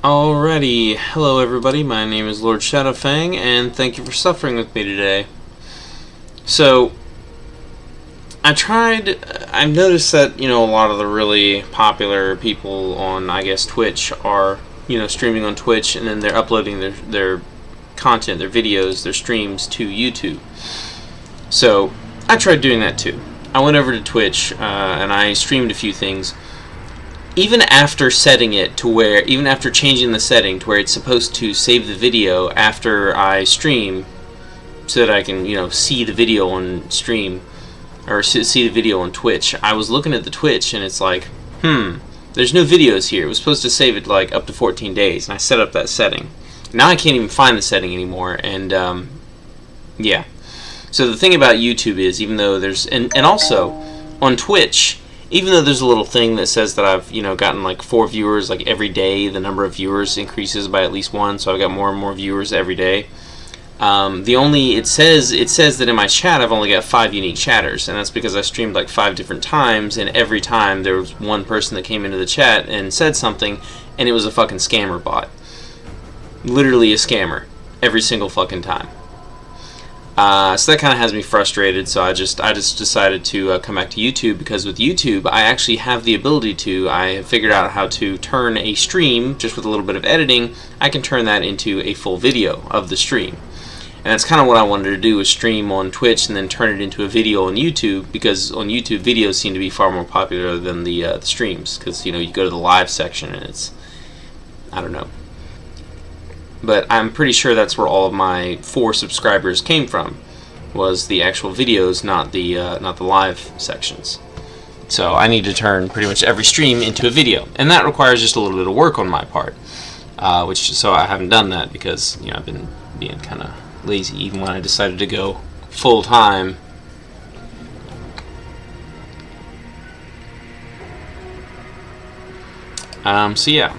Alrighty, hello everybody, my name is Lord Shadowfang, and thank you for suffering with me today. So, I've noticed that, a lot of the really popular people on, I guess, Twitch are, streaming on Twitch, and then they're uploading their content, their videos, their streams to YouTube. So, I tried doing that too. I went over to Twitch, and I streamed a few things. Even after setting it to where, even after changing the setting to where it's supposed to save the video after I stream, so that I can, see the video on stream, or see the video on Twitch, I was looking at the Twitch and it's like, there's no videos here. It was supposed to save it like up to 14 days, and I set up that setting. Now I can't even find the setting anymore, and yeah. So the thing about YouTube is, even though there's, and also on Twitch, even though there's a little thing that says that I've, gotten like 4 viewers, like every day, the number of viewers increases by at least 1, so I've got more and more viewers every day. It says that in my chat I've only got 5 unique chatters, and that's because I streamed like 5 different times, and every time there was one person that came into the chat and said something, and it was a fucking scammer bot. Literally a scammer. Every single fucking time. So that kind of has me frustrated, so I just decided to come back to YouTube, because with YouTube I actually have the ability to, I have figured out how to turn a stream, just with a little bit of editing, I can turn that into a full video of the stream. And that's kind of what I wanted to do, is stream on Twitch and then turn it into a video on YouTube, because on YouTube videos seem to be far more popular than the streams, because you go to the live section and it's, I don't know. But I'm pretty sure that's where all of my 4 subscribers came from, was the actual videos, not the live sections. So I need to turn pretty much every stream into a video, and that requires just a little bit of work on my part. So I haven't done that because I've been being kind of lazy, even when I decided to go full time. So yeah.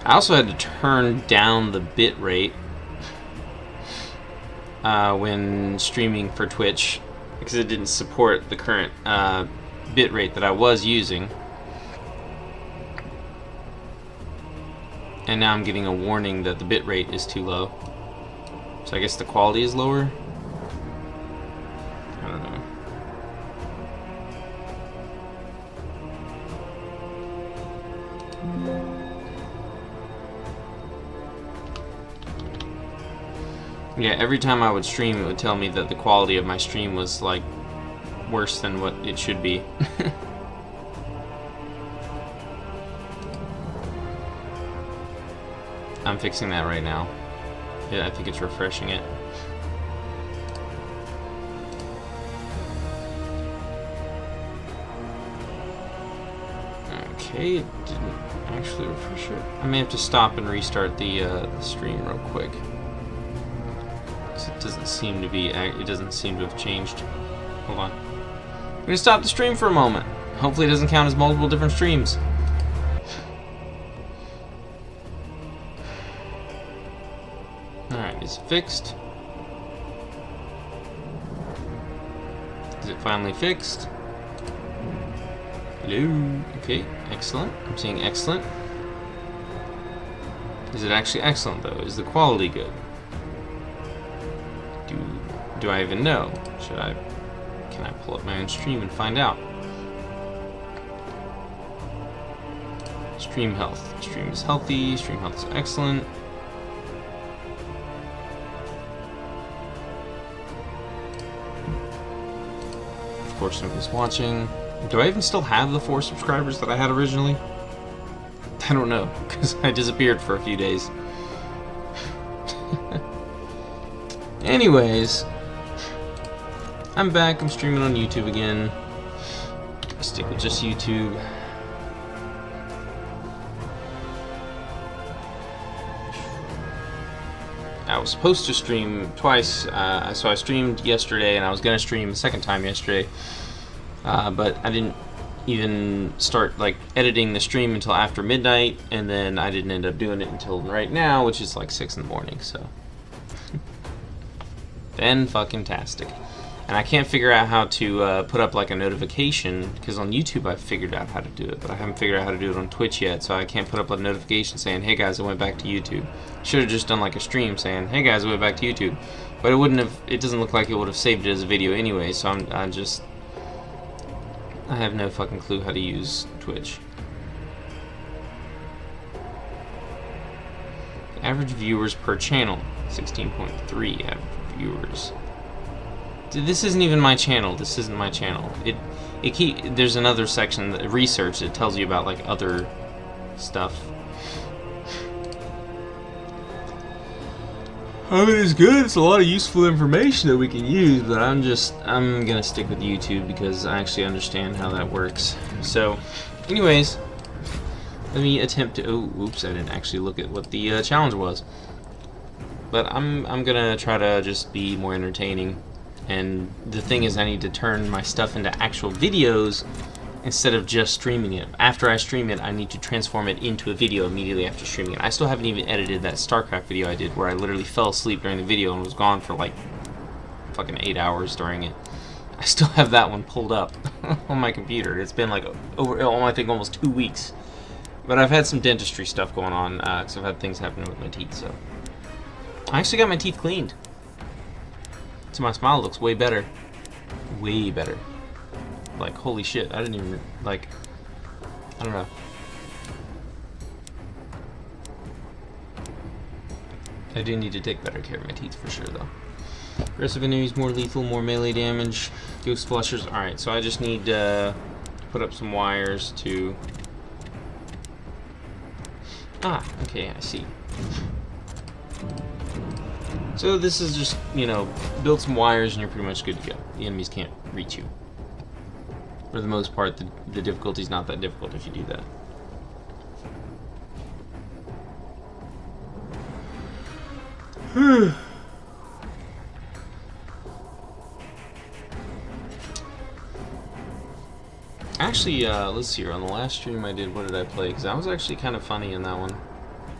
I also had to turn down the bit rate when streaming for Twitch, because it didn't support the current bit rate that I was using. And now I'm getting a warning that the bit rate is too low. So I guess the quality is lower? I don't know. Yeah, every time I would stream, it would tell me that the quality of my stream was, like, worse than what it should be. I'm fixing that right now. Yeah, I think it's refreshing it. Okay, it didn't actually refresh it. I may have to stop and restart the stream real quick. It doesn't seem to have changed. Hold on. I'm gonna stop the stream for a moment. Hopefully it doesn't count as multiple different streams. Alright, is it fixed? Is it finally fixed? Hello? Okay, excellent. I'm seeing excellent. Is it actually excellent though? Is the quality good? Do I even know? Can I pull up my own stream and find out? Stream health. Stream is healthy. Stream health is excellent. Of course, nobody's watching. Do I even still have the 4 subscribers that I had originally? I don't know, because I disappeared for a few days. Anyways, I'm back. I'm streaming on YouTube again. Stick with just YouTube. I was supposed to stream twice, so I streamed yesterday, and I was gonna stream a second time yesterday, but I didn't even start like editing the stream until after midnight, and then I didn't end up doing it until right now, which is like 6 in the morning. So, then fucking tastic. And I can't figure out how to put up like a notification, because on YouTube I've figured out how to do it, but I haven't figured out how to do it on Twitch yet, so I can't put up a notification saying, hey guys, I went back to YouTube. Should have just done like a stream saying, hey guys, I went back to YouTube. But it wouldn't have, it doesn't look like it would have saved it as a video anyway, so I have no fucking clue how to use Twitch. Average viewers per channel, 16.3 average viewers. Dude, this isn't even my channel. This isn't my channel. There's another section, research, that tells you about like other stuff. I mean, it's good. It's a lot of useful information that we can use, but I'm gonna stick with YouTube because I actually understand how that works. So, anyways, let me attempt to. Oh, oops! I didn't actually look at what the challenge was. But I'm gonna try to just be more entertaining. And the thing is, I need to turn my stuff into actual videos instead of just streaming it. After I stream it, I need to transform it into a video immediately after streaming it. I still haven't even edited that StarCraft video I did where I literally fell asleep during the video and was gone for like fucking 8 hours during it. I still have that one pulled up on my computer. It's been like I think almost 2 weeks. But I've had some dentistry stuff going on because I've had things happening with my teeth, so. I actually got my teeth cleaned. So my smile looks way better. Way better. Like, holy shit, I didn't even, like, I don't know. I do need to take better care of my teeth for sure, though. Aggressive enemies, more lethal, more melee damage. Ghost flushers. Alright, so I just need to put up some wires to... Ah, okay, I see. So this is just, you know, build some wires and you're pretty much good to go. The enemies can't reach you. For the most part, the difficulty's not that difficult if you do that. Actually, let's see here. On the last stream I did, what did I play? Because I was actually kind of funny in that one.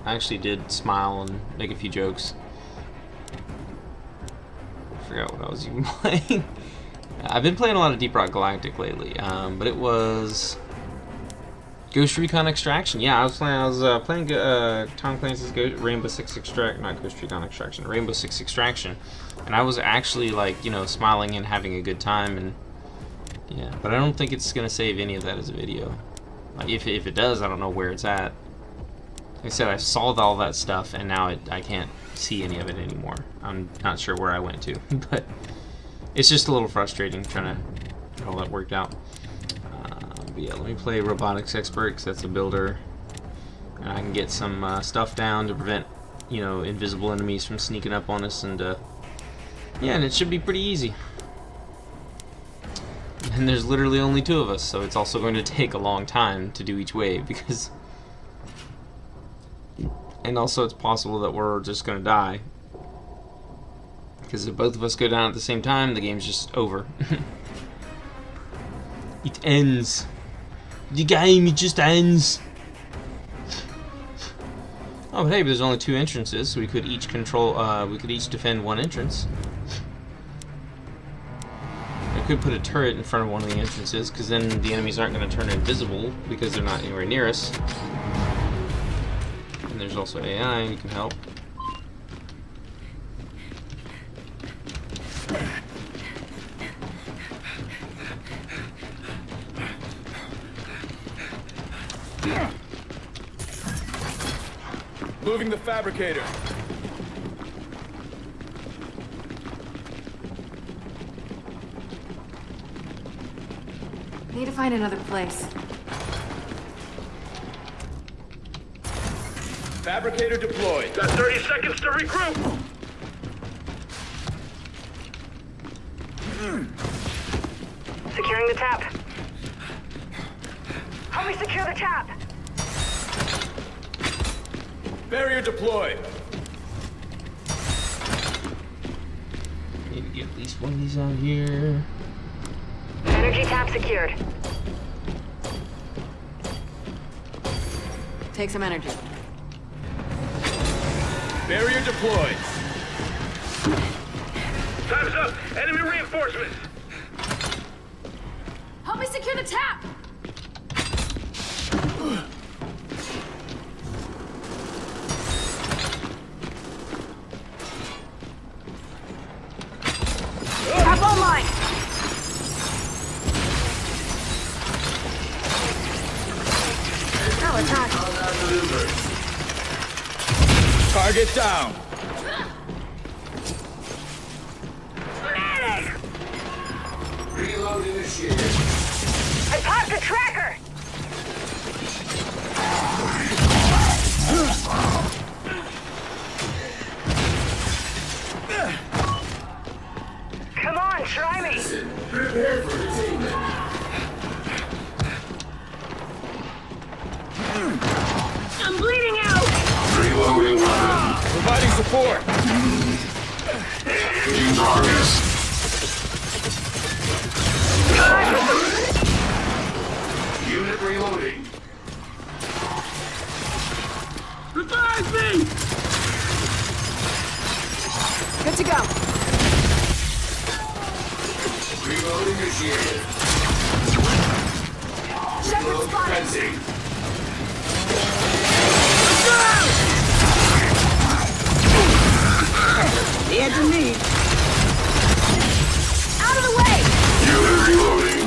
I actually did smile and make a few jokes. I forgot what I was even playing. I've been playing a lot of Deep Rock Galactic lately, but it was Ghost Recon Extraction. Yeah, I was playing Tom Clancy's Rainbow Six Extraction, not Ghost Recon Extraction, Rainbow Six Extraction, and I was actually like, you know, smiling and having a good time, and yeah, but I don't think it's gonna save any of that as a video. Like, if it does, I don't know where it's at. Like I said, I solved all that stuff, and now I can't see any of it anymore. I'm not sure where I went to, but it's just a little frustrating trying to get all that worked out. But yeah, let me play Robotics Expert, because that's a builder. And I can get some stuff down to prevent, you know, invisible enemies from sneaking up on us, and yeah, and it should be pretty easy. And there's literally only 2 of us, so it's also going to take a long time to do each wave, because... And also it's possible that we're just going to die. Because if both of us go down at the same time, the game's just over. It ends. The game, it just ends. Oh, but hey, but there's only 2 entrances, so we could each defend 1 entrance. I could put a turret in front of one of the entrances, because then the enemies aren't going to turn invisible, because they're not anywhere near us. And there's also AI who can help. Moving the fabricator. Need to find another place. Fabricator deployed. Got 30 seconds to regroup. Securing the tap. Help me secure the tap. Barrier deployed. Need to get at least one of these out here. Energy tap secured. Take some energy. Barrier deployed. Time's up! Enemy reinforcements! Help me secure the tap! Tap online! Now attack! Target down. Medic! Reload initiated. I popped the tracker! Come on, try me! Prepare for attainment. I'm bleeding out! Reloading weapon. Providing support. Engaging targets. Unit reloading. Revive me! Good to go. Reload initiated. Shepard Reload spotted! commencing. Hands and knees! Out of the way! Unit reloading.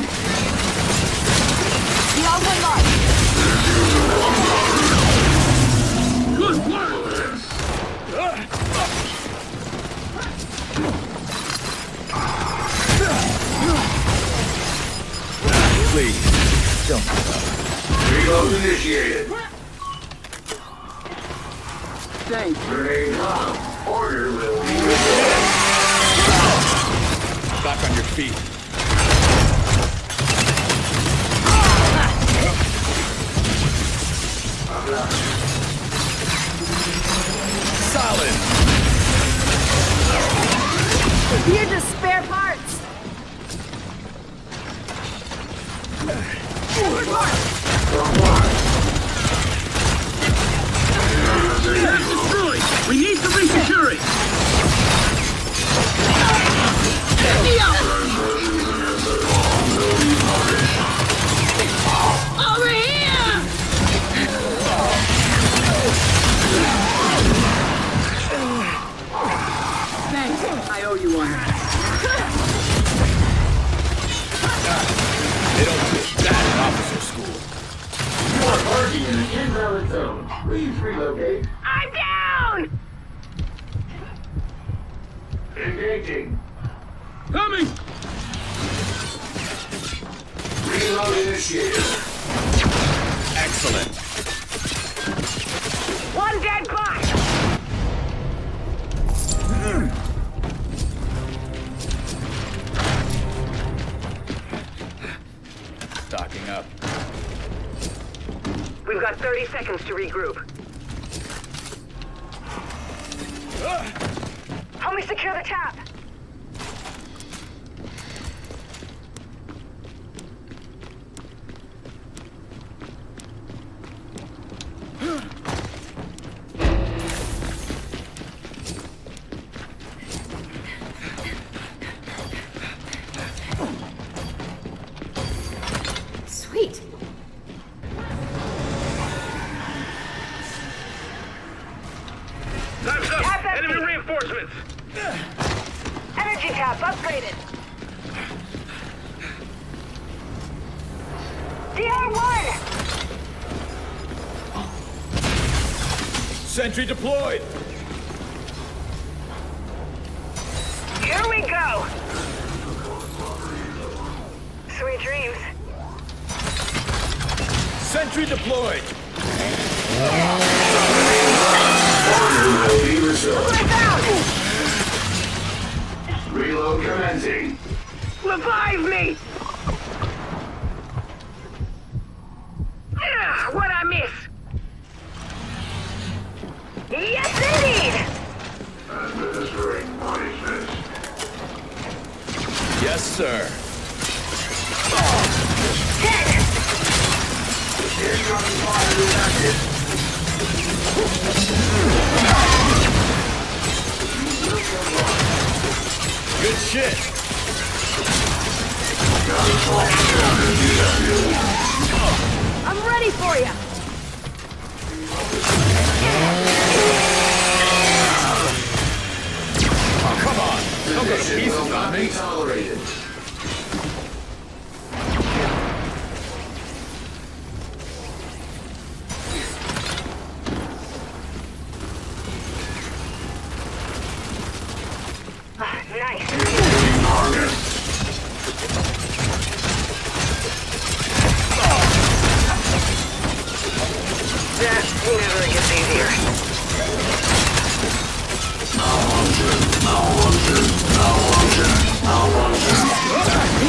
The outlet line! Good work! Please, don't give up. Reload initiated. Thanks. Grenade out. Order will be Back on your feet. Solid. Here's the spare parts! destroyed. We need to resecure it. Over here! Thanks. I owe you one. They don't teach that in officer school. You are parking in an invalid zone. Please relocate. I'm down! Engaging. Coming! Reload initiated. Excellent. One dead bot! Stocking up. We've got 30 seconds to regroup. Help me secure the tap! Sweet! Time's Tap up. empty. Enemy reinforcements. Energy tap upgraded! DR1! Sentry deployed. Here we go! Sweet dreams. Sentry deployed. Order will be restored. Look out! Reload commencing. Revive me! What'd I miss? Yes, indeed! Administering punishment. Yes, sir. Dead! Incoming fire is active. Good shit. I'm ready for you. Oh, come on. Don't go to pieces Will not on be me. tolerated. Nice. That never gets easier.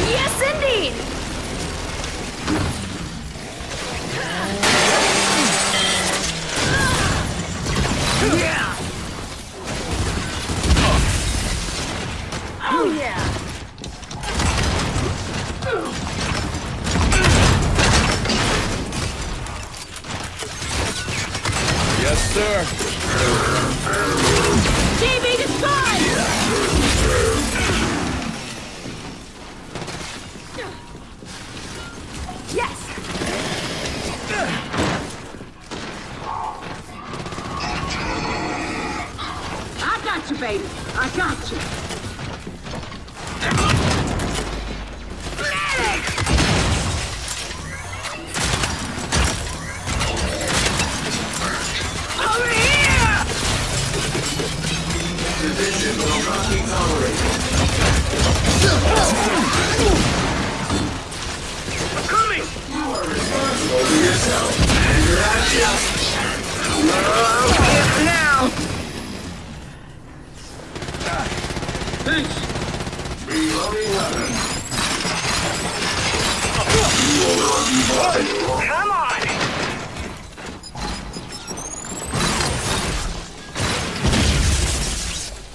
Yes, indeed! Yeah! Oh, yeah! Yes, sir. TV destroyed! Yes! I got you, baby. I got you. Medic! Over here! Division will not be tolerated. I'm coming! You are responsible for yourself and your actions. Yes, now! Thanks. Reloading weapon. Come on!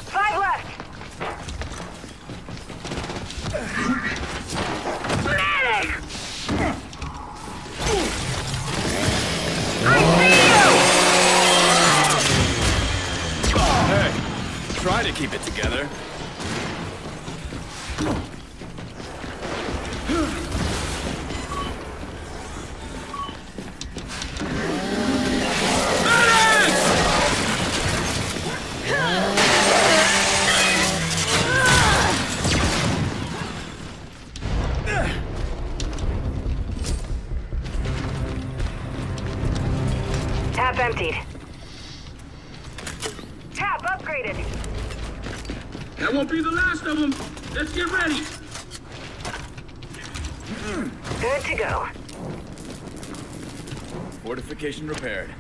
5 left! Medic! I Hey, try to keep it together. Tap emptied. Tap upgraded. That won't be the last of them. Let's get ready. Good to go. Fortification repaired.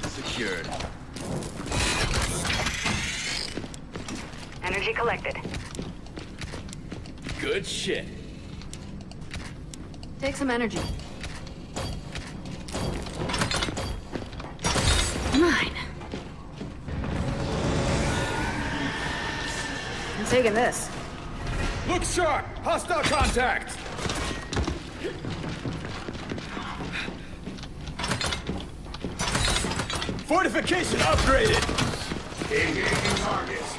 Secured. Energy collected. Good shit. Take some energy. Mine. I'm taking this. Look sharp! Hostile contact! Fortification upgraded! Engaging targets.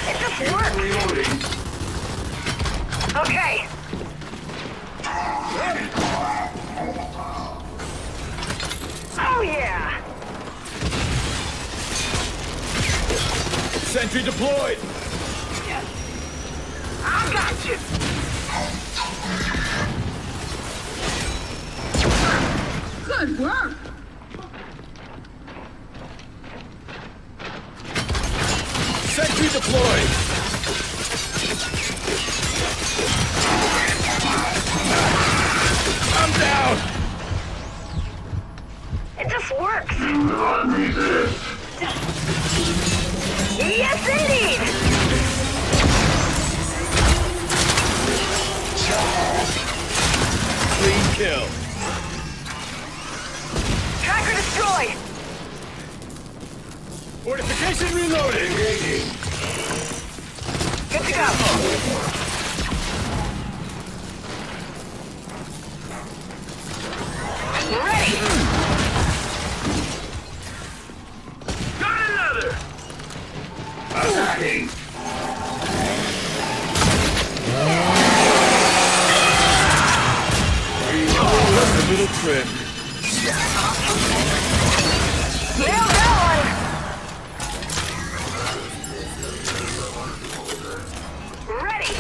It just worked. Reloading. Okay. Oh yeah. Sentry deployed! I got you. Good work. Sentry deployed! I'm down! It just works. Yes, indeed. Clean kill. Tracker destroyed. Fortification reloaded! Good to go. Ready. Attacking! Just a little trip. Nailed that one! Ready!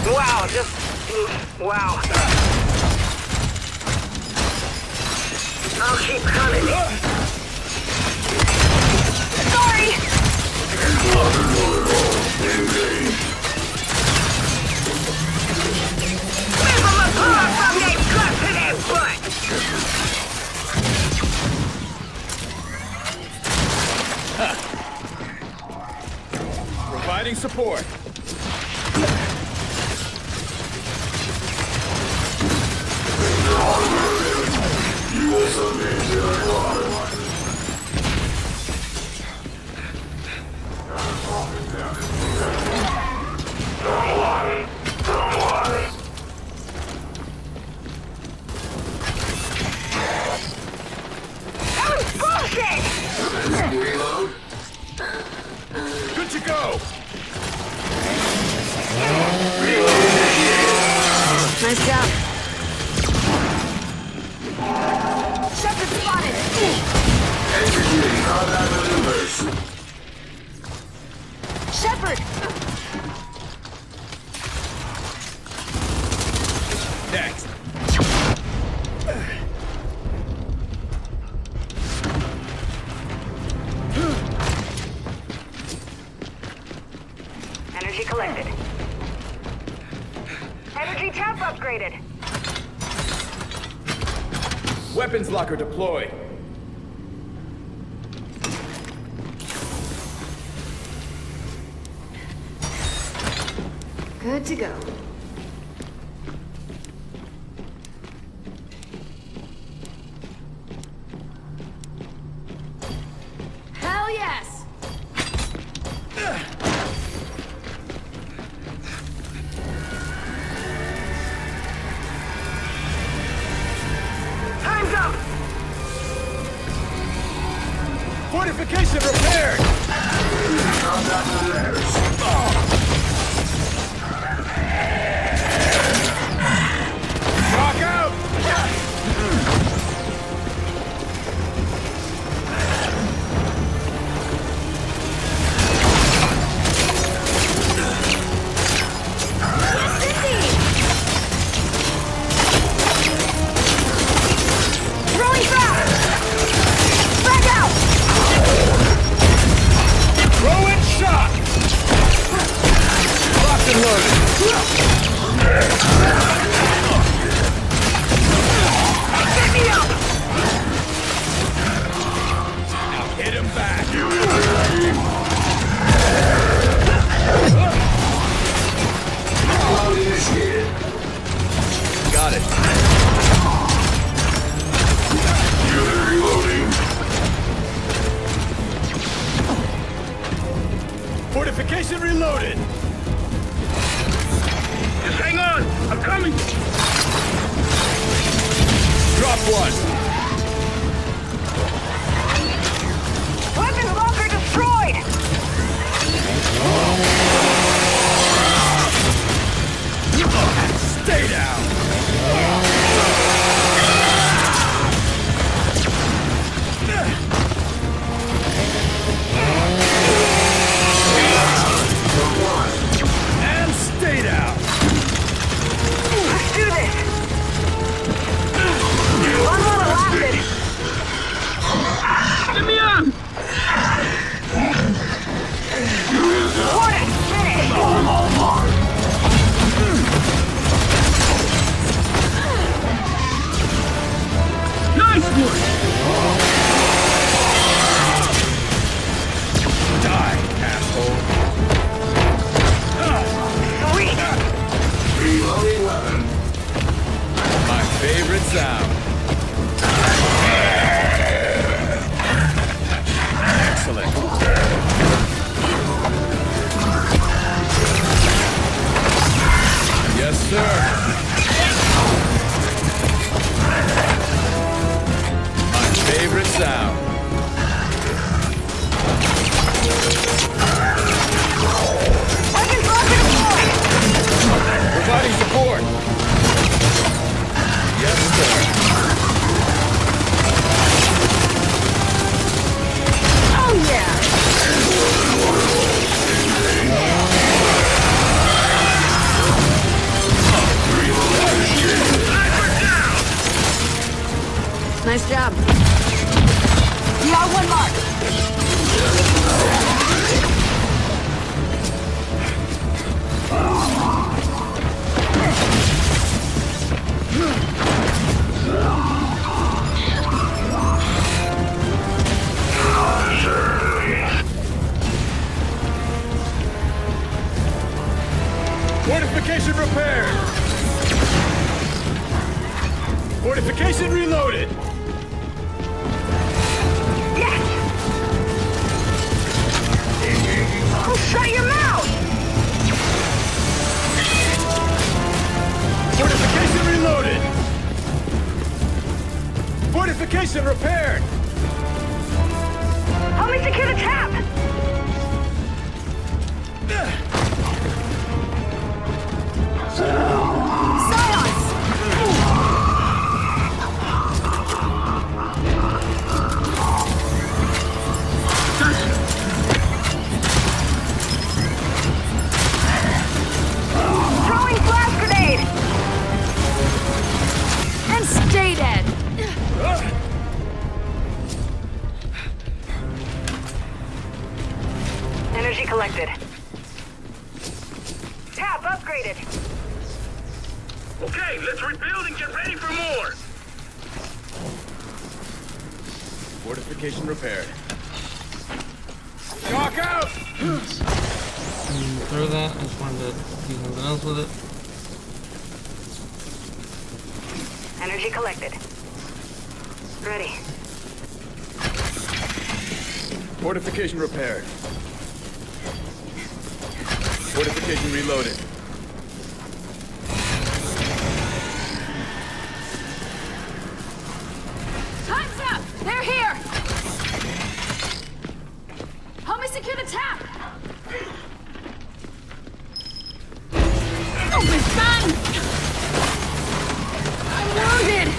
Wow, wow. I'll keep coming. Sorry! Give him a pull from that gut to that butt! Providing support. That was bullshit! Reload. Good to go. Nice job. Shepard spotted! Executing combat maneuvers. Shepard! Next. Energy collected. Energy tap upgraded. Weapons locker deployed. Good to go. Hell yes! Time's up! Fortification repaired. Combat maneuvers. Rock out. Throwing back! Back out! Throw in shot. Locked and loaded. Get me up! Now hit him back. Reload initiated. Got it. Unit reloading. Fortification reloaded. Just hang on. I'm coming. Drop one. sir. My favorite sound. Providing support. Yes, sir. Oh yeah! Nice job. DR1 mark. Fortification repaired. Fortification reloaded. Oh, shut your mouth! Fortification reloaded. Fortification repaired. Help me secure the tap! Throwing flash grenade! And stay dead. Energy collected. Tap upgraded. Okay, let's rebuild and get ready for more. Fortification repaired. Knock out! Throw that. I just wanted to do something else with it. Energy collected. Ready. Fortification repaired. Fortification reloaded. Time's up! They're here! Help me secure the tap! Open, son! I'm wounded!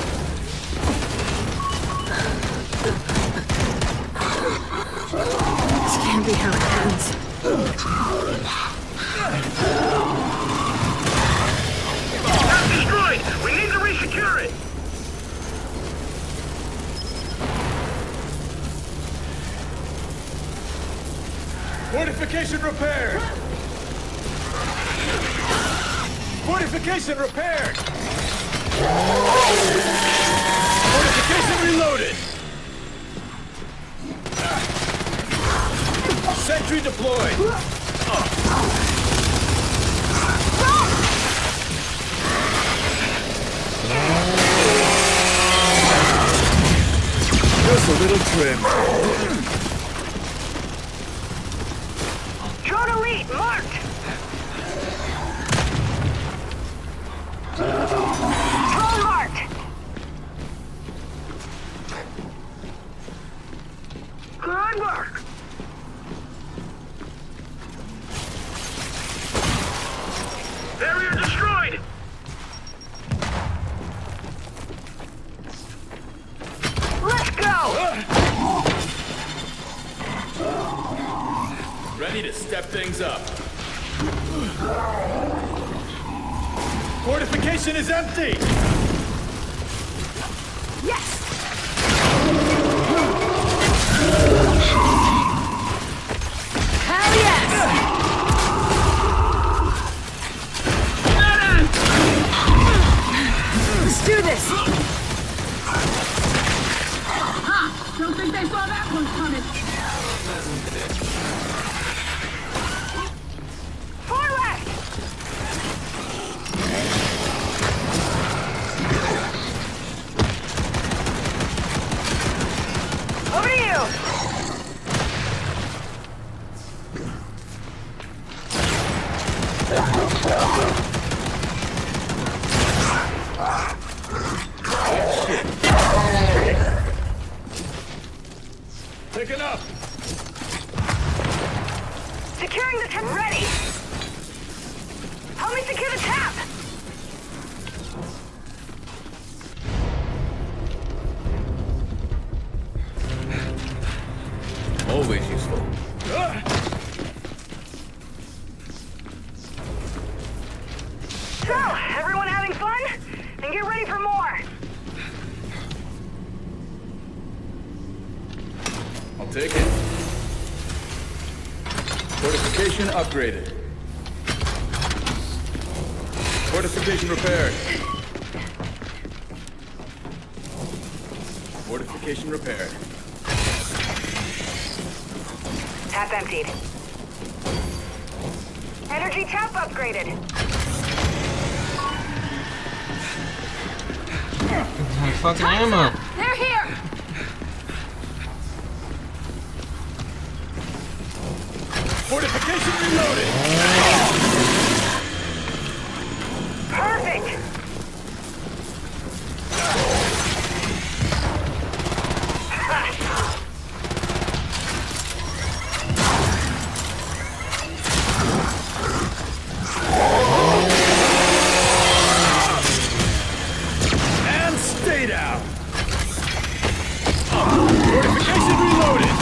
This can't be how it ends. Tap destroyed! We need to resecure it! Fortification repaired. Fortification repaired. Fortification reloaded. Sentry deployed. Just a little trim. Drone elite marked! Drone marked! Good work! Barrier destroyed! Let's go! Ready to step things up. Fortification is empty. Yes! Hell yes! Let's do this! Don't think they saw that one coming. Far left! secure the tap! Always useful. So, everyone having fun? Then get ready for more! I'll take it. Fortification upgraded. Fortification repaired. Fortification repaired. Tap emptied. Energy tap upgraded. Fucking ammo. They're here! Fortification reloaded. Perfect! And stay down. Fortification reloaded.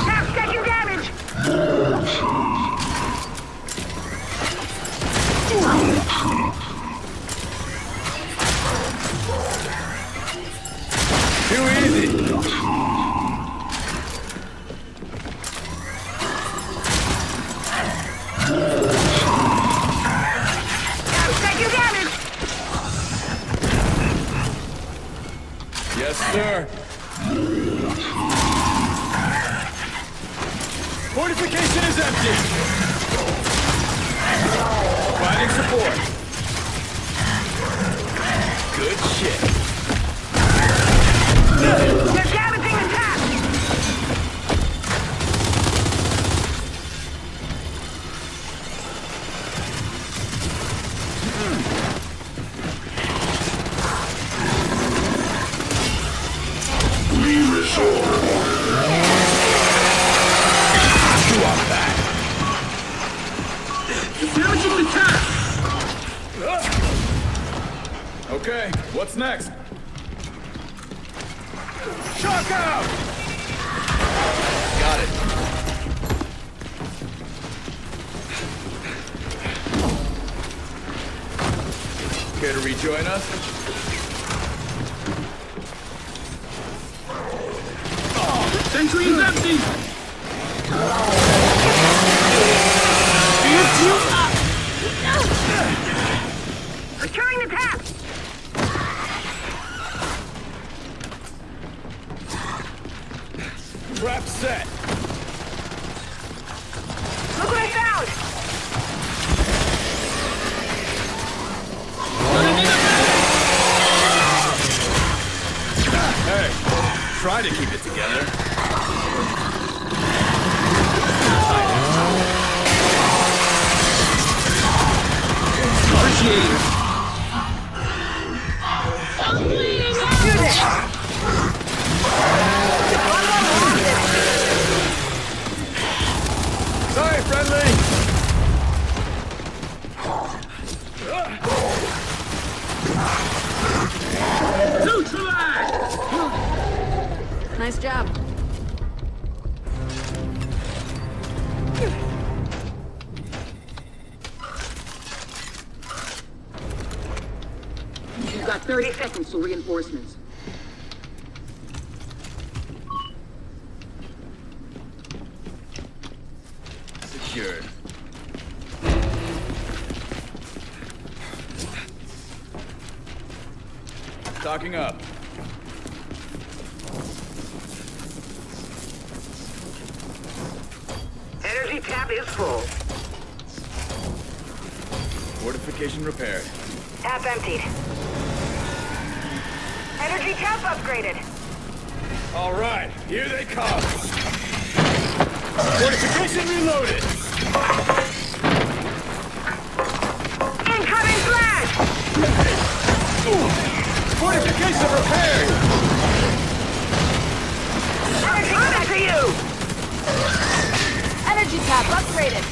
Tap taking damage! Too easy. Tap taking damage! Yes, sir. Fortification is empty. Finding support. Good shit. They're damaging the tap! Damaging the tap! Okay, what's next? Shock out! Got it. Care to rejoin us? Sentry is empty! Securing the tap! Trap set. Look what I found! Hey, try to keep it together. Appreciate it! Do this! Sorry, friendly. Neutralize! Nice job. You've got 30 seconds for reinforcements. Secured. Stocking up. Energy tap is full. Fortification repaired. Tap emptied. Energy tap upgraded. All right, here they come. Fortification reloaded. Incoming flash! Fortification repaired. Coming to you! Energy tap upgraded.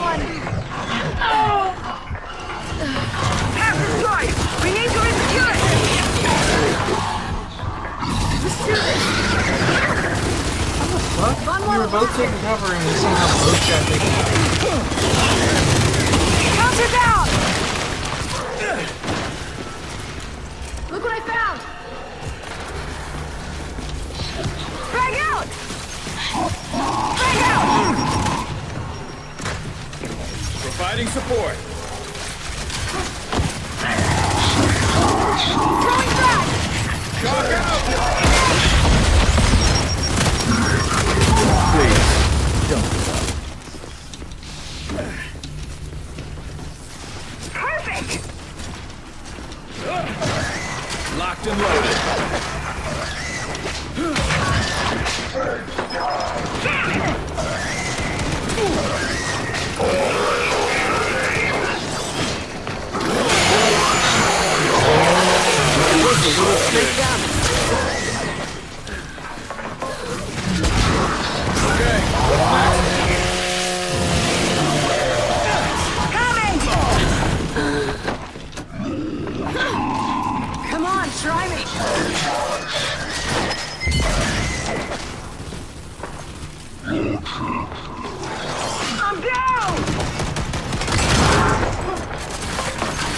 one. Tap destroyed! We need to resecure it! Let's do this. What? We were both taking cover and we somehow both got taken cover. Counter down! Look what I found! Frag out! Frag out! Providing support. Throwing frag! Shock out! Please, don't give up. Perfect! Locked and loaded. Come on, try me! I'm down!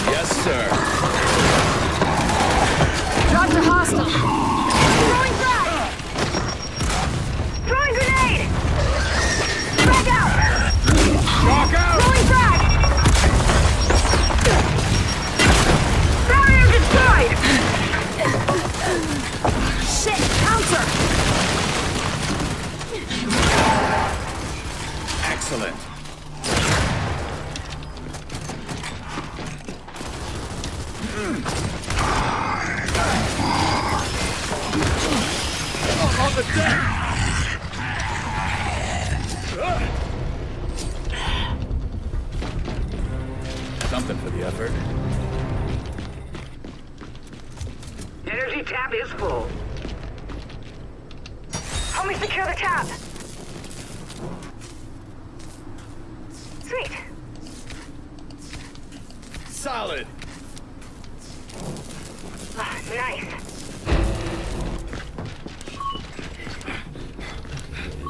Yes, sir. Dropped a hostile. Throwing frag! Throwing grenade! Frag out! Shock out! Throwing frag! Barrier destroyed! Shit, counter! Excellent. On the deck! Something for the effort. Energy tap is full. Help me secure the tap. Sweet. Solid. Nice.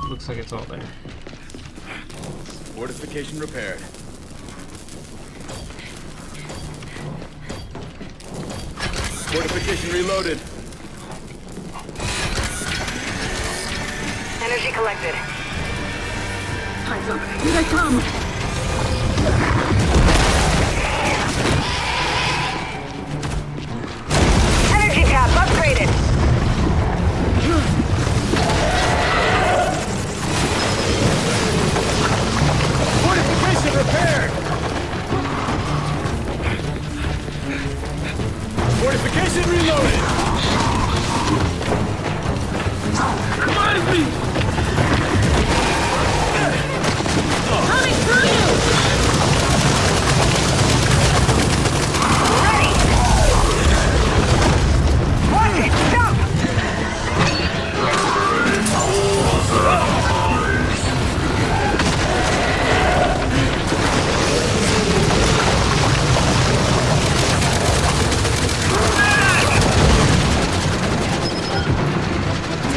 Looks like it's all there. Fortification repaired. Fortification reloaded. Energy collected. Time's up. Here they come. Energy tap upgraded. Fortification repaired. Fortification reloaded. Revive me! Coming through you! Ready. Watch it. Jump.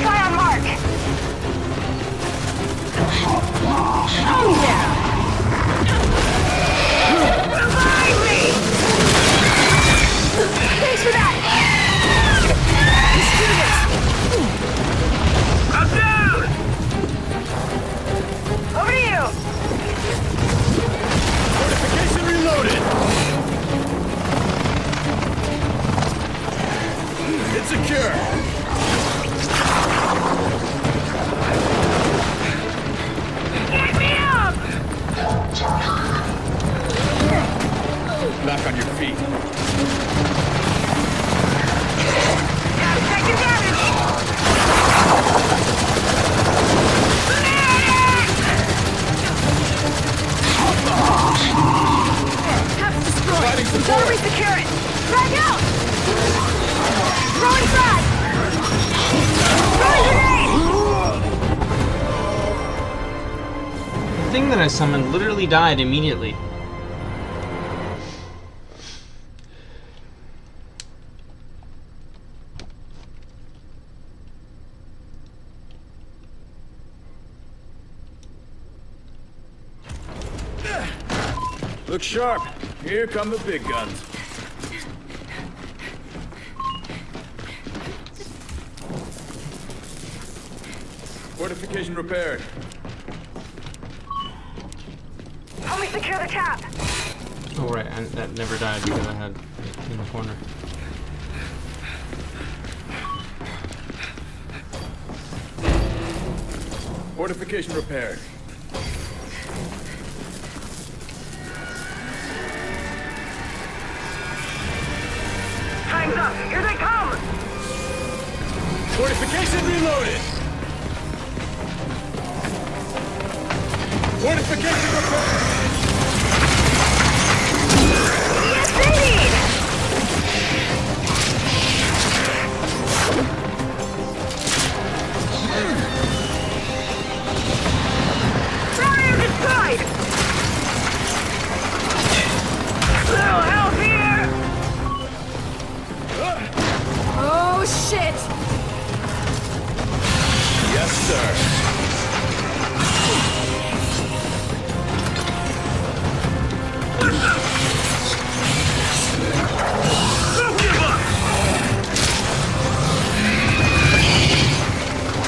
Sky on mark. Oh yeah! Revive me. Thanks for that! Let's do this! I'm down! Over to you. Fortification reloaded. It's secure. Get me up. Back on your feet. Second damage. Tap destroyed! Providing Gotta support. resecure it. Frag out. Throwing frag. Throwing grenade. thing that I summoned literally died immediately. Look sharp. Here come the big guns. Fortification repaired. Help me secure the cap. Oh right, that never died because I had it in the corner. Fortification repaired. Time's up. Here they come. Fortification reloaded. Fortification repaired. Yes, indeed. Barrier destroyed. Little help here. Oh, shit! Yes, sir.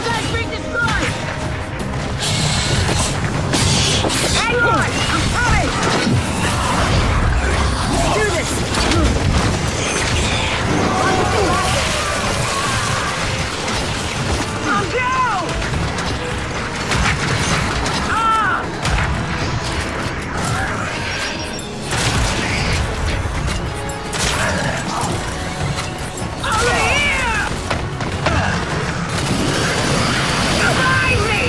Flashbang destroyed! Hang on. I'm coming. Do this! I'm down. Ah. Over here. Behind me.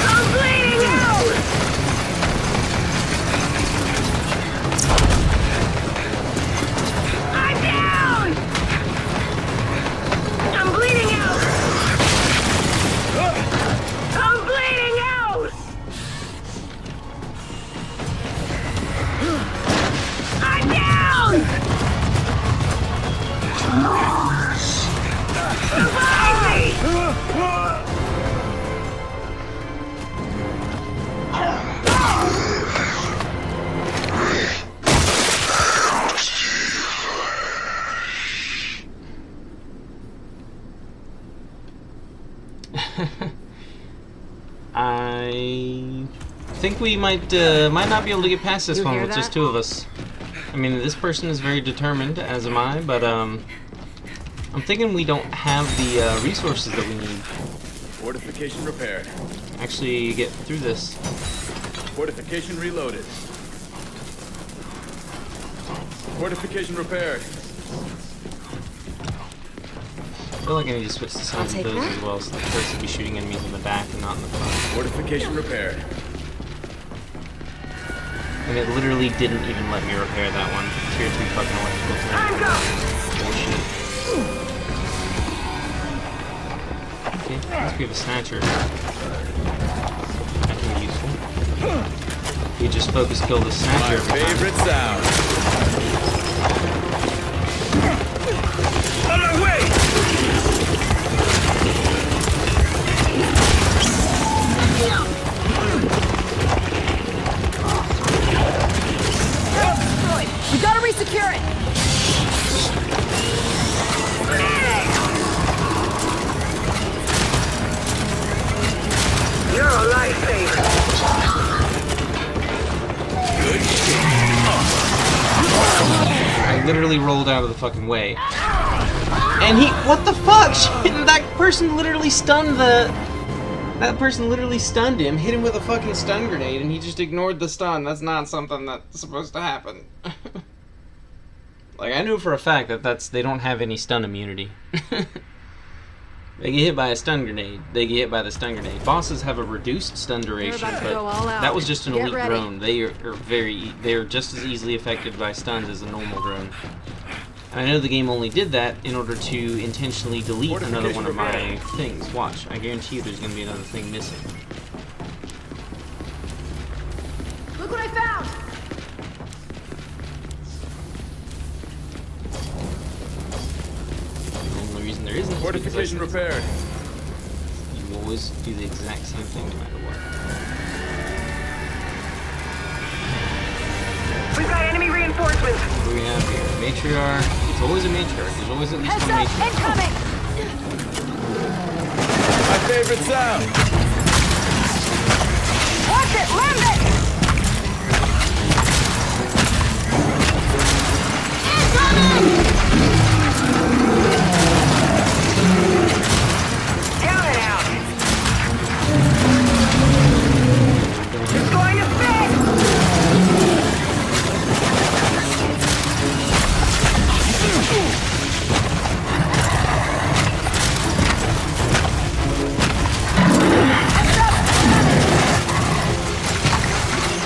I'm bleeding out. I'm down. I'm bleeding out. I'm bleeding out. I'm down. Behind me. I think we might not be able to get past this You one hear with just that? two of us. I mean, this person is very determined, as am I, but I'm thinking we don't have the resources that we need Fortification repaired. to actually get through this. Fortification reloaded. Fortification repaired. I feel like I need to switch to some I'll of take those that. as well, so the first will be shooting enemies in the back and not in the front. Fortification repaired. And it literally didn't even let me repair that one. Tier 2 fucking electrical thing. I'm going. Bullshit. Okay, let's give a snatcher. That can be useful. We just focus kill the My snatcher every time. favorite sound. On my way! We gotta resecure it! You're a lifesaver. I literally rolled out of the fucking way. And he, what the fuck? Shit, that person literally stunned that person literally stunned him, hit him with a fucking stun grenade, and he just ignored the stun. That's not something that's supposed to happen. Like, I knew for a fact that they don't have any stun immunity. They get hit by a stun grenade. They get hit by the stun grenade. Bosses have a reduced stun duration, about to but go all out. that was just an Get elite ready. drone. They are just as easily affected by stuns as a normal drone. I know the game only did that in order to intentionally delete another one of my things. Watch, I guarantee you there's going to be another thing missing. Fortification repaired. You always do the exact same thing no matter what. We've got enemy reinforcements. What do we have here? Matriarch. It's always a matriarch. There's always at least Heads one up, matriarch. incoming! My favorite sound. Watch it, land it! Down and out. It's going to fit.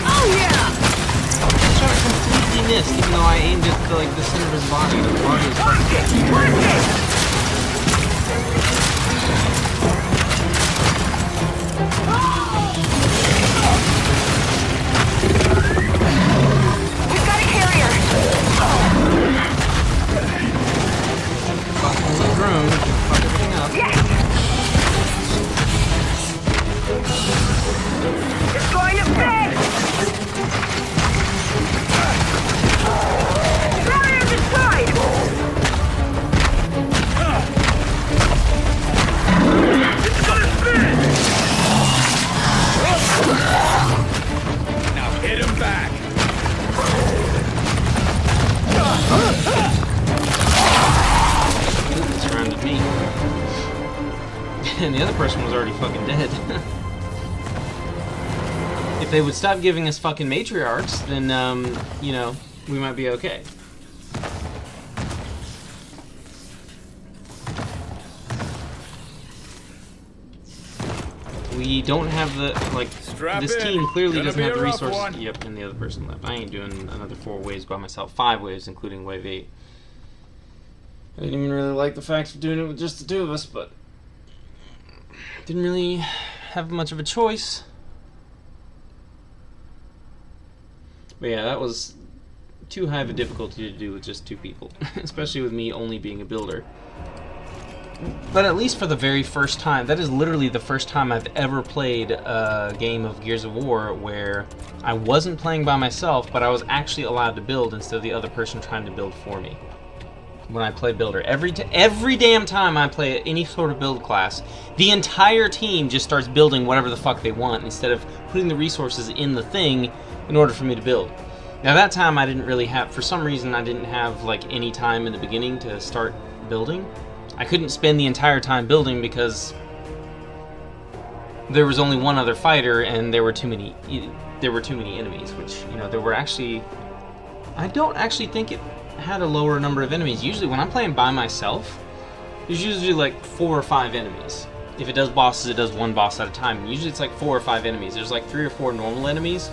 Oh yeah! I shot completely missed, even though I aimed at the center of his body. The body is Work it, work it. We've got a carrier. fucking the drone. Fuck everything up. Yes. It's going to fit. Barrier destroyed. It's gonna spin! Now hit him back. It surrounded me. And the other person was already fucking dead. If they would stop giving us fucking matriarchs, then, you know, we might be okay. We don't have the, like, Strap this in. team clearly Gonna doesn't be have a the rough resources. one. Yep, and the other person left. I ain't doing another 4 waves by myself. 5 waves, including wave 8. I didn't even really like the fact of doing it with just the 2 of us, but didn't really have much of a choice. But yeah, that was too high of a difficulty to do with just 2 people, especially with me only being a builder. But at least for the very first time, that is literally the first time I've ever played a game of Gears of War where I wasn't playing by myself, but I was actually allowed to build instead of the other person trying to build for me. When I play builder, every damn time I play any sort of build class, the entire team just starts building whatever the fuck they want instead of putting the resources in the thing in order for me to build. Now that time I didn't really have, for some reason I didn't have like any time in the beginning to start building. I couldn't spend the entire time building because there was only one other fighter and there were too many enemies, which, you know, there were actually, I don't actually think it had a lower number of enemies. Usually when I'm playing by myself, there's usually like 4 or 5 enemies. If it does bosses, it does 1 boss at a time. And usually it's like 4 or 5 enemies. There's like 3 or 4 normal enemies,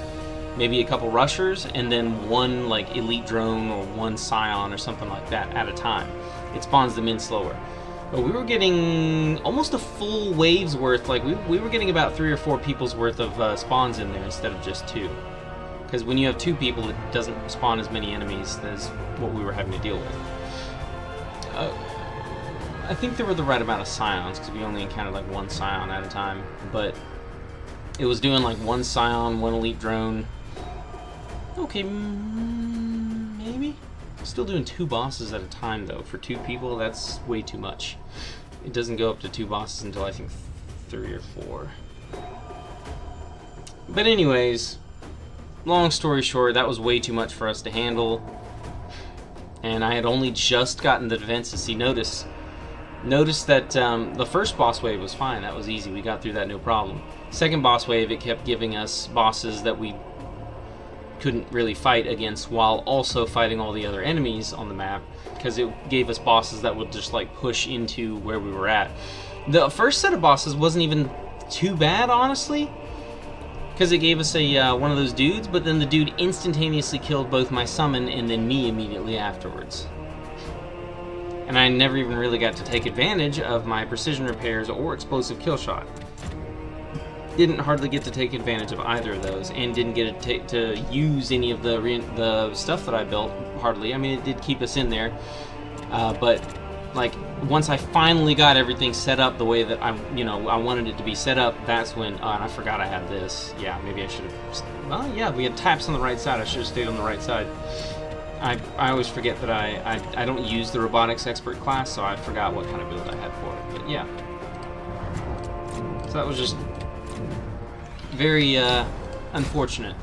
maybe a couple rushers, and then 1 like elite drone or 1 scion or something like that at a time. It spawns them in slower. But we were getting almost a full wave's worth, like we were getting about 3 or 4 people's worth of spawns in there instead of just 2. Because when you have 2 people, it doesn't spawn as many enemies as what we were having to deal with. I think there were the right amount of scions, because we only encountered like 1 scion at a time. But it was doing like 1 scion, 1 elite drone. Okay, maybe? Still doing 2 bosses at a time though. For 2 people, that's way too much. It doesn't go up to 2 bosses until I think 3 or 4. But anyways, long story short, that was way too much for us to handle. And I had only just gotten the defenses. See, notice that the first boss wave was fine. That was easy. We got through that no problem. Second boss wave, it kept giving us bosses that we couldn't really fight against while also fighting all the other enemies on the map, because it gave us bosses that would just like push into where we were at. The first set of bosses wasn't even too bad, honestly, because it gave us a one of those dudes, but then the dude instantaneously killed both my summon and then me immediately afterwards. And I never even really got to take advantage of my precision repairs or explosive kill shot. Didn't hardly get to take advantage of either of those, and didn't get to use any of the stuff that I built, hardly. I mean, it did keep us in there, but like once I finally got everything set up the way that I wanted it to be set up, that's when and I forgot I had this. Yeah, maybe I should have. Well, yeah, we had taps on the right side. I should have stayed on the right side. I always forget that I don't use the robotics expert class, so I forgot what kind of build I had for it. But yeah, so that was just very unfortunate.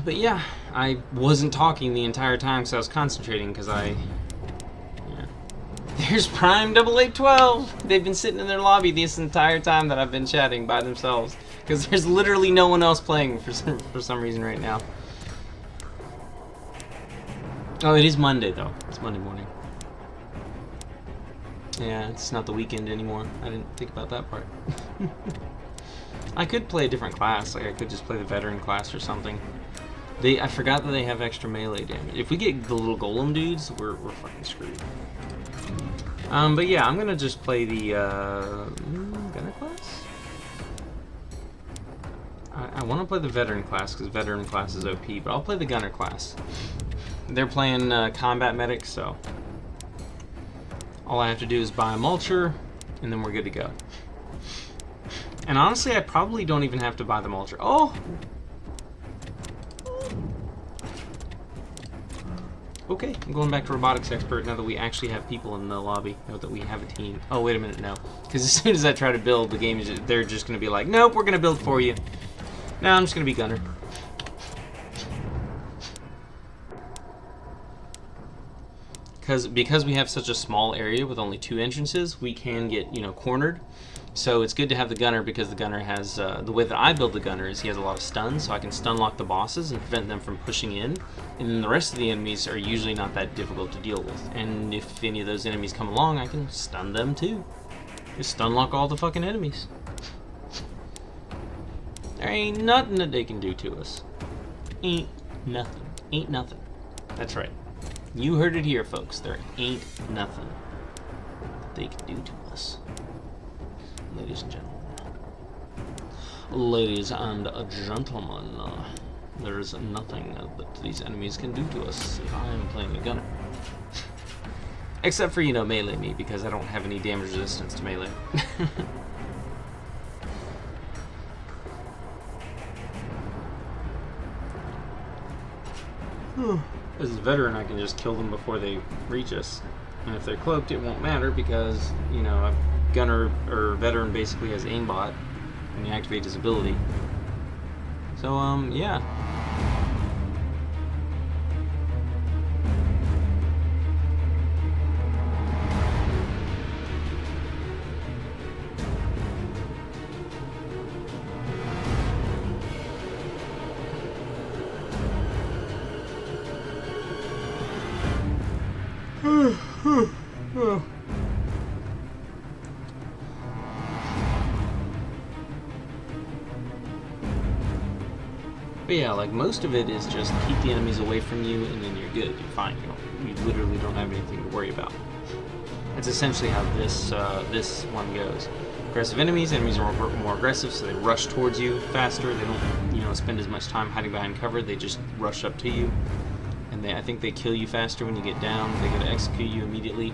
But yeah, I wasn't talking the entire time because I was concentrating because yeah. There's Prime 8812! They've been sitting in their lobby this entire time that I've been chatting by themselves because there's literally no one else playing for some reason right now. Oh, it is Monday though. It's Monday morning. Yeah, it's not the weekend anymore. I didn't think about that part. I could play a different class. Like I could just play the veteran class or something. I forgot that they have extra melee damage. If we get the little golem dudes, we're fucking screwed. But yeah, I'm gonna just play the gunner class. I want to play the veteran class because veteran class is OP, but I'll play the gunner class. They're playing combat medic, so all I have to do is buy a mulcher, and then we're good to go. And honestly, I probably don't even have to buy the mulcher. Oh! Okay, I'm going back to robotics expert now that we actually have people in the lobby. Now that we have a team. Oh, wait a minute, no. Because as soon as I try to build, the game they're just going to be like, nope, we're going to build for you. No, I'm just going to be gunner. Because we have such a small area with only 2 entrances, we can get, cornered. So it's good to have the gunner because the gunner has, the way that I build the gunner is he has a lot of stuns, so I can stun lock the bosses and prevent them from pushing in. And then the rest of the enemies are usually not that difficult to deal with. And if any of those enemies come along, I can stun them too. Just stun lock all the fucking enemies. There ain't nothing that they can do to us. Ain't nothing. Ain't nothing. That's right. You heard it here, folks. There ain't nothing that they can do to us. Ladies and gentlemen. Ladies and gentlemen, there is nothing that these enemies can do to us if I am playing a gunner. Except for, melee me, because I don't have any damage resistance to melee. As a veteran, I can just kill them before they reach us. And if they're cloaked, it won't matter because, a gunner or veteran basically has aimbot when you activate his ability. So, yeah. But yeah, like most of it is just keep the enemies away from you and then you're good, you're fine. You literally don't have anything to worry about. That's essentially how this one goes. Aggressive enemies are more aggressive, so they rush towards you faster. They don't, spend as much time hiding behind cover. They just rush up to you. And I think they kill you faster when you get down. They go to execute you immediately.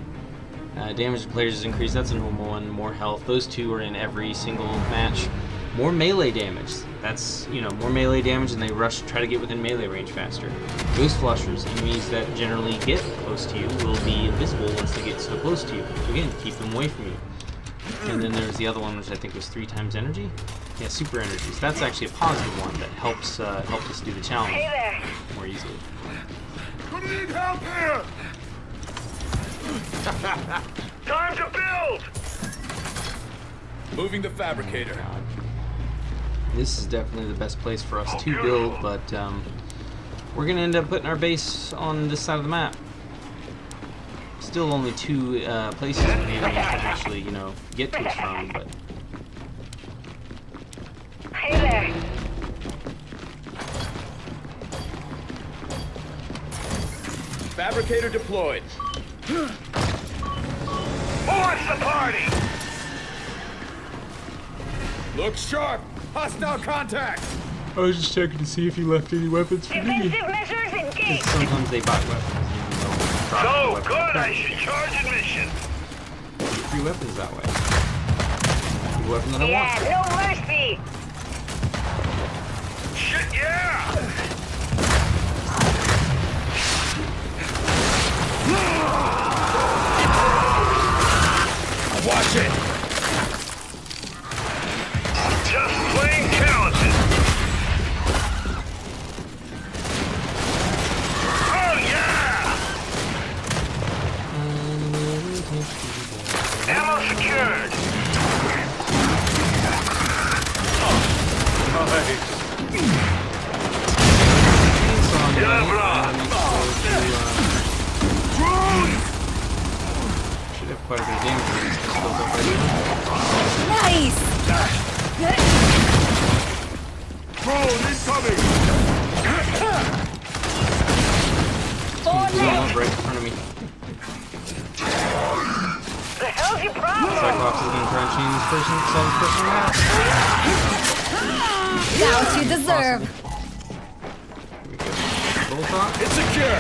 Damage to players is increased. That's a normal one. More health. Those two are in every single match. More melee damage. That's, more melee damage, and they try to get within melee range faster. Ghost flushers, enemies that generally get close to you, will be invisible once they get so close to you. So again, keep them away from you. And then there's the other one, which I think was 3 times energy. Yeah, super energies. That's actually a positive one that helps us do the challenge more easily. We need help here! Time to build! Moving the fabricator. God. This is definitely the best place for us to build, but we're going to end up putting our base on this side of the map. Still only 2 places where the enemies can actually, get to us from, but... Hey there. Fabricator deployed. Who wants the party? Look sharp! Hostile contact! I was just checking to see if you left any weapons for me. Defensive measures engaged. Sometimes they buy weapons. So good, I should charge admission. Free weapons that way. The weapon that I Yeah, want. no mercy. Shit, yeah! Watch it! Just plain talented. Oh, yeah! Ammo secured. Should have quite a bit of damage. Still go right Nice! Drone incoming. right in front of me. The hell's your problem? Cyclops is gonna try and chain this person, sell this person out. Got what you deserve. Here we go. Bolt on. It's secure!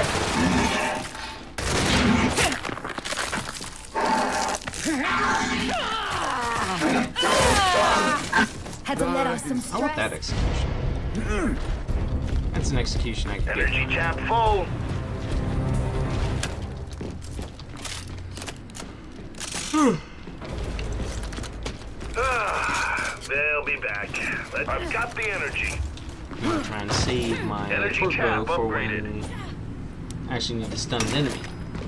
Had to let off some I want that stress. execution. That's an execution I could Energy get. tap full. They'll be back. I've got the energy. I'm trying to save my Energy torque tap bow for upgraded. when we actually need to stun an enemy.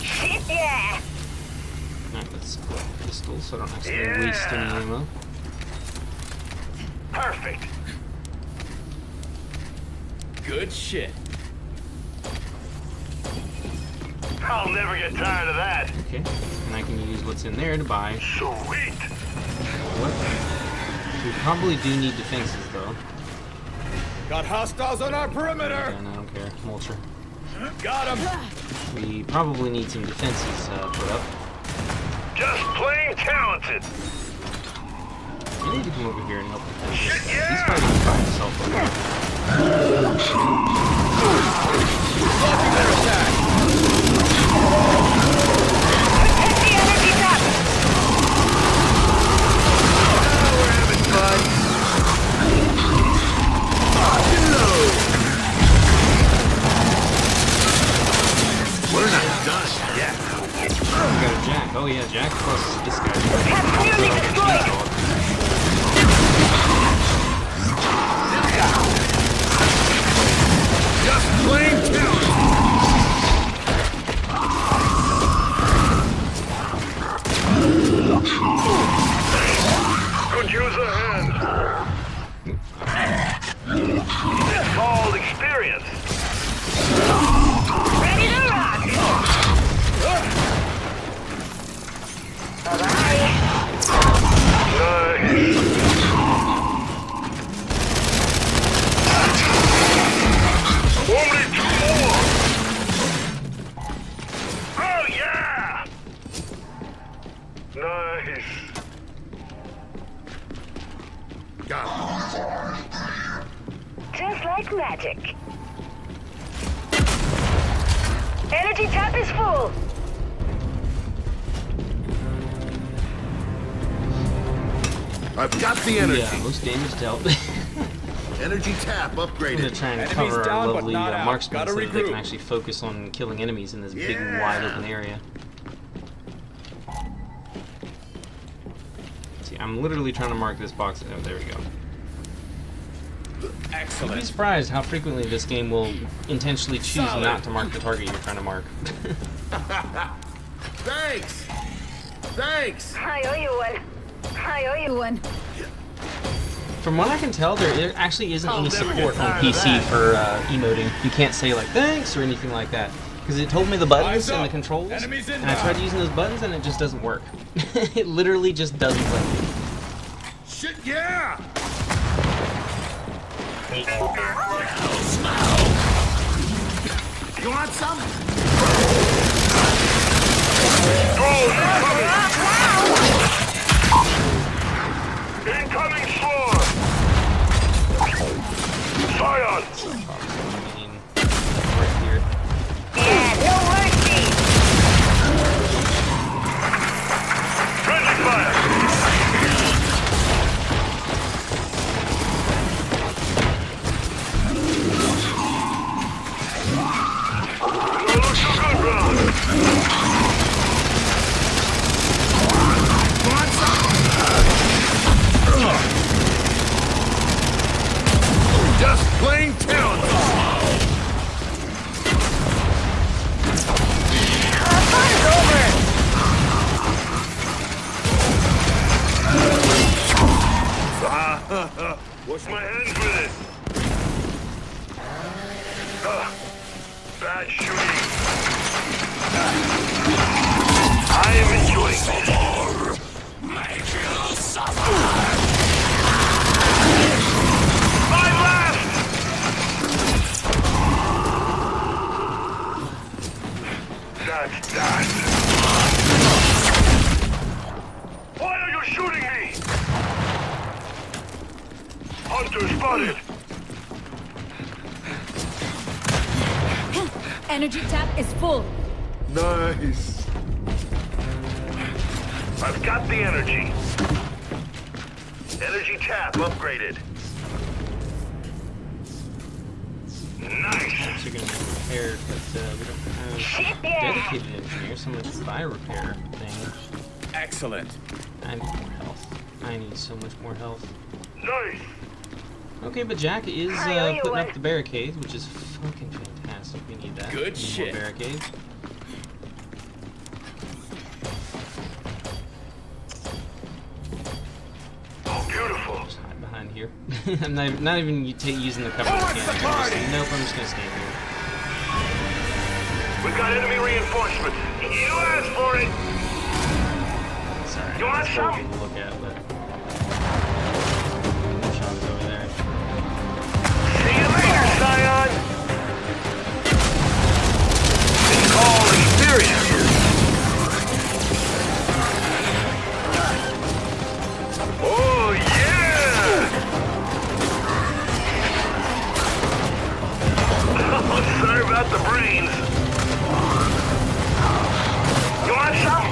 Shit, yeah. Alright, let's put a pistol so I don't actually Yeah. waste any ammo. Perfect. Good shit. I'll never get tired of that. Okay, and I can use what's in there to buy Sweet. weapons. We probably do need defenses though. Got hostiles on our perimeter! And I don't care, Mulcher. Got him! We probably need some defenses put up. Just plain talented. I need to come over here and help defend this. Shit, He's yeah. fighting by himself over there. Blocking their attack! Protect the energy tap. We're having fun. We're not done yet. We got a Jack. Oh yeah, Jack plus this guy. Tap's nearly destroyed. Just plain talented. Could use a hand. It's called experience. Ready to rock. Bye-bye. Nice. Only two more. Oh yeah. Nice. Got Just like magic. Energy tap is full. I've got the energy. Yeah, most damage dealt. Energy tap I'm gonna upgraded. try and Enemies cover our down, but lovely not out. marksmen Gotta so that they can regroup. actually focus on killing enemies in this big, Yeah. wide open area. See, I'm literally trying to mark this box. Oh, there we go. You'd be Excellent. surprised how frequently this game will intentionally choose Solid. not to mark the target you're trying to mark. Thanks. Thanks. I owe you one. I owe you one. From what I can tell, there actually isn't any never get support on tired of PC that. for emoting. You can't say like thanks or anything like that. Because it told me the buttons Eyes and the up. controls, Enemies and I tried inbound. using those buttons and it just doesn't work. It literally just doesn't work. Shit, yeah. You want some? incoming swarm. So probably mean right here. Yeah, no mercy. Friendly fire! Don't look so good, bro. Just plain talented. Fun's over. Wash my hands with it. Bad shooting. I am enjoying this. Five left! That's that. Why are you shooting me? Hunter spotted. Energy tap is full. Nice. I've got the energy. Energy tap upgraded. Nice. Actually gonna make repairs, but we don't have Shit, yeah. dedicated engineers, so let's buy a repair thing. Excellent. I need more health. I need so much more health. Nice. Okay, but Jack is I owe you putting one. up the barricades, which is fucking fantastic. We need that. Good We need shit. More barricades. Oh, beautiful. Just hide behind here. I'm not even using the cover. What's the party? Nope, I'm just gonna stand here. We've got enemy reinforcements. You asked for it. Sorry, You want it's some? horrible to look at, but Sean's over there. See you later, Scion. It's called experience. Oh, yeah! Sorry about the brains. You want some?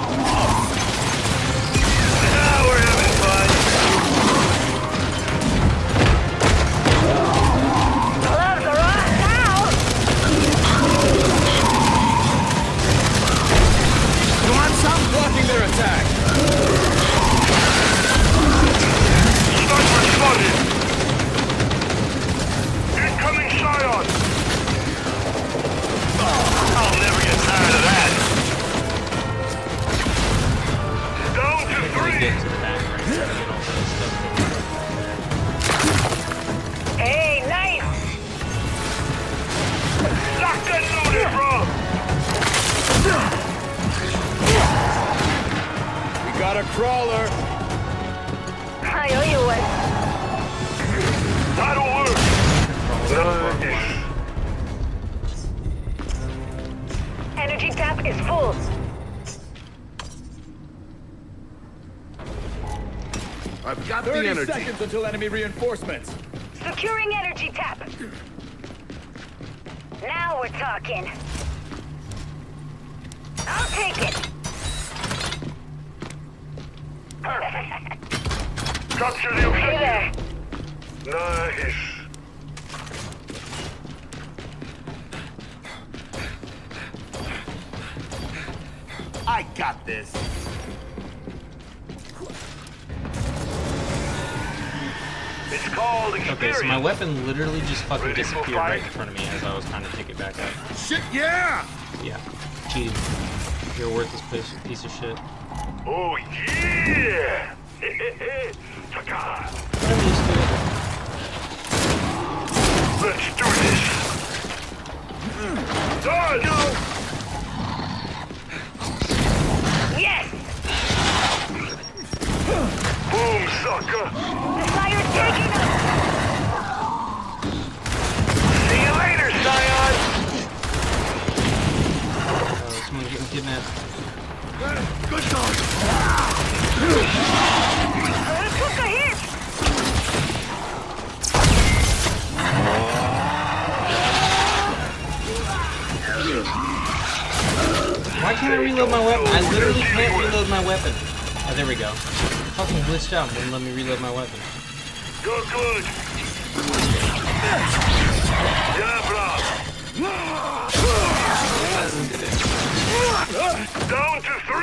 Yeah, we're having fun. Gloves are off now. You want some? Blocking their attack. Sniper spotted! Incoming Scion! I'll never get tired of that! Down to Get three! to the back right here and get all that stuff. Hey, nice. Lock that loaded, bro! We got a crawler. I owe you one. That'll work! Nice. Energy tap is full. I've got 30 seconds until enemy reinforcements. Securing energy tap. Now we're talking. I'll take it. Capture the Hey there. objective! Nice. I got this. It's called experience. Okay, so my weapon literally just fucking Ready for disappeared right fight? in front of me as I was trying to pick it back up. Shit, yeah! Yeah, cheating. You're a worthless piece of shit. Oh, yeah! Taka. I'm used to it. Let's do this! Done! Yes. Boom, sucker! The fire's taking us. See you later, Scion! Someone's getting kidnapped. Good dog! Took a hit. reload my weapon. I literally can't reload my weapon. Oh, there we go. Fucking glitched out and wouldn't let me reload my weapon. Good, good. Yeah, bro. Down to 3.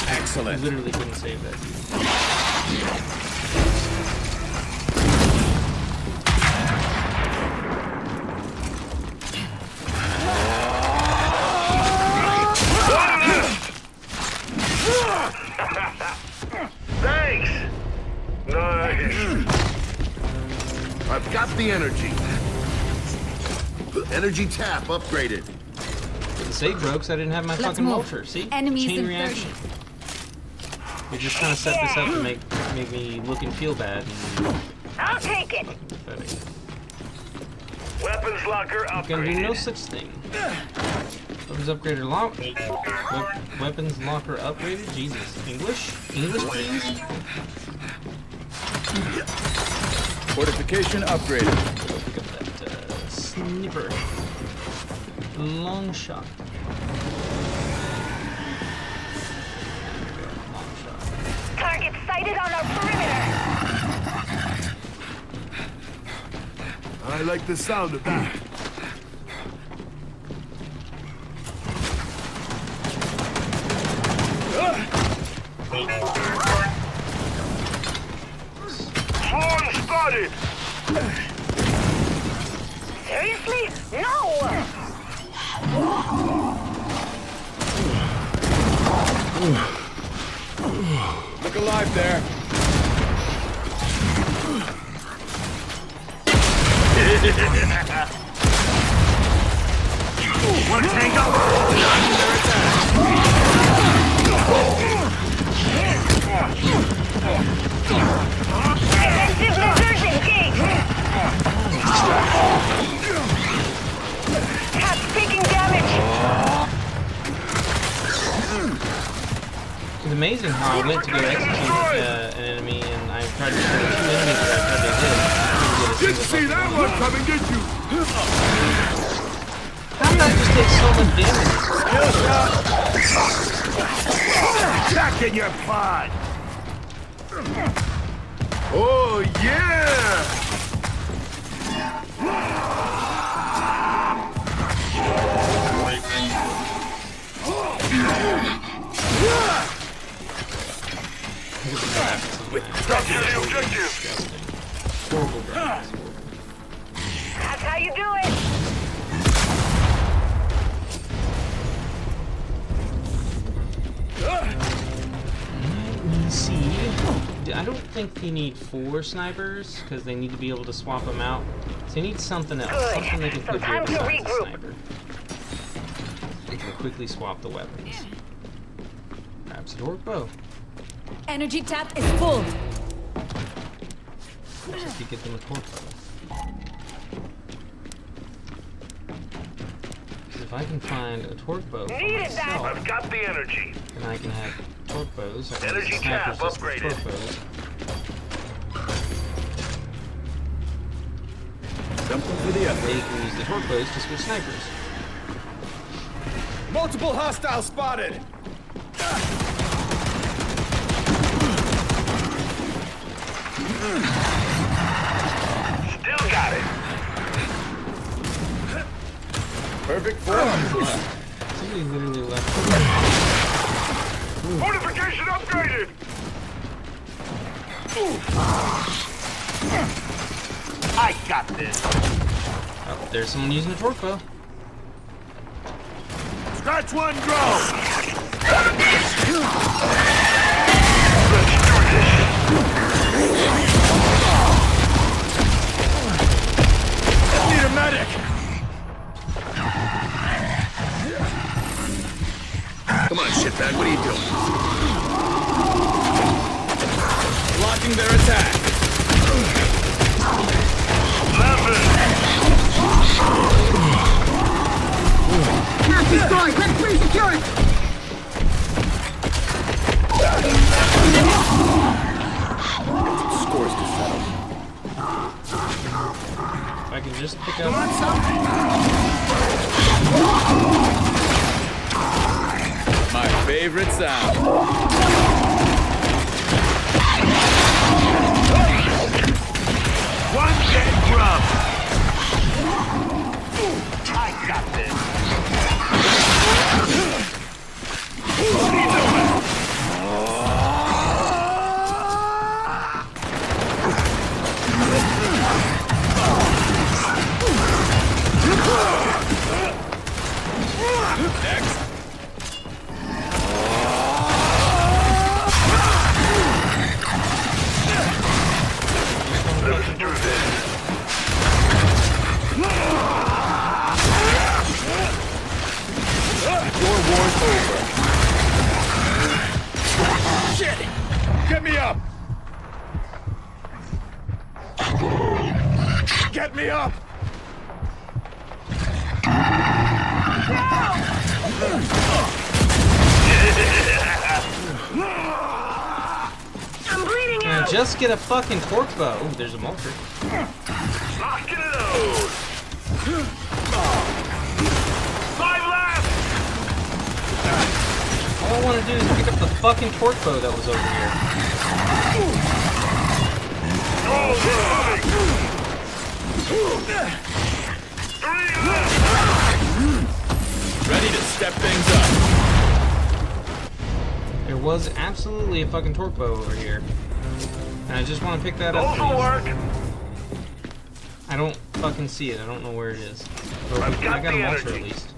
I Excellent. literally couldn't save that. Thanks. Nice. I've got the energy. Energy tap upgraded. The save broke, so I didn't have my Let's fucking move. vulture. See? Enemies Chain in reaction. We just kind of set this up to make me look and feel bad. I'll take it. Pathetic. Weapons locker Gonna do no upgraded. such thing. Weapons upgraded weapons locker upgraded? Jesus. English? English, please? Fortification upgraded. Pick up that sniper. Long shot. Long shot. Target sighted on our perimeter. I like the sound of that. Swarm spotted. Seriously? No! Look alive there. One tango. Defensive measures engaged! Cat's taking damage! It's amazing how I went to go execute an enemy and I tried to kill 2 enemies that I tried to hit. Didn't see that one coming, did you? How did I just take so much damage? Back in your pod. Oh, yeah! Capture the objective. Horrible graphics. That's how you do it! See, I don't think you need 4 snipers because they need to be able to swap them out. So you need something else, Good. something they can So put here time to besides the regroup. sniper. They can quickly swap the weapons. Perhaps a dork bow. Energy tap is full. Just to get them a torque bow. If I can find a torque bow for Needed that. myself, I've got the energy. then I can have torque bows. I can Energy use snipers tap just as upgraded. torque bows. Something for the effort. They can use the torque bows to switch snipers. Multiple hostiles spotted. Still got it. Perfect form. Somebody literally left. Fortification upgraded. I got this. Oh, there's someone using a torque bow. Scratch one, grow! Need a medic. Come on, shitbag, what are you doing? Blocking their attack. Catch destroyed! Let's re-secure it! Scores to settle. favorite sound. One dead grub. I got this. Next. Let's do this. Your war's over. Shit! Get me up! Get me up! I'm bleeding Now out. just get a fucking torque bow. Ooh, there's a marker. Lock it load. 5 left. All I want to do is pick up the fucking torque bow that was over here. All moving. 3 left. Ready to step things up. There was absolutely a fucking torque bow over here. And I just want to pick that up. Those will please. work. I don't fucking see it. I don't know where it is. But I've got I got a the monster energy. at least.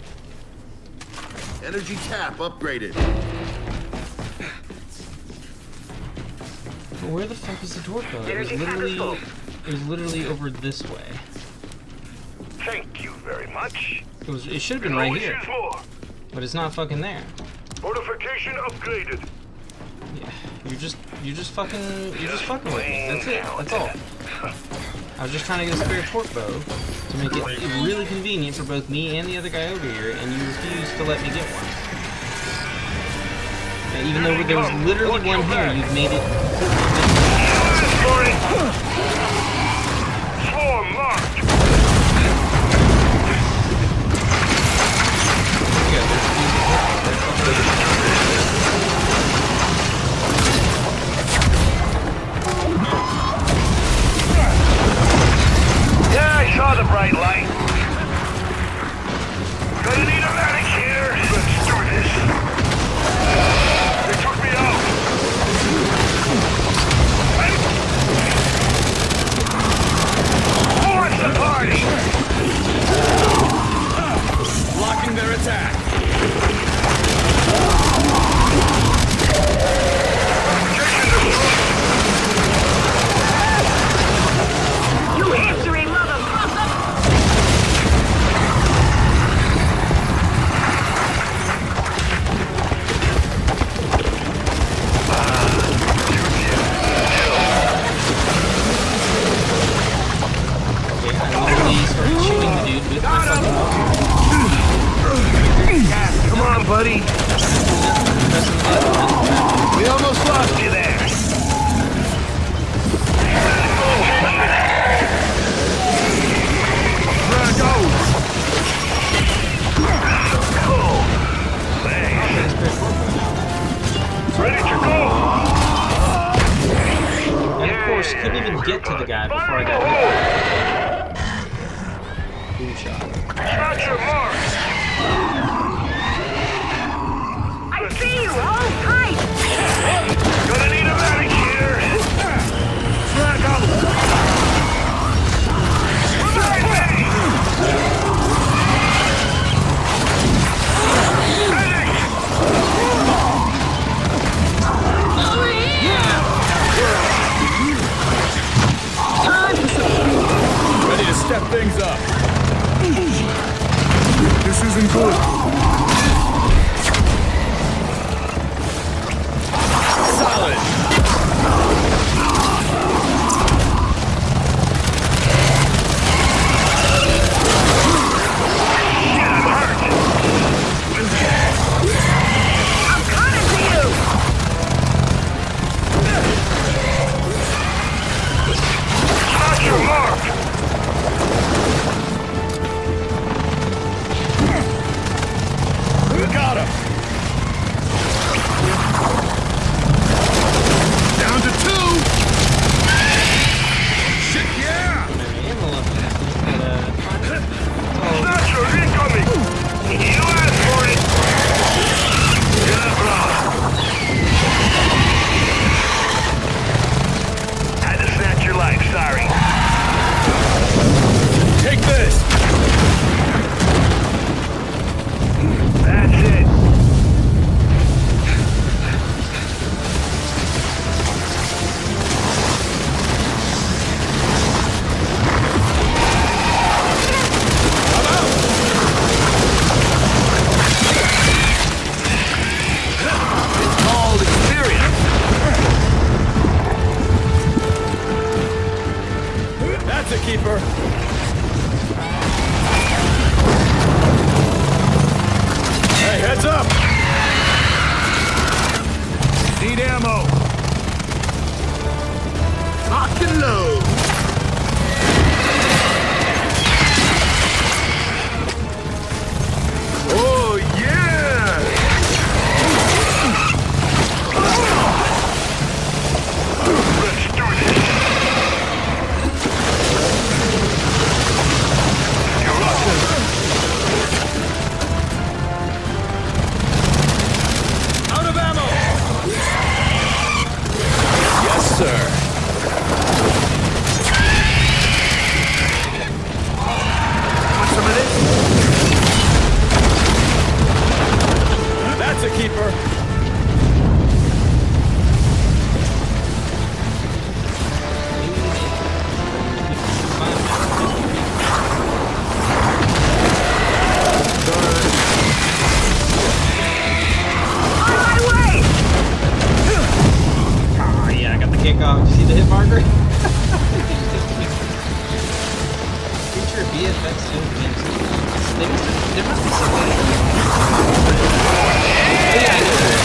Energy tap upgraded. But where the fuck is the torque bow? Energy tap is full. It was literally over this way. Thank you very much. It should have been right here, Wishes more. but it's not fucking there. Fortification upgraded. Yeah, you're just fucking with me. That's it. That's all. I was just trying to get a spare torque bow to make it really convenient for both me and the other guy over here, and you refused to let me get one. And even though there was literally one here, you've made it. Swarm marked. Yeah, I saw the bright light. Gonna need a medic here. Let's do this. They took me out. Force the party. Blocking their attack. You history, motherfucker! Okay, I literally started shooting the dude with my fucking bow. Come on, buddy. Pressing the button. We almost lost you there. Run, go. Cool. Thanks. Ready to go. And of course, couldn't even get to the guy before I got hit. Boom shot. Start your mark. I see you! Hold tight! Gonna need a medic here. Drag up. Revive me. Medic. Ready to step things up. This isn't good. it, Margaret? Future VFX soon begins. There must be some way. Oh, yeah, I know there is.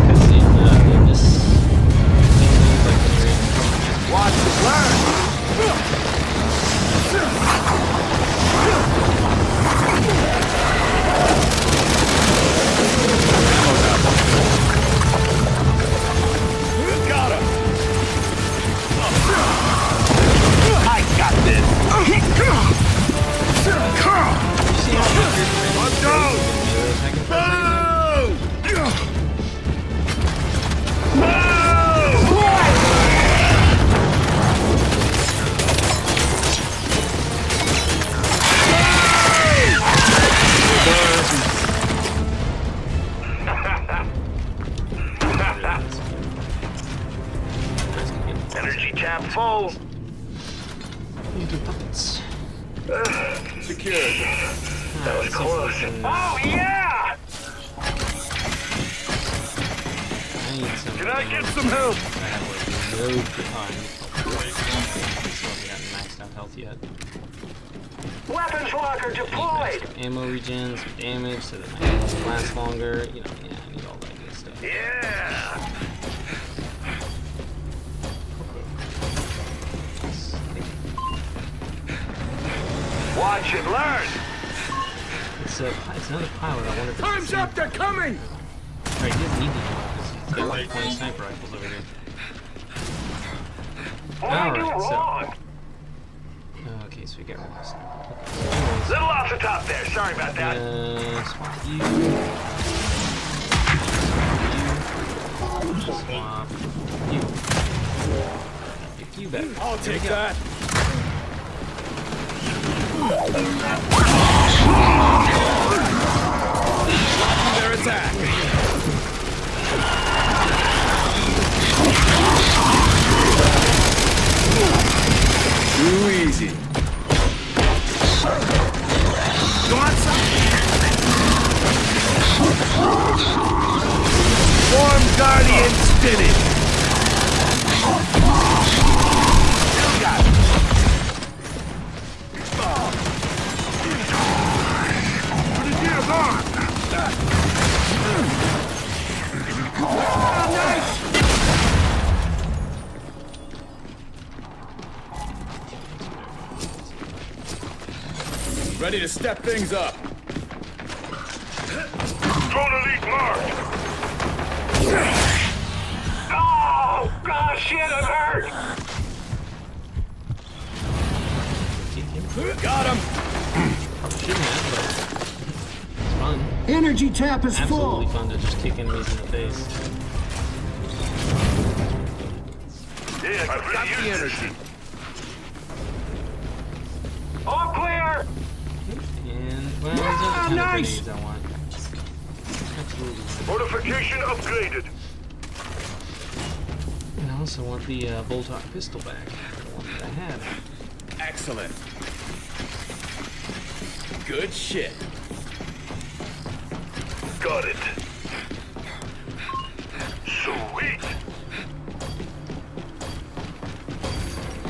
Because in this thing, like when you're in Watch and learn. Got him. I got this. Let's go. Energy tap full. puppets. Secured. That was close. Oh, yeah! Can I get some help? Maxed out health yet. Weapons locker deployed. Ammo regen, some damage so that my ammo will last longer. You know, yeah, I need all that good stuff. Yeah! Watch and learn! It's another pilot. I wonder if Time's up, they're coming! Right, he doesn't need the ammo because he's got like 20 sniper rifles over here. What did I do Alright, wrong? Okay, so we got rid of the sniper. Little off the top there. Sorry about that. Swap you. Swap you. Pick you back. I'll take that. Blocking their attack. Too easy. You want some? Form Guardian spinning. Still got it. Put it here, on. Nice. Ready to step things up. Drone elite marked. Oh, God, shit, I'm hurt. Got him. Shouldn't have, but it's fun. Energy tap is Absolutely full. fun to just kick enemies in the face. Yeah, I've got the energy. All clear. And, well, there's other kind of grenades I want. Absolutely. Fortification upgraded. And I also want the bolt-on pistol back. The one that I had. Excellent. Good shit. Got it. Sweet.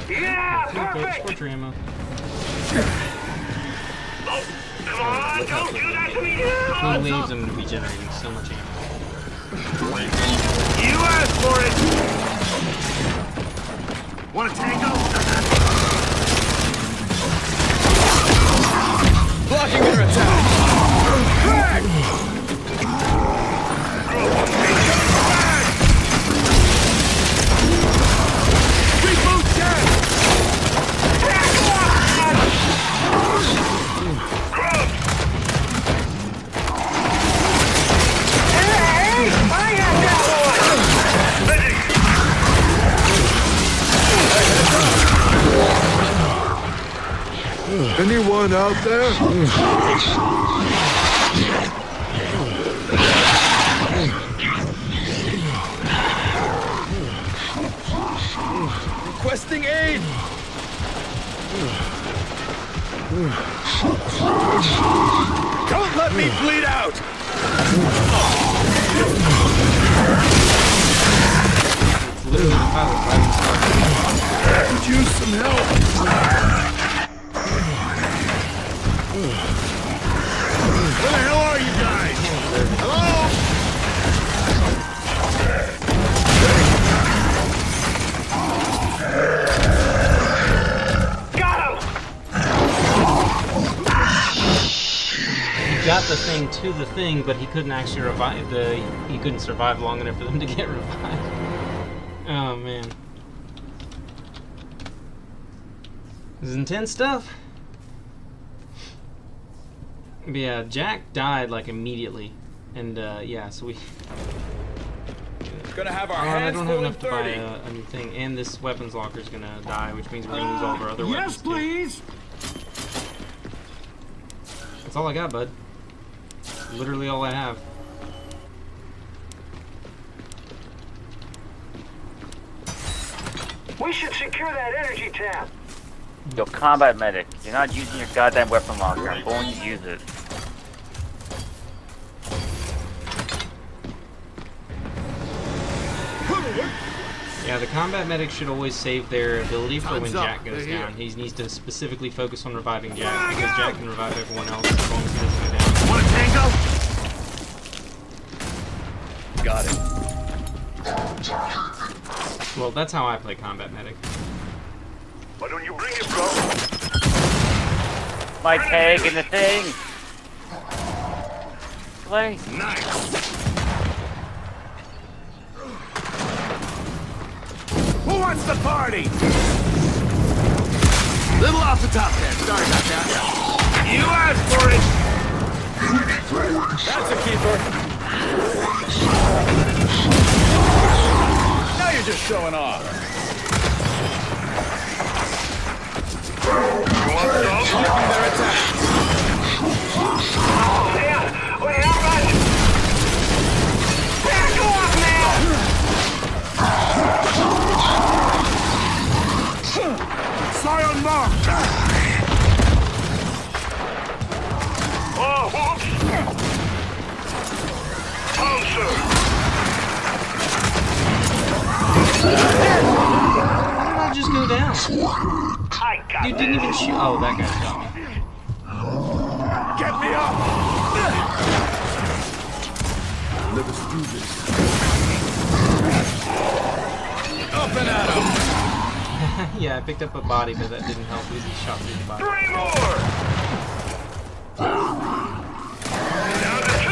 Yeah, Okay, perfect. Scorcher ammo. Oh, come on, don't do that to me. Clean waves, I'm regenerating so much ammo. You asked for it. Want a tango? Blocking their attack. Crack! Reboot jet! Hey, I got that one. Anyone out there? Requesting aid! Don't let me bleed out! It's literally the pilot driving Stargate. Could use some help. Where the hell are you guys? Hello? Got him! He got the thing to the thing, but he couldn't actually revive the. He couldn't survive long enough for them to get revived. Oh man, this is intense stuff. But yeah, Jack died like immediately, and yeah, so we. Gonna have our I hands don't have full in enough to buy 30. a new thing, and this weapons locker is gonna die, which means we're gonna lose all of our other weapons. Yes, please. Too. That's all I got, bud. Literally all I have. We should secure that energy tap. Yo, combat medic, you're not using your goddamn weapon locker. I'm going to use it. Yeah, the combat medic should always save their ability for when Time's up. Jack goes They're down. here. He needs to specifically focus on reviving Jack, because Jack can revive everyone else as long as he doesn't go down. Want a tango? Got it. Well, that's how I play combat medic. Why don't you bring it, bro? My tag in the thing! Play. Who wants the party? Little off the top there. Sorry about that. You asked for it. That's a keeper. Now you're just showing off. You want some? Their attack. Oh, man. Wait, how much? Back off, man! Sion mark. Oh, whoops! Pouncer! How did I just go down? I got Dude didn't even shoot. Oh, that guy shot me. Get me up. Let us do this. Up and at him. Yeah, I picked up a body, but that didn't help. We just shot through the body. 3 more! Down to 2!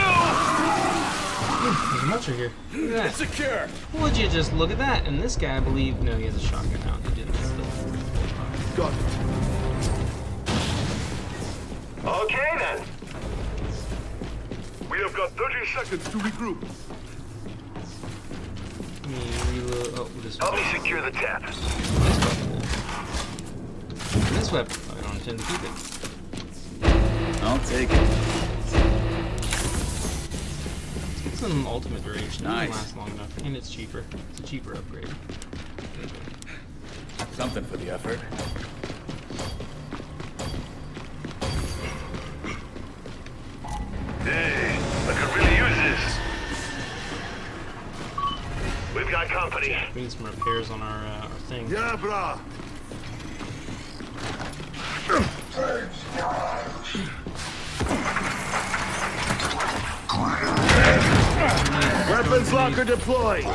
There's a muncher here. Look at that. Secure. Would you just look at that? And this guy, I believe, no, he has a shotgun out. He didn't. Got it. Okay then. We have got 30 seconds. To regroup. Let me reload. Oh, this Help me weapon. secure the tap. This weapon. I don't intend to keep it. I'll take it. It's some ultimate duration. It Nice. doesn't last long enough, and it's cheaper. It's a cheaper upgrade. Something for the effort. Hey, I could really use this. We've got company. We need some repairs on our thing. Yeah, brah. Weapons locker deployed.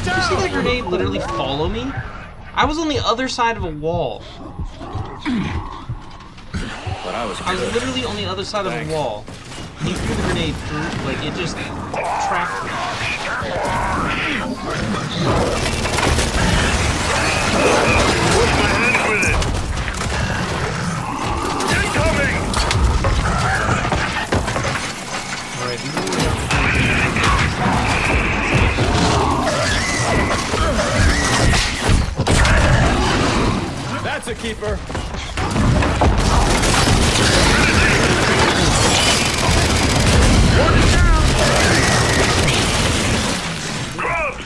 Did you see that grenade literally follow me? I was on the other side of a wall. But I was I was good. literally on the other side of a wall. He threw the grenade through, like, it just tracked me. Push my hands with it. Incoming! Alright, these are the opportunities. That's a keeper. Grubs!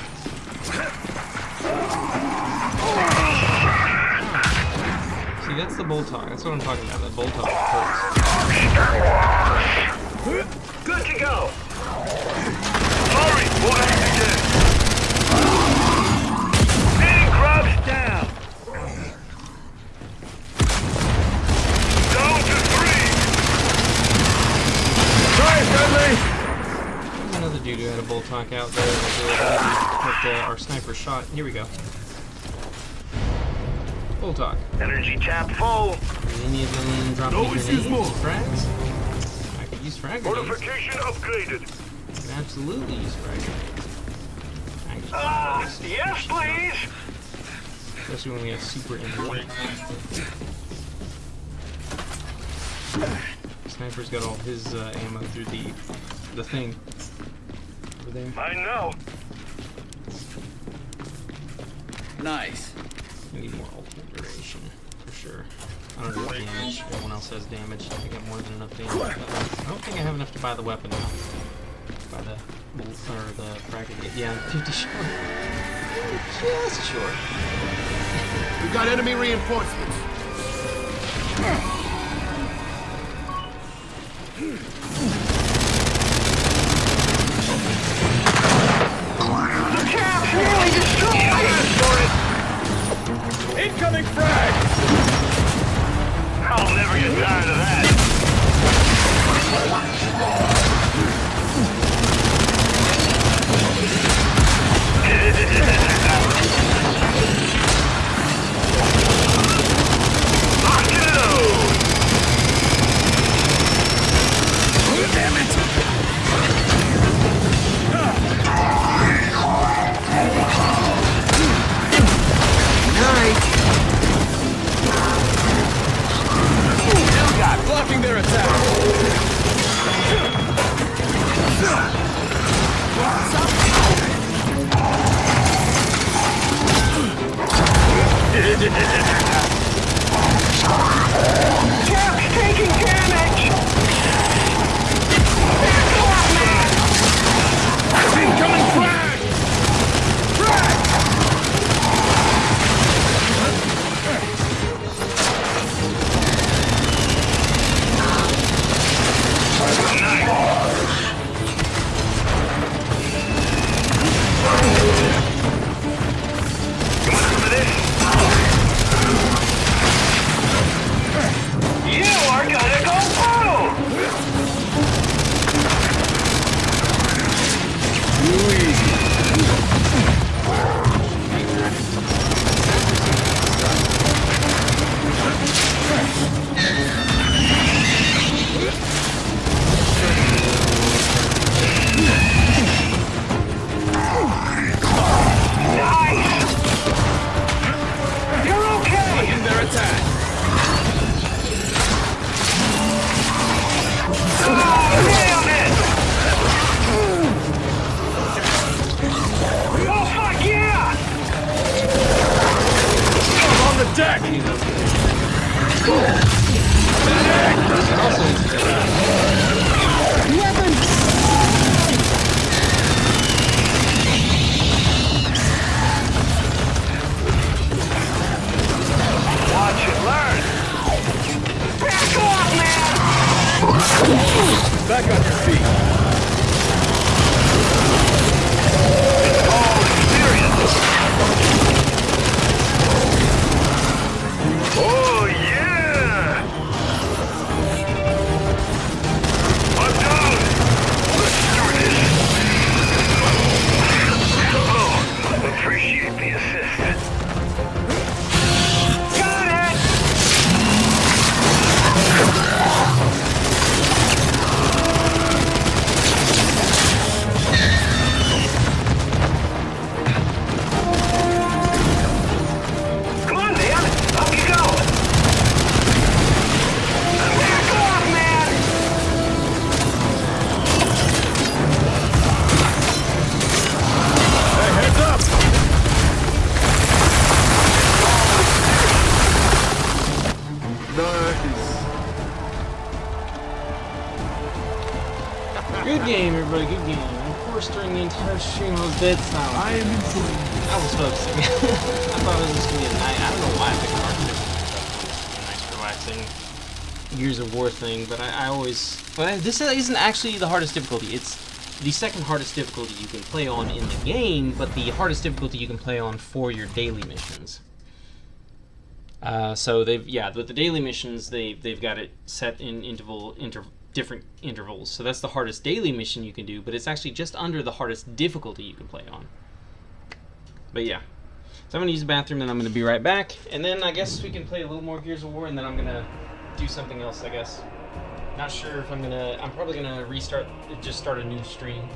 See, that's the bolt hog. That's what I'm talking about. That bolt hog hurts. Good to go. Hurry, we'll act again. Hitting grubs down. Down to 3. Try it, Dudley! Another dude who had a Boltok out there that our sniper shot. Here we go. Boltok. Energy tap full. Did any of them drop No any issues grenades? more. Frags? I could use frag grenades. Fortification upgraded. I can absolutely use frag grenades. Yes, please. Especially when we have super energy. Sniper's got all his ammo through the thing over there. I know. Nice. I need more ultimate duration for sure. I don't have damage. Everyone else has damage. I got more than enough damage. I don't think I have enough to buy the weapon now. Buy the frag grenade. Yeah, I'm 50 short. Just short. We got enemy reinforcements. The cap's nearly destroyed. Incoming frag! I'll never get tired of that. Damn it! Hellcat blocking their attack. Cap's taking damage. Back off, man. Incoming frag! Frag! You are gonna go through. Nice. You're okay. In their attack. Nailed it. Oh fuck yeah! On the deck! Watch and learn. Back off, man. Back on your feet. All experience. Oh yeah. I'm down. Let's do this. Oh, appreciate the assist. Got it. Come on, man. Up you go. Back off, man. Hey, heads up! Good game, everybody. Good game. Of course, during the entire stream, I was dead silent. I am enjoying it. I was focusing. I thought it was just gonna be a night. I don't know why I picked Arctic. Nice, relaxing Gears of War thing, but I always... But this isn't actually the hardest difficulty. It's the second hardest difficulty you can play on in the game, but the hardest difficulty you can play on for your daily missions. So with the daily missions, they've got it set in different intervals. So that's the hardest daily mission you can do, but it's actually just under the hardest difficulty you can play on. But yeah. So I'm going to use the bathroom, and I'm going to be right back. And then I guess we can play a little more Gears of War, and then I'm going to do something else, I guess. Not sure if I'm probably going to just start a new stream.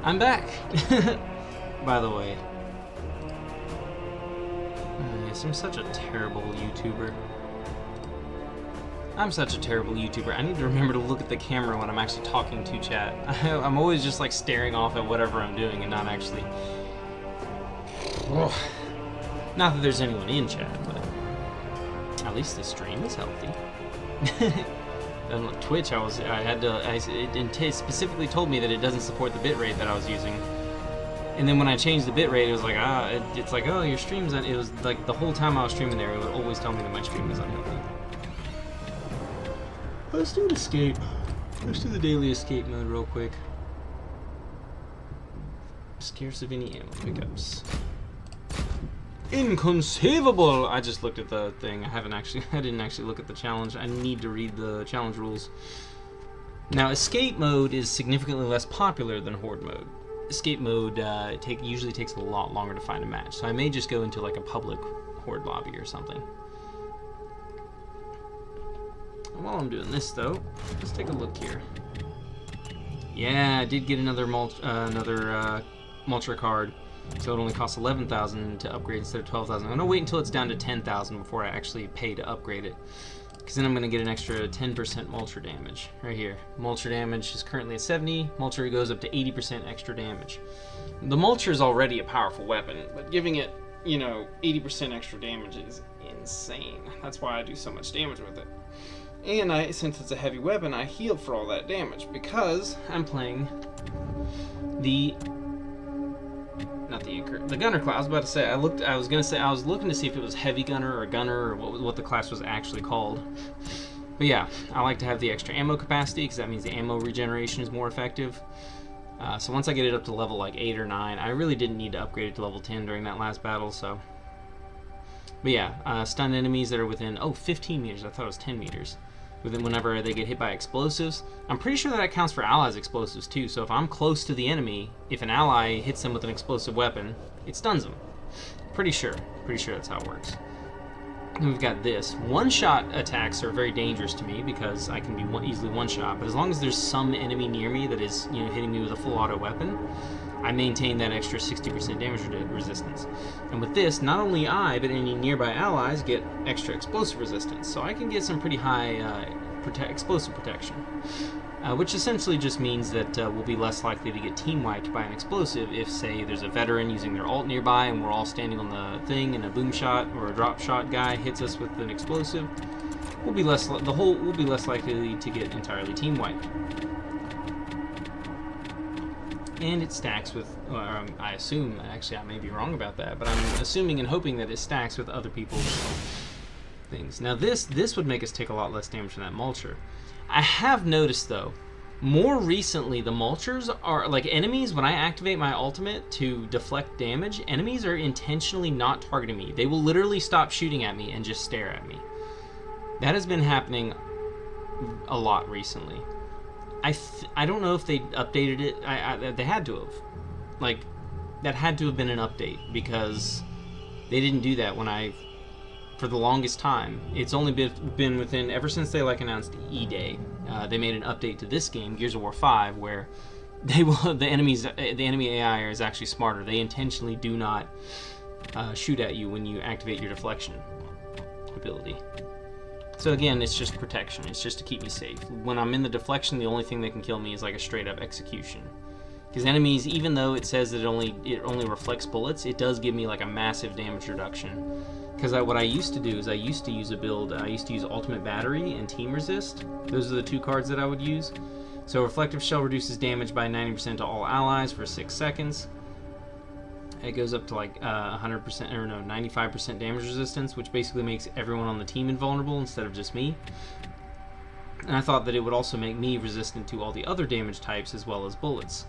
I'm back, by the way. Yes, I'm such a terrible YouTuber. I'm such a terrible YouTuber. I need to remember to look at the camera when I'm actually talking to chat. I'm always just like staring off at whatever I'm doing and not actually... Ugh. Not that there's anyone in chat, but at least the stream is healthy. On Twitch, it specifically told me that it doesn't support the bitrate that I was using. And then when I changed the bitrate, it was like, it's like, oh, your stream's it was like the whole time I was streaming there, it would always tell me that my stream was unhealthy. Let's do an escape. Let's do the daily escape mode real quick. Scarce of any ammo pickups. Inconceivable! I just looked at the thing. I didn't actually look at the challenge. I need to read the challenge rules. Now, escape mode is significantly less popular than horde mode. Escape mode usually takes a lot longer to find a match, so I may just go into like a public horde lobby or something. While I'm doing this, though, let's take a look here. Yeah, I did get another Multra card. So it only costs 11,000 to upgrade instead of 12,000. I'm gonna wait until it's down to 10,000 before I actually pay to upgrade it, because then I'm gonna get an extra 10% Multra damage right here. Multra damage is currently at 70. Multra goes up to 80% extra damage. The Multra is already a powerful weapon, but giving it, 80% extra damage is insane. That's why I do so much damage with it. And since it's a heavy weapon, I heal for all that damage because I'm playing the gunner class. I was about to say, I was looking to see if it was heavy gunner or gunner or what the class was actually called. But yeah, I like to have the extra ammo capacity because that means the ammo regeneration is more effective. So once I get it up to level like 8 or 9, I really didn't need to upgrade it to level 10 during that last battle, so. But yeah, stun enemies that are within, 15 meters, I thought it was 10 meters. Whenever they get hit by explosives. I'm pretty sure that counts for allies' explosives too, so if I'm close to the enemy, if an ally hits them with an explosive weapon, it stuns them. Pretty sure that's how it works. And we've got this. One-shot attacks are very dangerous to me because I can be easily one-shot, but as long as there's some enemy near me that is, hitting me with a full auto weapon, I maintain that extra 60% damage resistance. And with this, not only I, but any nearby allies get extra explosive resistance, so I can get some pretty high explosive protection. Which essentially just means that we'll be less likely to get team wiped by an explosive if, say, there's a veteran using their ult nearby and we're all standing on the thing and a boom shot or a drop shot guy hits us with an explosive. We'll be less likely to get entirely team wiped. And it stacks with, I assume, actually I may be wrong about that, but I'm assuming and hoping that it stacks with other people's things. Now this would make us take a lot less damage from that mulcher. I have noticed though, more recently the mulchers are, like enemies, when I activate my ultimate to deflect damage, enemies are intentionally not targeting me. They will literally stop shooting at me and just stare at me. That has been happening a lot recently. I don't know if they updated it. They had to have. Like, that had to have been an update because they didn't do that for the longest time. It's only been within, ever since they announced E-Day, they made an update to this game, Gears of War 5, where the enemy AI is actually smarter. They intentionally do not shoot at you when you activate your deflection ability. So again, it's just protection. It's just to keep me safe. When I'm in the deflection, the only thing that can kill me is like a straight up execution. Because enemies, even though it says that it only reflects bullets, it does give me like a massive damage reduction. Because what I used to do is I used to use a build, I used to use Ultimate Battery and Team Resist. Those are the two cards that I would use. So Reflective Shell reduces damage by 90% to all allies for 6 seconds. It goes up to like 100% or no, 95% damage resistance, which basically makes everyone on the team invulnerable instead of just me. And I thought that it would also make me resistant to all the other damage types as well as bullets.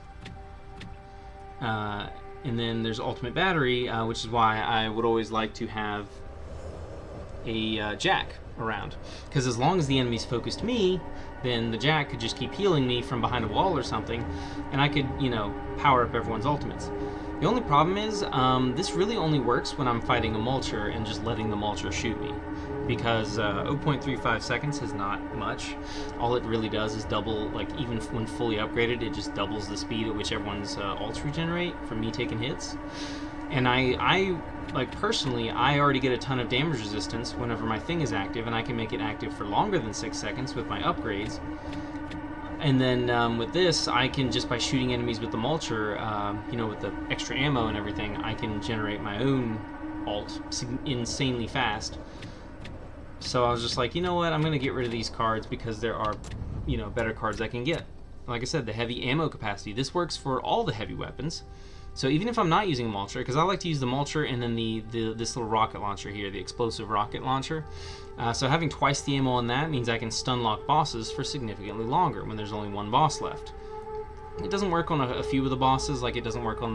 And then there's Ultimate Battery, which is why I would always like to have a Jack around. Because as long as the enemies focused me, then the Jack could just keep healing me from behind a wall or something, and I could, power up everyone's ultimates. The only problem is, this really only works when I'm fighting a Mulcher and just letting the Mulcher shoot me. Because 0.35 seconds is not much. All it really does is double, even when fully upgraded, it just doubles the speed at which everyone's ults regenerate from me taking hits. And I personally, I already get a ton of damage resistance whenever my thing is active, and I can make it active for longer than 6 seconds with my upgrades. And then with this, I can, just by shooting enemies with the Mulcher, with the extra ammo and everything, I can generate my own ult insanely fast. So I was just like, you know what, I'm going to get rid of these cards because there are, better cards I can get. Like I said, the heavy ammo capacity. This works for all the heavy weapons. So even if I'm not using a Mulcher, because I like to use the Mulcher and then this little rocket launcher here, the explosive rocket launcher. So having twice the ammo on that means I can stun lock bosses for significantly longer when there's only one boss left. It doesn't work on a few of the bosses, like it doesn't work on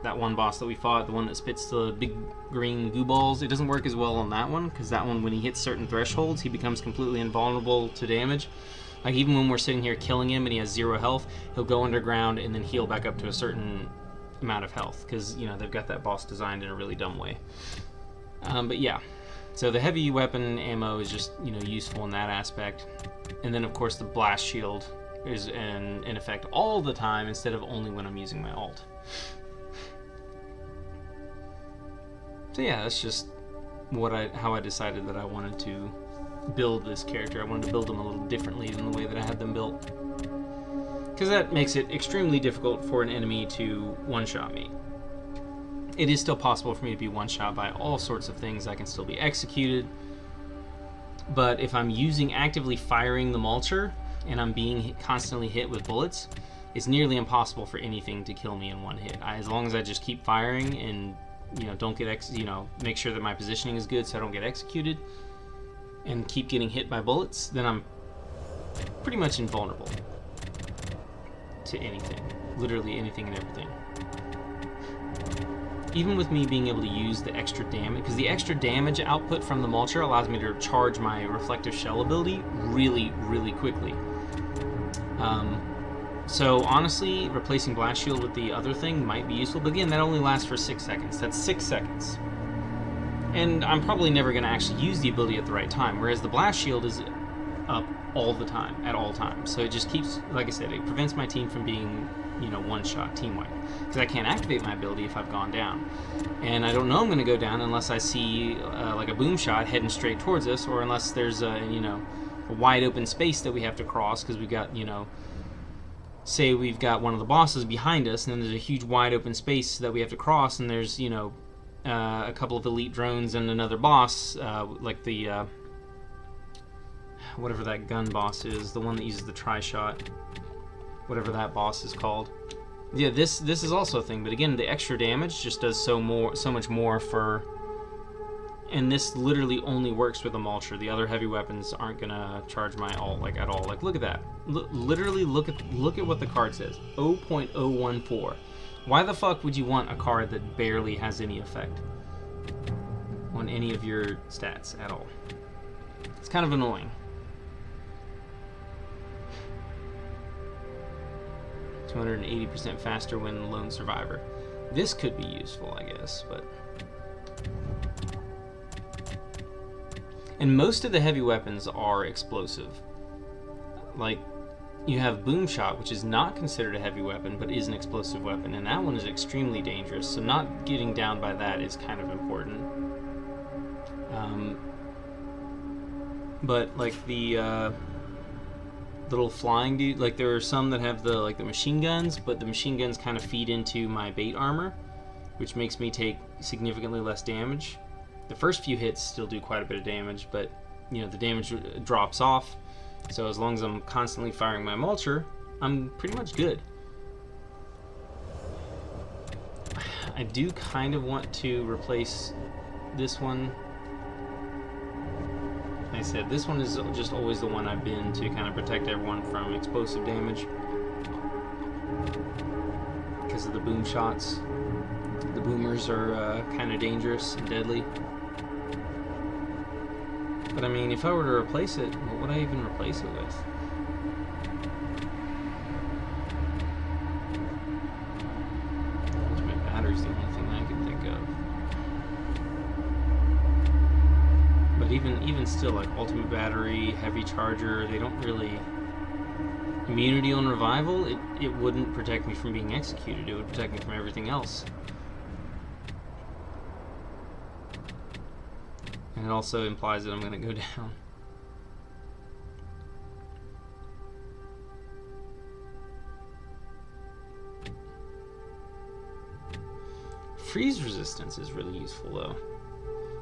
that one boss that we fought, the one that spits the big green goo balls. It doesn't work as well on that one, because that one, when he hits certain thresholds, he becomes completely invulnerable to damage. Like, even when we're sitting here killing him and he has 0 health, he'll go underground and then heal back up to a certain amount of health, because, they've got that boss designed in a really dumb way. But yeah, so the heavy weapon ammo is just, useful in that aspect. And then, of course, the blast shield is in effect all the time instead of only when I'm using my ult. So yeah, that's just how I decided that I wanted to build this character. I wanted to build them a little differently than the way that I had them built. Because that makes it extremely difficult for an enemy to one-shot me. It is still possible for me to be one-shot by all sorts of things. I can still be executed. But if I'm actively firing the Mulcher, and I'm being constantly hit with bullets, it's nearly impossible for anything to kill me in one hit. As long as I just keep firing and don't get make sure that my positioning is good so I don't get executed, and keep getting hit by bullets, then I'm pretty much invulnerable to anything. Literally anything and everything. Even with me being able to use the extra damage, because the extra damage output from the Mulcher allows me to charge my Reflective Shell ability really, really quickly. So honestly, replacing Blast Shield with the other thing might be useful, but again, that only lasts for 6 seconds. That's 6 seconds. And I'm probably never going to actually use the ability at the right time, whereas the Blast Shield is up all the time, at all times. So it just keeps, like I said, it prevents my team from being, you know, one-shot team wipe. Because I can't activate my ability if I've gone down. And I don't know I'm going to go down unless I see, like a boom shot heading straight towards us, or unless there's a, you know, a wide open space that we have to cross, because we've got, you know, say we've got one of the bosses behind us, and then there's a huge wide open space that we have to cross, and there's, you know, a couple of elite drones and another boss, like the, whatever that gun boss is, the one that uses the tri-shot, whatever that boss is called. Yeah, this is also a thing, but again, the extra damage just does so much more for, and this literally only works with a Mulcher. The other heavy weapons aren't gonna charge my ult, like, at all. Like, look at that. Literally, look at what the card says. 0.014. Why the fuck would you want a card that barely has any effect on any of your stats at all? It's kind of annoying. 280% faster when lone survivor. This could be useful, I guess, but... And most of the heavy weapons are explosive. Like, you have Boom Shot, which is not considered a heavy weapon, but is an explosive weapon, and that one is extremely dangerous, so not getting down by that is kind of important. But, like, the, little flying dude, like, there are some that have the, like, the machine guns, but the machine guns kind of feed into my bait armor, which makes me take significantly less damage. The first few hits still do quite a bit of damage, but, you know, the damage drops off. So as long as I'm constantly firing my Mulcher, I'm pretty much good. I do kind of want to replace this one. Like I said, this one is just always the one I've been to kind of protect everyone from explosive damage. Because of the boom shots. The boomers are kind of dangerous and deadly. But I mean, if I were to replace it, what would I even replace it with? Ultimate Battery's the only thing I can think of. But even still, like Ultimate Battery, Heavy Charger, they don't really... Immunity on Revival, it wouldn't protect me from being executed. It would protect me from everything else. And it also implies that I'm going to go down. Freeze resistance is really useful though.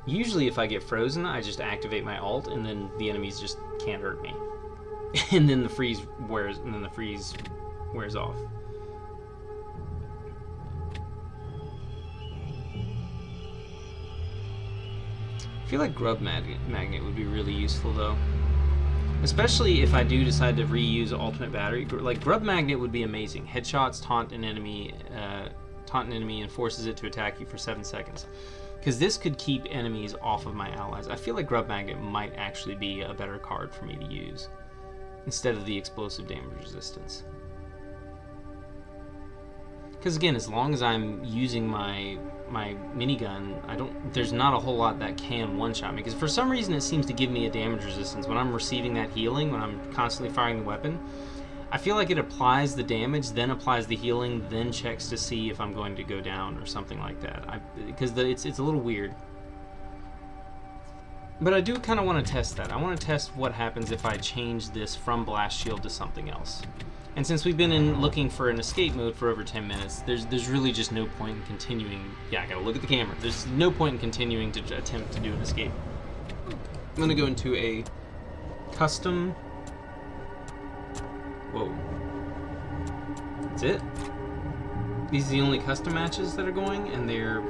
Usually if I get frozen, I just activate my ult and then the enemies just can't hurt me. and then the freeze wears off. I feel like Grub Magnet would be really useful though. Especially if I do decide to reuse Ultimate Battery. Like, Grub Magnet would be amazing. Headshots taunt an enemy and forces it to attack you for 7 seconds. Because this could keep enemies off of my allies. I feel like Grub Magnet might actually be a better card for me to use instead of the explosive damage resistance. Because again, as long as I'm using my minigun, there's not a whole lot that can one-shot me. Because for some reason it seems to give me a damage resistance. When I'm receiving that healing, when I'm constantly firing the weapon, I feel like it applies the damage, then applies the healing, then checks to see if I'm going to go down or something like that. Because it's a little weird. But I do kind of want to test that. I want to test what happens if I change this from Blast Shield to something else. And since we've been looking for an escape mode for over 10 minutes, there's really just no point in continuing. Yeah, I gotta look at the camera. There's no point in continuing to attempt to do an escape. I'm gonna go into a custom. Whoa. That's it? These are the only custom matches that are going, and they're...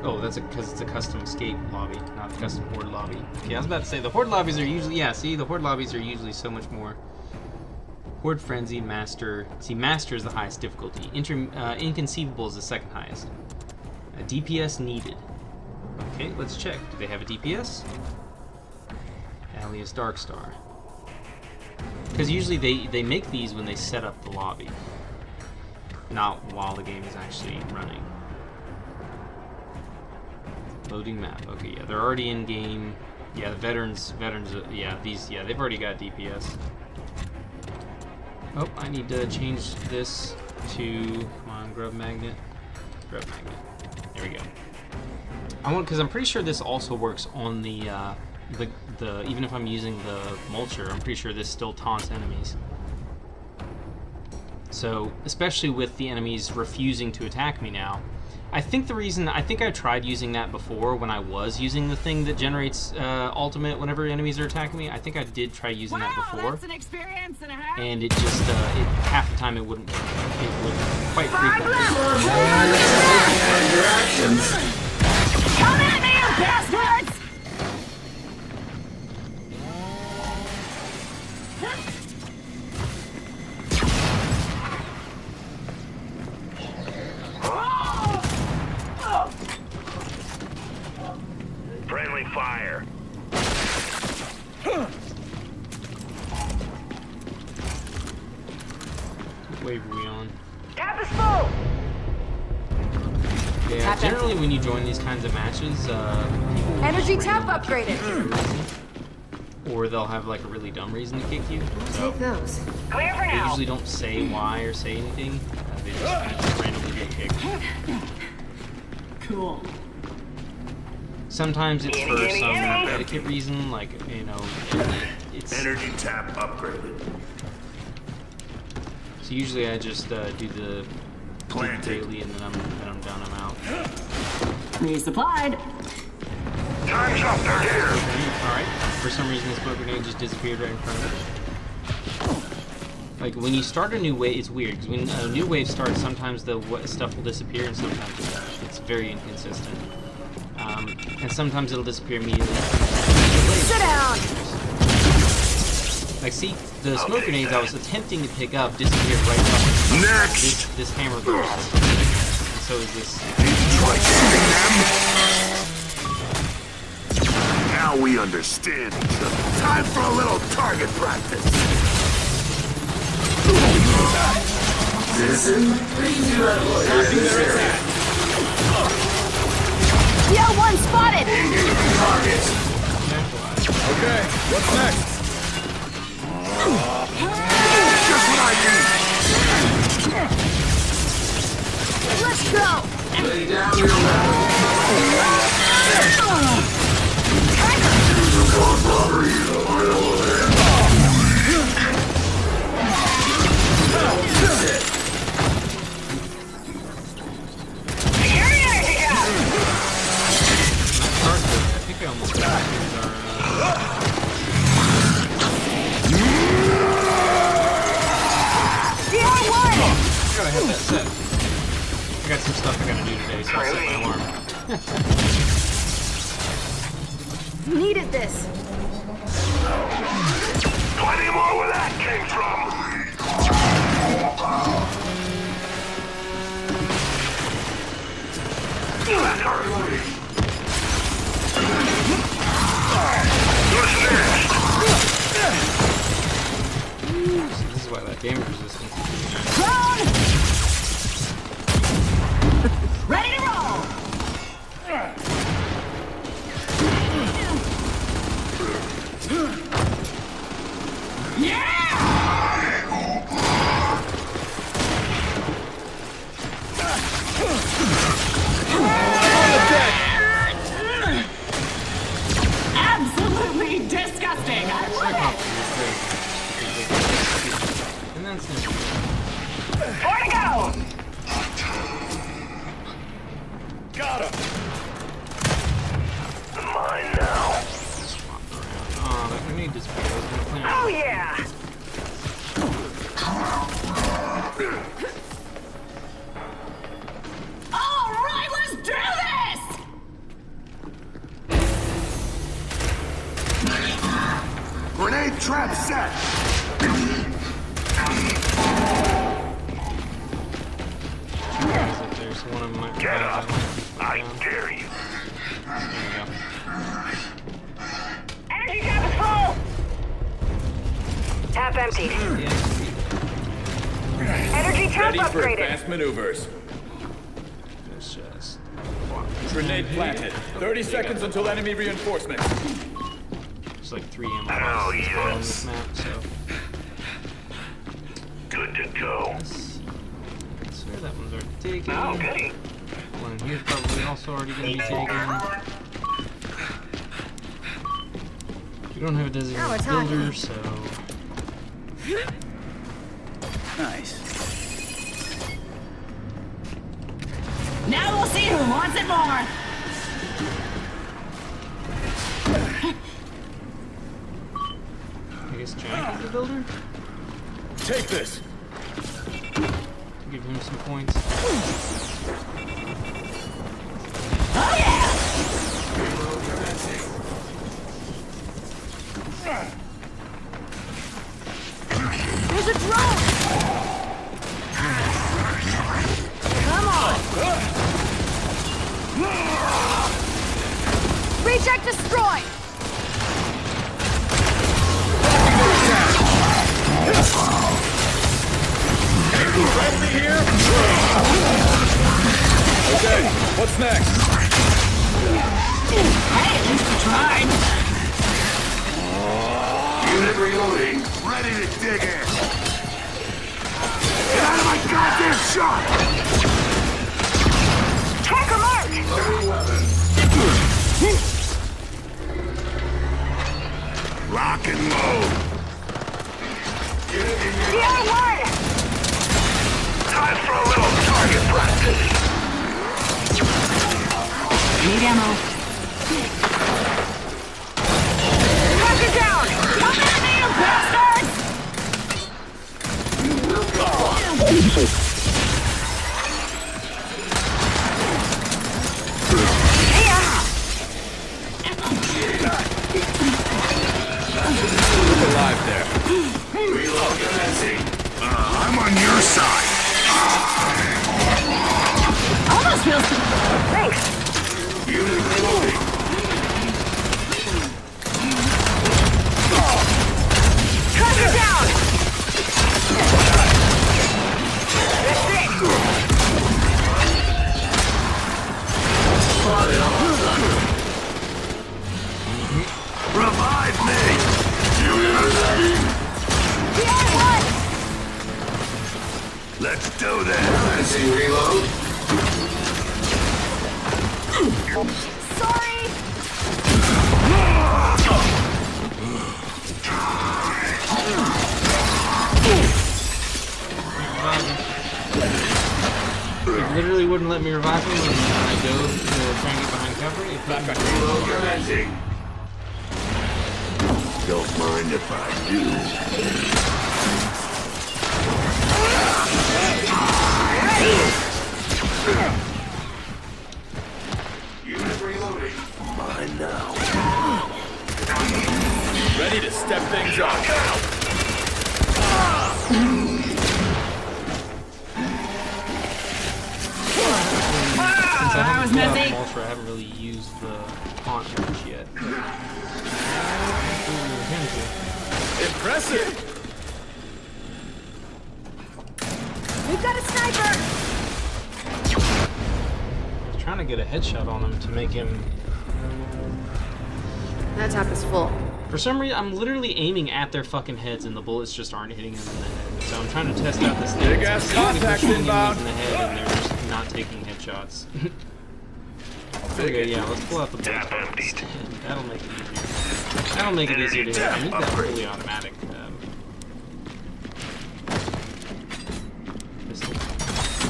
Oh, that's because it's a custom escape lobby, not a custom horde lobby. Okay, I was about to say, the horde lobbies are usually... Yeah, see, the horde lobbies are usually so much more... Horde Frenzy, Master... See, Master is the highest difficulty. Inconceivable is the second highest. A DPS needed. Okay, let's check. Do they have a DPS? Alias Darkstar. Because usually they make these when they set up the lobby, not while the game is actually running. Loading map. Okay, yeah, they're already in game. Yeah, the veterans. Yeah, they've already got DPS. Oh, I need to change this to, come on, grub magnet. Grub magnet. There we go. Because I'm pretty sure this also works on the even if I'm using the mulcher, I'm pretty sure this still taunts enemies. So, especially with the enemies refusing to attack me now, I think I tried using that before when I was using the thing that generates ultimate whenever enemies are attacking me. I think I did try using that before. That's an experience and a half. And it just, half the time it wouldn't work. It would quite frequently. Your actions. Come at me, you bastards! Friendly fire. What wave are we on? Tap is full! Yeah, generally when you join these kinds of matches, people will Energy just tap randomly upgraded. kick you for no reason. Or they'll have like a really dumb reason to kick you. So Take those. Clear for they now. usually don't say why or say anything. They just kind of randomly get kicked. Cool. Sometimes it's for some etiquette reason, like, you know, it's... Energy tap upgraded. So usually I just do the Planted. daily and then I'm done, I'm out. Resupplied. Time's up, they're here. Alright, for some reason this smoke grenade just disappeared right in front of me. Like, when you start a new wave, it's weird, because when a new wave starts, sometimes the stuff will disappear and sometimes it won't. It's very inconsistent. And sometimes it'll disappear immediately. Sit down! Like, see, the smoke grenades I was attempting to pick up disappeared right behind. Next! This hammer burst. And so is this. Try shooting them. Now we understand each other. Time for a little target practice. Citizen, please do not look at this area. DL1 spotted! Target. Okay, what's next? Just what I need. Let's go! Lay down your weapon. I think I almost got it. DL1! I gotta have that set. I got some stuff I gotta do today, so I'll set my alarm. Needed this. Plenty more where that came from. That hurt. What's next? So this is why that damage resistance is Drone! Ready to roll! Absolutely disgusting! I love it! and that's it. Four to go! Got him! Mine now. Oh, that grenade disappeared. I was gonna plan Oh yeah! All right, let's do this! Grenade trap set. There's one of my. Get up. I dare you. There we go. Energy tap is full! Tap emptied. Yeah. Energy tap Ready for upgraded. advanced maneuvers. Let's just. Grenade planted. 30 seconds until enemy reinforcements. There's like 3 ammo boxes on this map, so. Good to go. Let's see. So that one's already taken. Okay. One in here's probably also already going to be taken. We don't have a Now we're designated talking. builder, so. Nice. Now we'll see who wants it more. I guess Jack is the builder? Take this. Give him some points. Oh yeah! There's a drone! Come on! Reject destroy! Friendly here? Okay, what's next? Hey, at least we tried! Unit reloading. Ready to dig in. Get out of my goddamn shot! Tracker marked. Loading weapon. Lock and load. Unit in your... DR1. Time for a little target practice. Need ammo. Tracker down. Come at me, you bastards! Alive there. Reload commencing. I'm on your side. Almost feels... Thanks. Unit reloading. Tracker down. That's it. Revive me! Unit attacking. DR1. Let's do this. Commencing reload. Sorry! It literally wouldn't let me revive him when I go to try and get behind cover. It Back on. Reload commencing. Don't mind if I do. Unit reloading. Mine now. Ready to step things up. Since I haven't was pulled out messy. the Ultra, I haven't really used the haunt much yet. Impressive. We've got a sniper! I was trying to get a headshot on him to make him... That top is full. For some reason, I'm literally aiming at their fucking heads and the bullets just aren't hitting them in the head. So I'm trying to test out this thing. Big ass contact shooting inbound. in the head and they're just not taking headshots. Okay, yeah, let's pull out the Tap bullets. emptied. That'll make it easier. That'll make it easier to hit. I need that fully automatic. Pistol.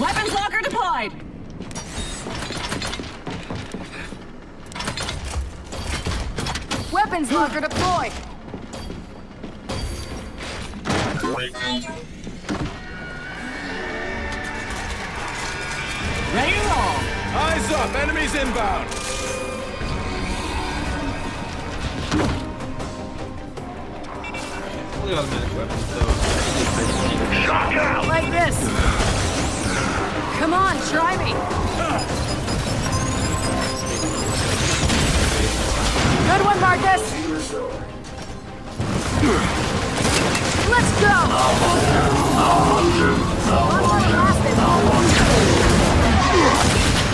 Weapons locker deployed! Weapons locker deployed! Ready to roll! Eyes up. Enemies inbound. Fully automatic weapons, though. Like this! Come on, try me! Good one, Marcus! Let's go!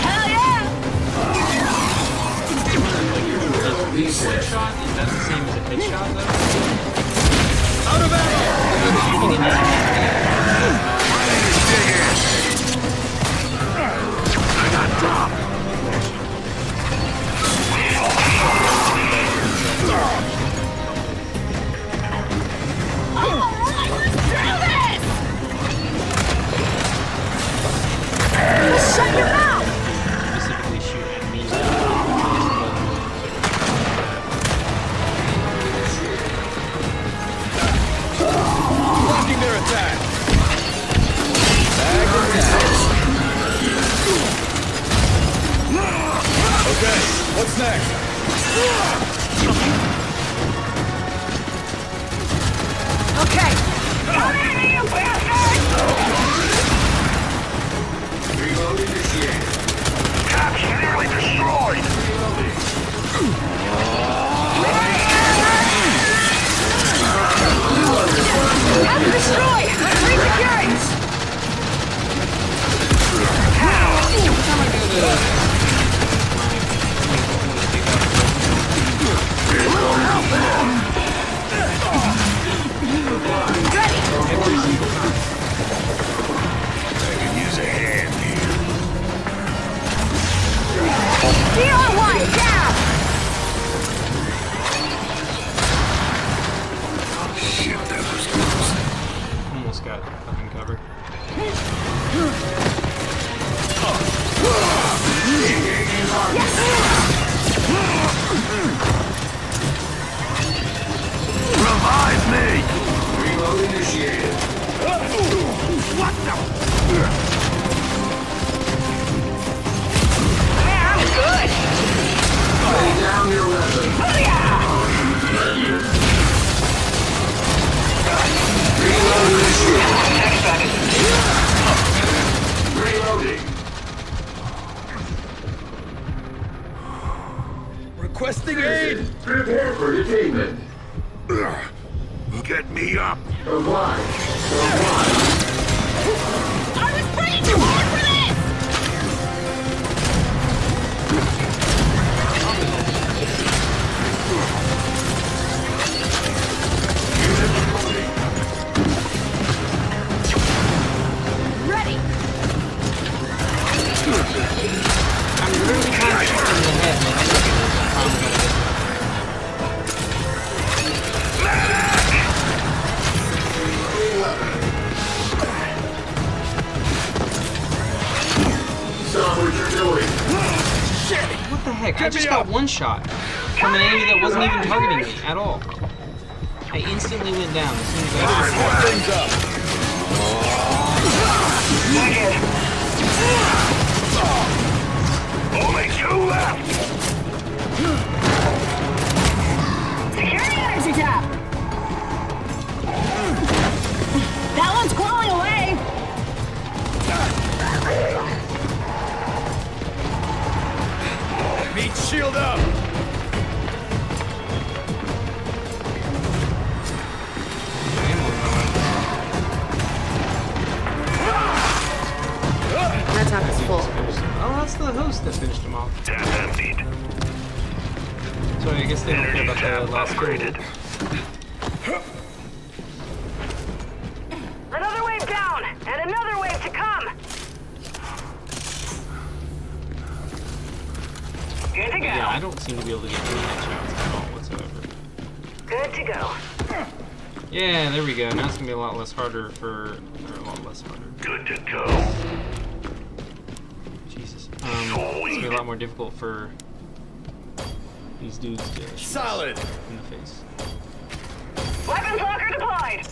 Hell yeah! One shot, is that the same as a headshot though? Out of ammo! I got dropped. Alright, let's do this! Shut your mouth! Specifically shoot at me. Blocking their attack. Bag of okay, what's next? Okay. Come in, you bastard! Reload initiated. Capture nearly destroyed. Have destroyed! Resecuring! Use a hand here. DR1, down! Shit, that was close. Almost got fucking covered. Revive me! Reload initiated. What the? Man, I'm good! Lay down your weapon. Reload initiated. Reloading. Requesting aid! Prepare for detainment. Get me up. Comply. Comply. I was praying too hard for this! Ready! I'm really kind of shooting in the head, man. Stop what you're doing. What the heck? I Get just me got up. one shot from an enemy that wasn't even targeting me at all. I instantly went down as soon as I Swap things up. Only two left. Secure the energy tap! That one's crawling away! Meat shield up. That tap is full. Oh, that's the host that finished him off. Tap emptied. So I guess they don't care Energy about tap the last upgraded. Another wave down! And another wave to come! Good to go. Yeah, I don't seem to be able to get any headshots at all whatsoever. Good to go. Yeah, there we go. Now it's gonna be a lot less harder for, or a lot less harder. Good to go. Jesus. It's gonna be a lot more difficult for these dudes to shoot Solid. in the face. Weapons locker deployed!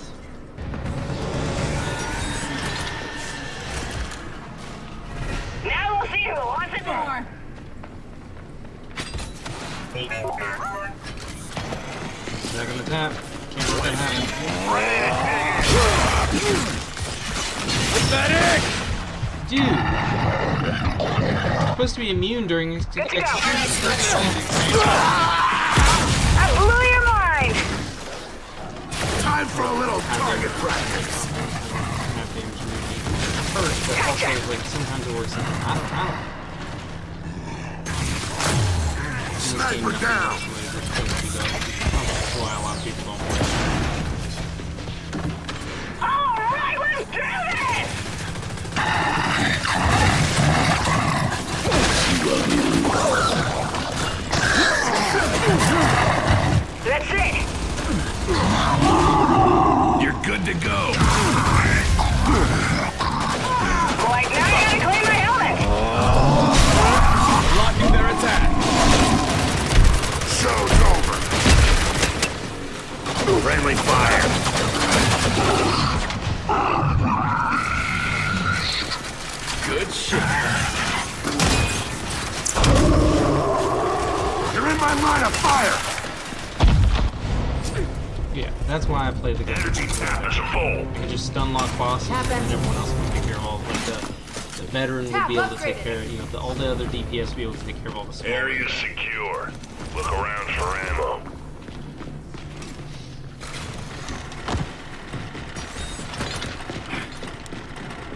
Now we'll see who wants it more! Back on the tap. Can't let that happen. Medic! Dude! You're supposed to be immune during execution. That blew your mind! Time for a little target practice. Half damage immunity first, but also like sometimes it works. I don't know. Sniper down. That's why a lot of people don't play. Alright, let's do this! That's it! You're good to go. Like, now I gotta clean my helmet! Blocking their attack. Show's over. Friendly fire. Good shit. You're in my line of fire. Yeah, that's why I play the game. Energy tap is full. I can just stun lock bosses, and everyone else can take care of all of the veteran would be able to take care of, you know, all the other DPS would be able to take care of all the small. Area secure. Look around for ammo.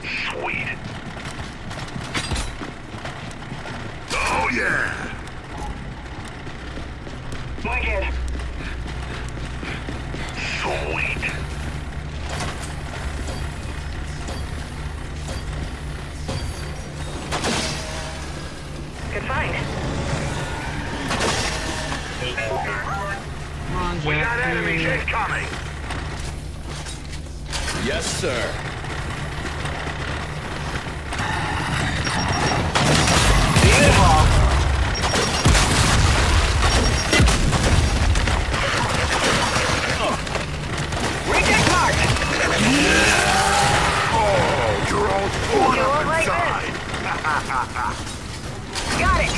Sweet. Oh yeah. Wicked. Sweet. Good find. Come on, Jack. We got enemies incoming. Yes, sir. Reject mark! Oh, you're all torn You up look like inside. Got it!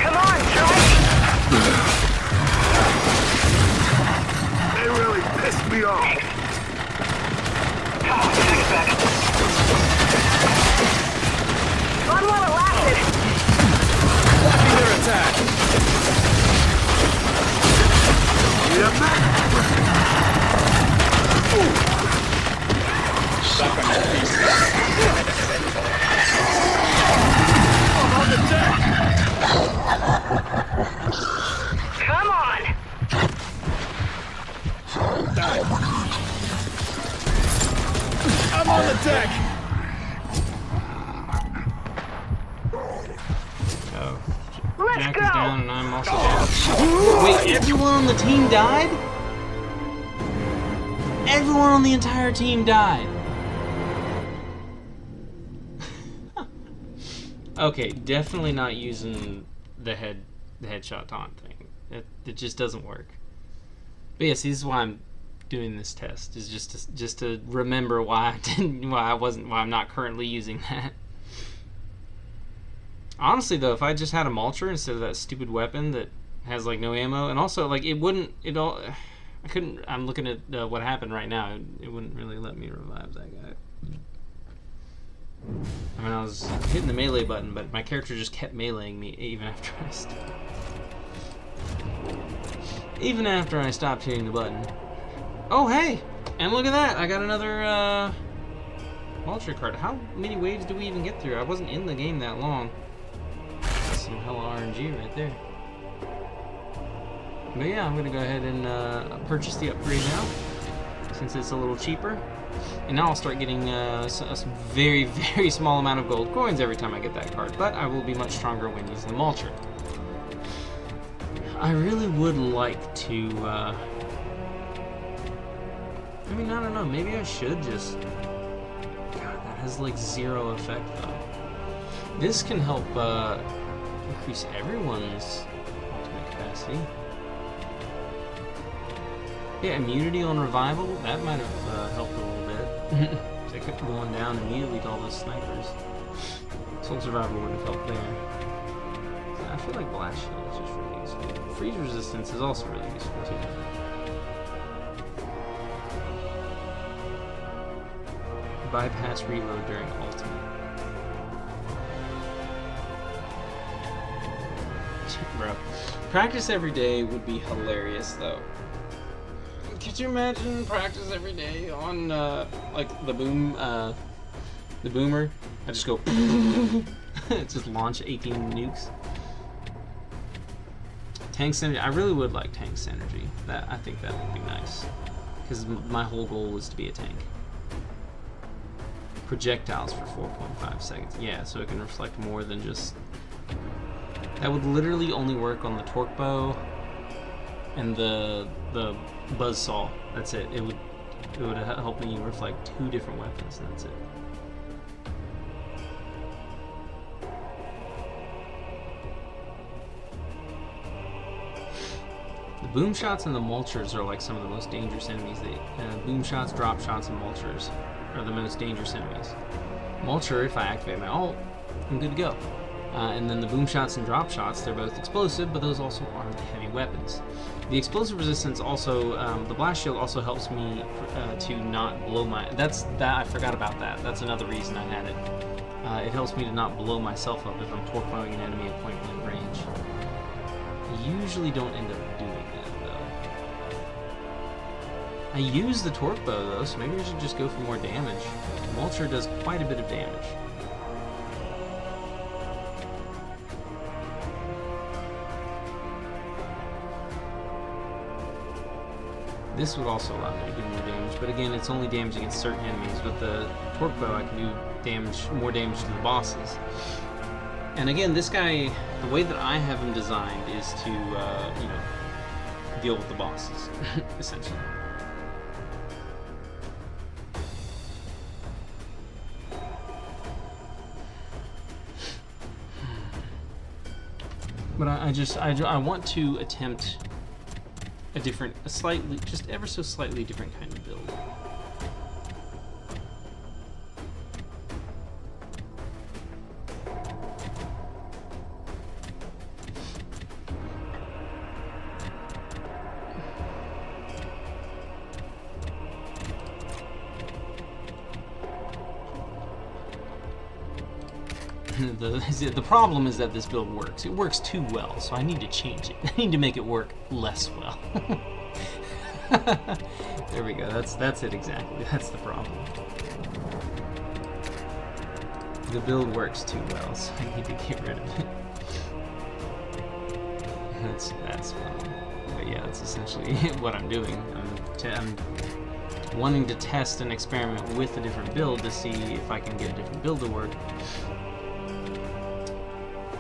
Come on, Trike! They really pissed me off. Oh, Jack's back. Fun while it lasted. Blocking their attack. Need a mech. Suck on your piece. On the deck. Come on! I'm on the deck. Oh, Let's Jack go! is down and I'm also down. Wait, everyone on the team died? Everyone on the entire team died. Okay, definitely not using the headshot taunt thing. It just doesn't work. But yes, this is why I'm doing this test. Is just to remember why I'm not currently using that. Honestly though, if I just had a Mulcher instead of that stupid weapon that has like no ammo, and also like I'm looking at what happened right now. It wouldn't really let me revive that guy. I mean, I was hitting the melee button, but my character just kept meleeing me even after I stopped hitting the button. Oh hey, and look at that! I got another Vulture card. How many waves do we even get through? I wasn't in the game that long. That's some hella RNG right there. But yeah, I'm gonna go ahead and purchase the upgrade now, since it's a little cheaper. And now I'll start getting a very, very small amount of gold coins every time I get that card. But I will be much stronger when using the Mulcher. I really would like to, I mean, I don't know, maybe I should just... God, that has like zero effect though. This can help increase everyone's ultimate capacity. Yeah, immunity on revival, that might have helped a little bit. I kept going down immediately to all those snipers. Soul survival would have helped there. I feel like blast shield is just really useful. Freeze resistance is also really useful too. Bypass reload during ultimate. Practice every day would be hilarious, though. Could you imagine practice every day on like the boomer? I just go just launch 18 nukes. Tank synergy. I really would like tank synergy. I think that would be nice, because my whole goal was to be a tank. Projectiles for 4.5 seconds. Yeah, so it can reflect more than just. That would literally only work on the torque bow and the buzzsaw. That's it. It would help me reflect 2 different weapons, and that's it. The boom shots and the mulchers are like some of the most dangerous enemies. Boom shots, drop shots, and mulchers are the most dangerous enemies. Mulcher, if I activate my ult, I'm good to go. And then the boom shots and drop shots, they're both explosive, but those also aren't heavy weapons. The explosive resistance also, the blast shield also helps me to not blow my. I forgot about that. That's another reason I had it. It helps me to not blow myself up if I'm torque bowing an enemy at point blank range. I usually don't end up doing that though. I use the torque bow though, so maybe I should just go for more damage. Mulcher does quite a bit of damage. This would also allow me to do more damage, but again, it's only damage against certain enemies. With the torque bow, I can do more damage to the bosses. And again, this guy, the way that I have him designed is to, deal with the bosses, essentially. But I want to attempt a slightly, just ever so slightly different kind of build. The problem is that this build works. It works too well, so I need to change it. I need to make it work less well. There we go. That's it exactly. That's the problem. The build works too well, so I need to get rid of it. That's funny. But yeah, that's essentially what I'm doing. I'm wanting to test and experiment with a different build to see if I can get a different build to work.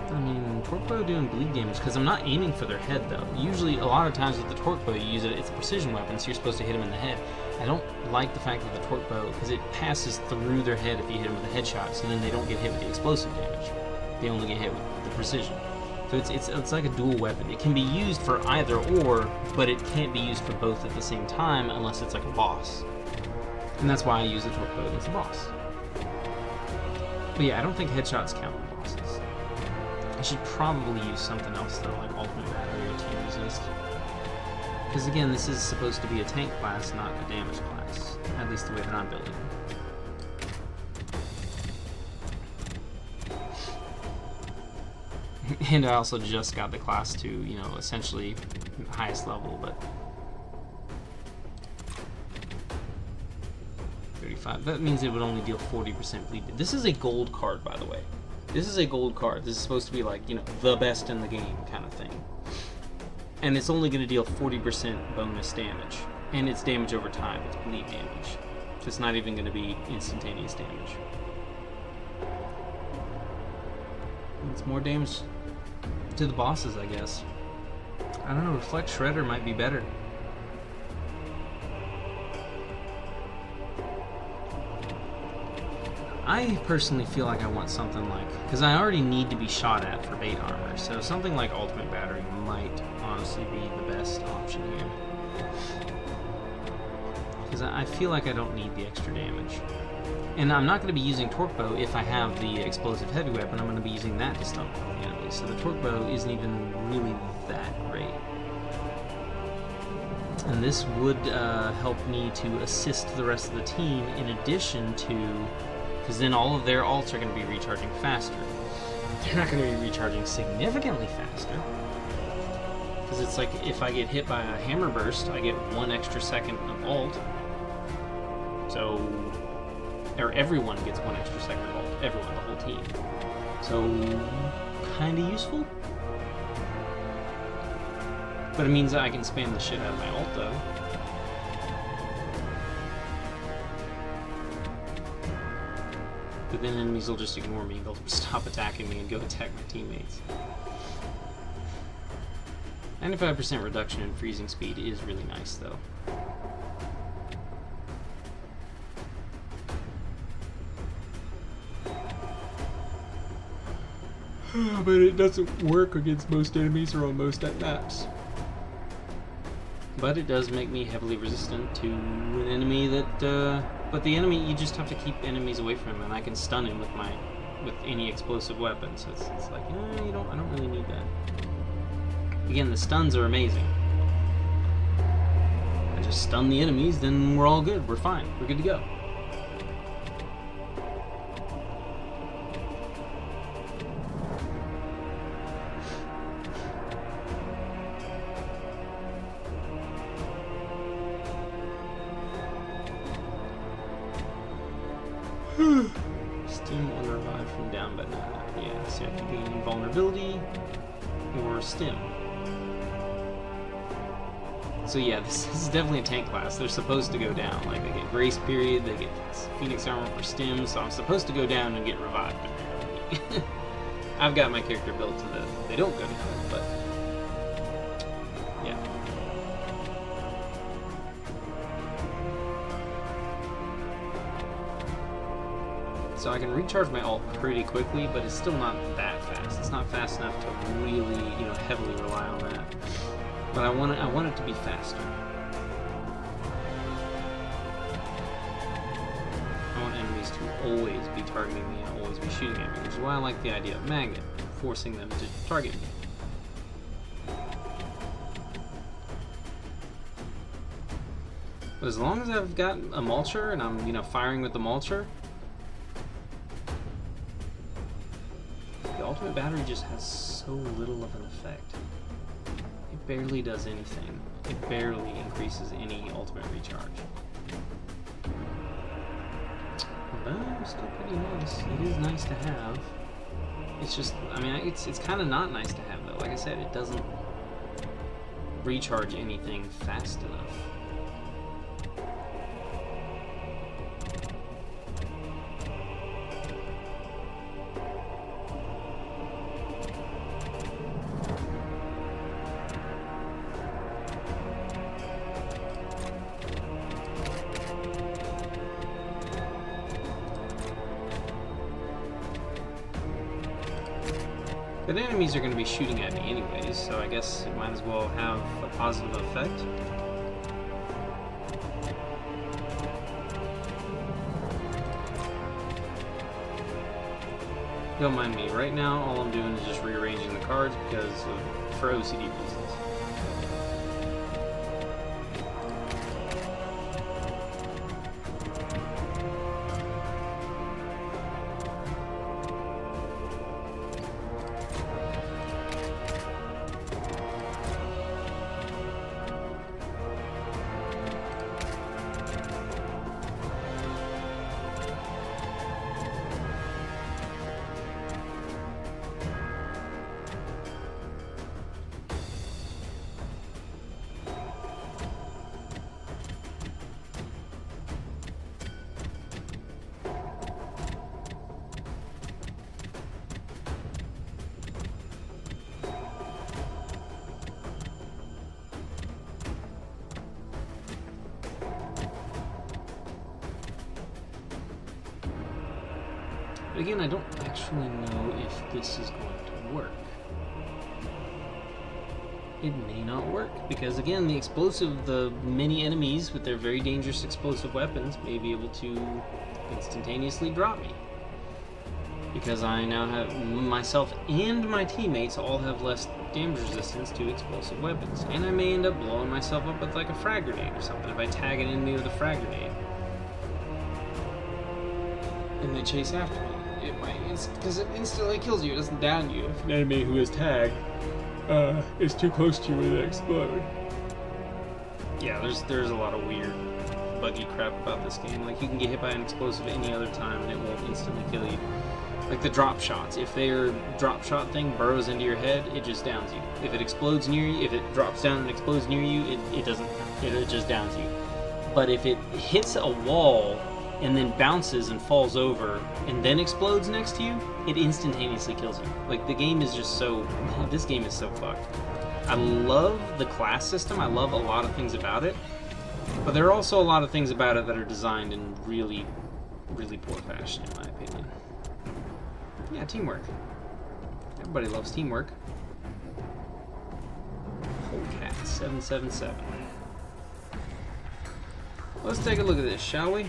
I mean, torque bow doing bleed damage, because I'm not aiming for their head, though. Usually, a lot of times with the torque bow, you use it's a precision weapon, so you're supposed to hit them in the head. I don't like the fact that the torque bow, because it passes through their head if you hit them with a headshot, so then they don't get hit with the explosive damage. They only get hit with the precision. So it's like a dual weapon. It can be used for either or, but it can't be used for both at the same time unless it's like a boss. And that's why I use the torque bow against the boss. But yeah, I don't think headshots count on bosses. I should probably use something else though, like ultimate battery or team resist. Because again, this is supposed to be a tank class, not a damage class. At least the way that I'm building it. And I also just got the class to, essentially highest level, but 35. That means it would only deal 40% bleed. This is a gold card, by the way. This is a gold card. This is supposed to be like, the best in the game kind of thing. And it's only going to deal 40% bonus damage. And it's damage over time. It's bleed damage. So it's not even going to be instantaneous damage. It's more damage to the bosses, I guess. I don't know, Reflect Shredder might be better. I personally feel like I want something like, because I already need to be shot at for bait armor, so something like Ultimate Battery might honestly be the best option here. Because I feel like I don't need the extra damage. And I'm not going to be using Torque Bow if I have the explosive heavy weapon. I'm going to be using that to stun the enemy. So the Torque Bow isn't even really that great. And this would help me to assist the rest of the team in addition to... Because then all of their ults are going to be recharging faster. They're not going to be recharging significantly faster. Because it's like if I get hit by a hammer burst, I get 1 extra second of ult. So, or everyone gets 1 extra second of ult. Everyone, the whole team. So, kind of useful. But it means that I can spam the shit out of my ult, though. But then enemies will just ignore me. They'll stop attacking me and go attack my teammates. 95% reduction in freezing speed is really nice, though. But it doesn't work against most enemies or on most maps. But it does make me heavily resistant to an enemy that, but the enemy, you just have to keep enemies away from him, and I can stun him with any explosive weapon, so it's like, I don't really need that. Again, the stuns are amazing. I just stun the enemies, then we're all good, we're fine, we're good to go. Stim on revive from down, but yeah, so I can gain invulnerability or stim. So yeah, this is definitely a tank class. They're supposed to go down. Like, they get grace period, they get Phoenix armor for stim, so I'm supposed to go down and get revived. I've got my character built so that they don't go down, but yeah. So I can recharge my ult pretty quickly, but it's still not that fast. It's not fast enough to really, heavily rely on that. But I want it to be faster. I want enemies to always be targeting me and always be shooting at me, which is why I like the idea of Magnet, forcing them to target me. But as long as I've got a mulcher and I'm, firing with the mulcher, the ultimate battery just has so little of an effect. It barely does anything. It barely increases any ultimate recharge. But it's still pretty nice. It is nice to have. It's just, it's kind of not nice to have though. Like I said, it doesn't recharge anything fast enough. But enemies are going to be shooting at me anyways, so I guess it might as well have a positive effect. Don't mind me. Right now, all I'm doing is just rearranging the cards for OCD reasons. But again, I don't actually know if this is going to work. It may not work, because again, the many enemies with their very dangerous explosive weapons may be able to instantaneously drop me. Because I now have, myself and my teammates all have less damage resistance to explosive weapons. And I may end up blowing myself up with like a frag grenade or something if I tag an enemy with a frag grenade. And they chase after me. It might, because it instantly kills you, it doesn't down you. If an enemy who is tagged it's too close to you when it explodes. Yeah, there's a lot of weird, buggy crap about this game. Like, you can get hit by an explosive any other time and it won't instantly kill you. Like the drop shots. If their drop shot thing burrows into your head, it just downs you. If it explodes near you, if it drops down and explodes near you, it doesn't. It just downs you. But if it hits a wall and then bounces and falls over and then explodes next to you, it instantaneously kills you. Like, the game is just so... This game is so fucked. I love the class system. I love a lot of things about it. But there are also a lot of things about it that are designed in really, really poor fashion, in my opinion. Yeah, teamwork. Everybody loves teamwork. Polecat 777. Let's take a look at this, shall we?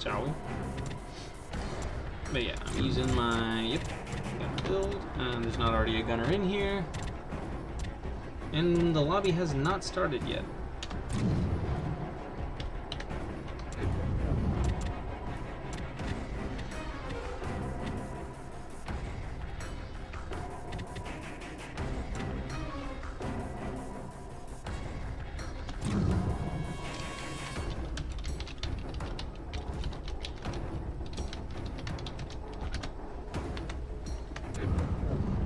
Shall we? But yeah, I'm using my... Yep. Got build. There's not already a gunner in here. And the lobby has not started yet.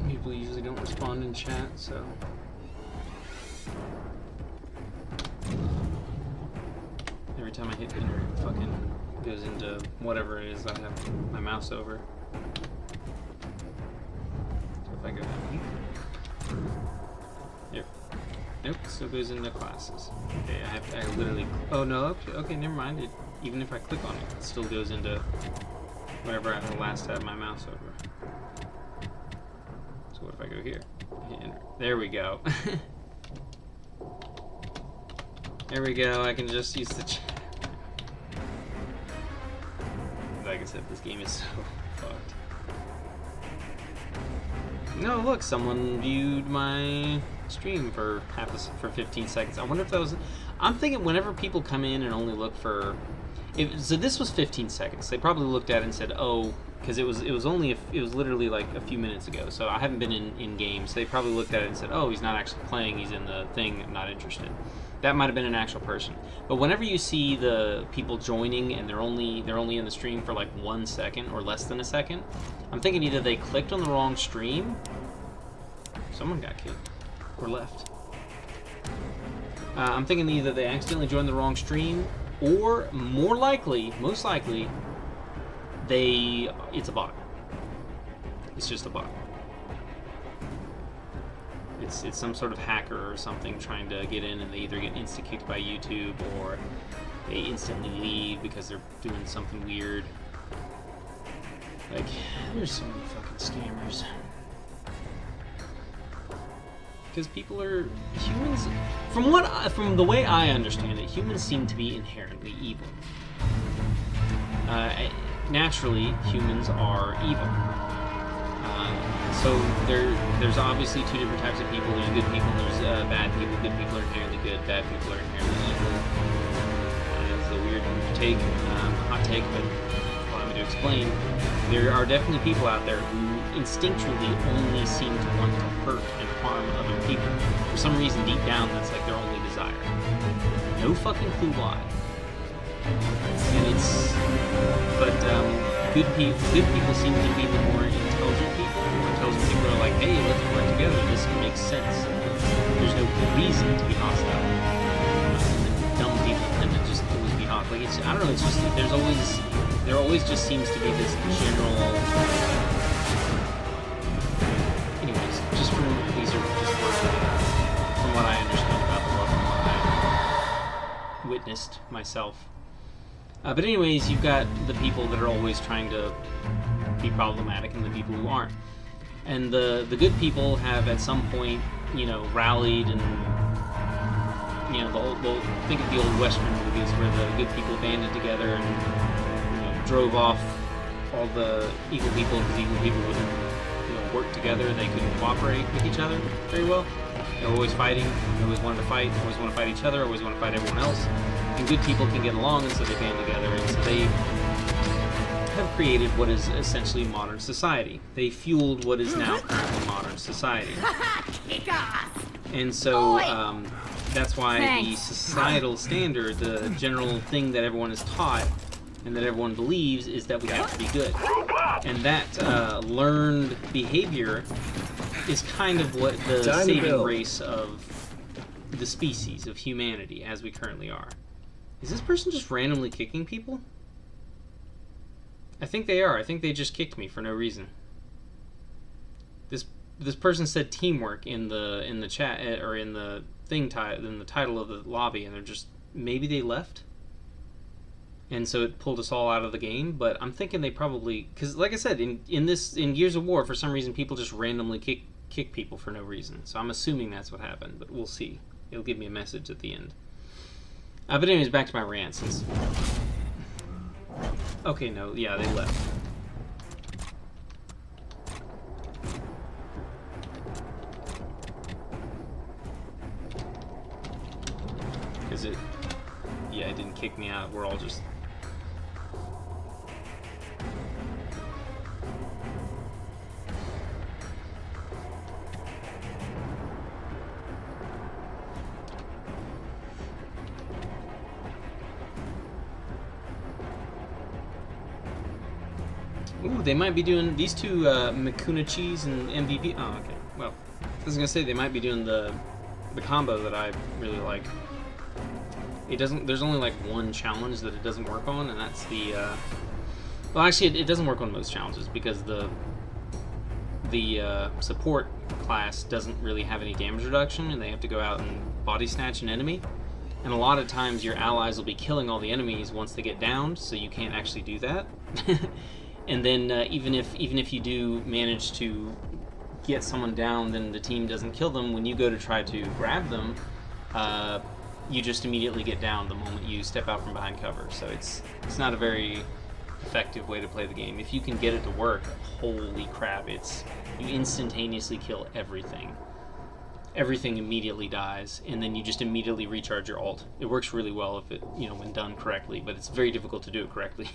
People usually don't respond in chat, so... Every time I hit enter, it fucking goes into whatever it is I have my mouse over. So if I go down here... Yep. Nope, still goes into classes. Okay, I literally... Oh no, okay, never mind. Even if I click on it, it still goes into whatever I last had my mouse over. So what if I go here? Hit enter. There we go. There we go, I can just use the chat. Like I said, this game is so fucked. No, look, someone viewed my stream for 15 seconds. I wonder if that was... I'm thinking whenever people come in and only look for... So this was 15 seconds. They probably looked at it and said, oh, because it was literally like a few minutes ago, so I haven't been in game, so they probably looked at it and said, oh, he's not actually playing, he's in the thing, I'm not interested. That might have been an actual person. But whenever you see the people joining and they're only in the stream for like 1 second or less than a second, I'm thinking either they clicked on the wrong stream, someone got kicked, or left. I'm thinking either they accidentally joined the wrong stream, or most likely, it's a bot. It's just a bot. It's some sort of hacker or something trying to get in, and they either get insta-kicked by YouTube or they instantly leave because they're doing something weird. Like, there's so many fucking scammers. Because people are humans. From the way I understand it, humans seem to be inherently evil. Naturally, humans are evil. So there's obviously two different types of people. There's good people and there's bad people. Good people are inherently good. Bad people are inherently evil. It's a weird take, hot take, but allow me to explain. There are definitely people out there who instinctually only seem to want to hurt and harm other people. For some reason, deep down, that's like their only desire. No fucking clue why. And but good people seem to be the more intelligent people. Intelligent people are like, hey, let's work together. This makes sense. There's no reason to be hostile. And dumb people tend to just always be hostile. Like, I don't know. It's just there always just seems to be this general. Anyways, these are just from what I understand about the world, from what I witnessed myself. But anyways, you've got the people that are always trying to be problematic and the people who aren't. And the good people have at some point, rallied and, think of the old Western movies where the good people banded together and, drove off all the evil people because evil people wouldn't, work together. They couldn't cooperate with each other very well. They're always fighting. They always wanted to fight. Always want to fight each other. Always want to fight everyone else. And good people can get along, and so they band together. And so have created what is essentially modern society. They fueled what is now currently modern society. And so that's why the societal standard, the general thing that everyone is taught and that everyone believes, is that we have to be good. And that learned behavior is kind of what the saving grace of the species, of humanity, as we currently are. Is this person just randomly kicking people? I think they are. I think they just kicked me for no reason. This person said teamwork in the chat, or in the thing in the title of the lobby, and they're just, maybe they left, and so it pulled us all out of the game. But I'm thinking they probably, because like I said, in Gears of War, for some reason people just randomly kick people for no reason. So I'm assuming that's what happened, but we'll see. It'll give me a message at the end. But anyways, back to my rant. Since okay, no, yeah, they left. Because it didn't kick me out. We're all just... Ooh, they might be doing these two, Mikunachis and MVP. Oh, okay. Well, I was gonna say they might be doing the combo that I really like. It doesn't. There's only like one challenge that it doesn't work on, and that's the. Well, actually, it doesn't work on most challenges because the support class doesn't really have any damage reduction, and they have to go out and body snatch an enemy. And a lot of times, your allies will be killing all the enemies once they get downed, so you can't actually do that. And then even if you do manage to get someone down, then the team doesn't kill them. When you go to try to grab them, you just immediately get down the moment you step out from behind cover. So it's not a very effective way to play the game. If you can get it to work, holy crap, you instantaneously kill everything. Everything immediately dies, and then you just immediately recharge your ult. It works really well if it, when done correctly, but it's very difficult to do it correctly.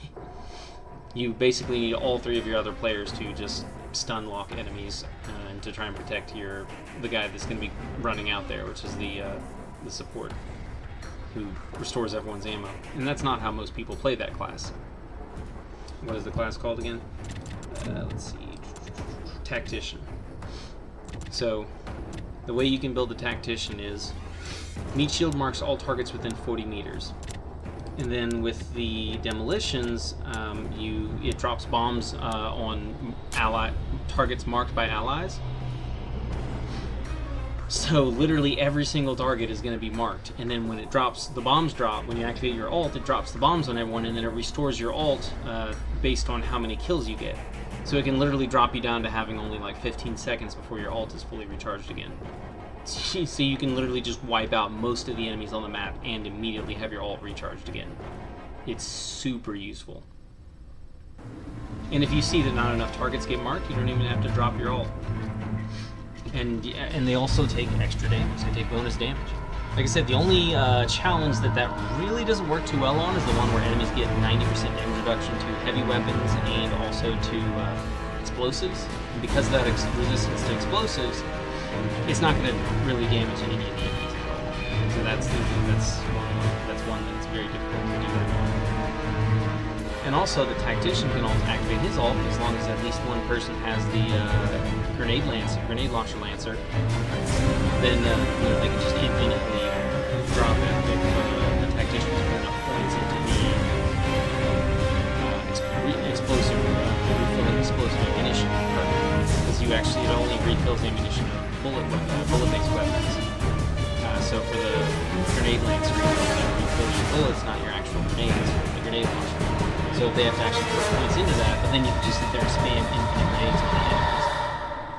You basically need all three of your other players to just stun lock enemies and to try and protect the guy that's going to be running out there, which is the support, who restores everyone's ammo. And that's not how most people play that class. What is the class called again? Let's see. Tactician. So, the way you can build the Tactician is meat shield marks all targets within 40 meters. And then with the demolitions, it drops bombs on targets marked by allies. So literally every single target is going to be marked. And then when the bombs drop, when you activate your ult, it drops the bombs on everyone, and then it restores your ult based on how many kills you get. So it can literally drop you down to having only like 15 seconds before your ult is fully recharged again. So you can literally just wipe out most of the enemies on the map and immediately have your ult recharged again. It's super useful. And if you see that not enough targets get marked, you don't even have to drop your ult. And they also take extra damage. They take bonus damage. Like I said, the only challenge that really doesn't work too well on is the one where enemies get 90% damage reduction to heavy weapons and also to explosives. And because of that resistance to explosives, it's not going to really damage any of the enemies at all. So that's one that's very difficult to do that on. And also, the Tactician can activate his ult as long as at least one person has the grenade launcher lancer. Then they can just infinitely drop it if the Tactician has put enough points into the explosive ammunition. Because it only refills ammunition of bullet-based weapons. So for the grenade lancer, you refill your bullets, not your actual grenades, the grenade launcher. So they have to actually put points into that, but then you can just sit there and spam infinite grenades on the enemies.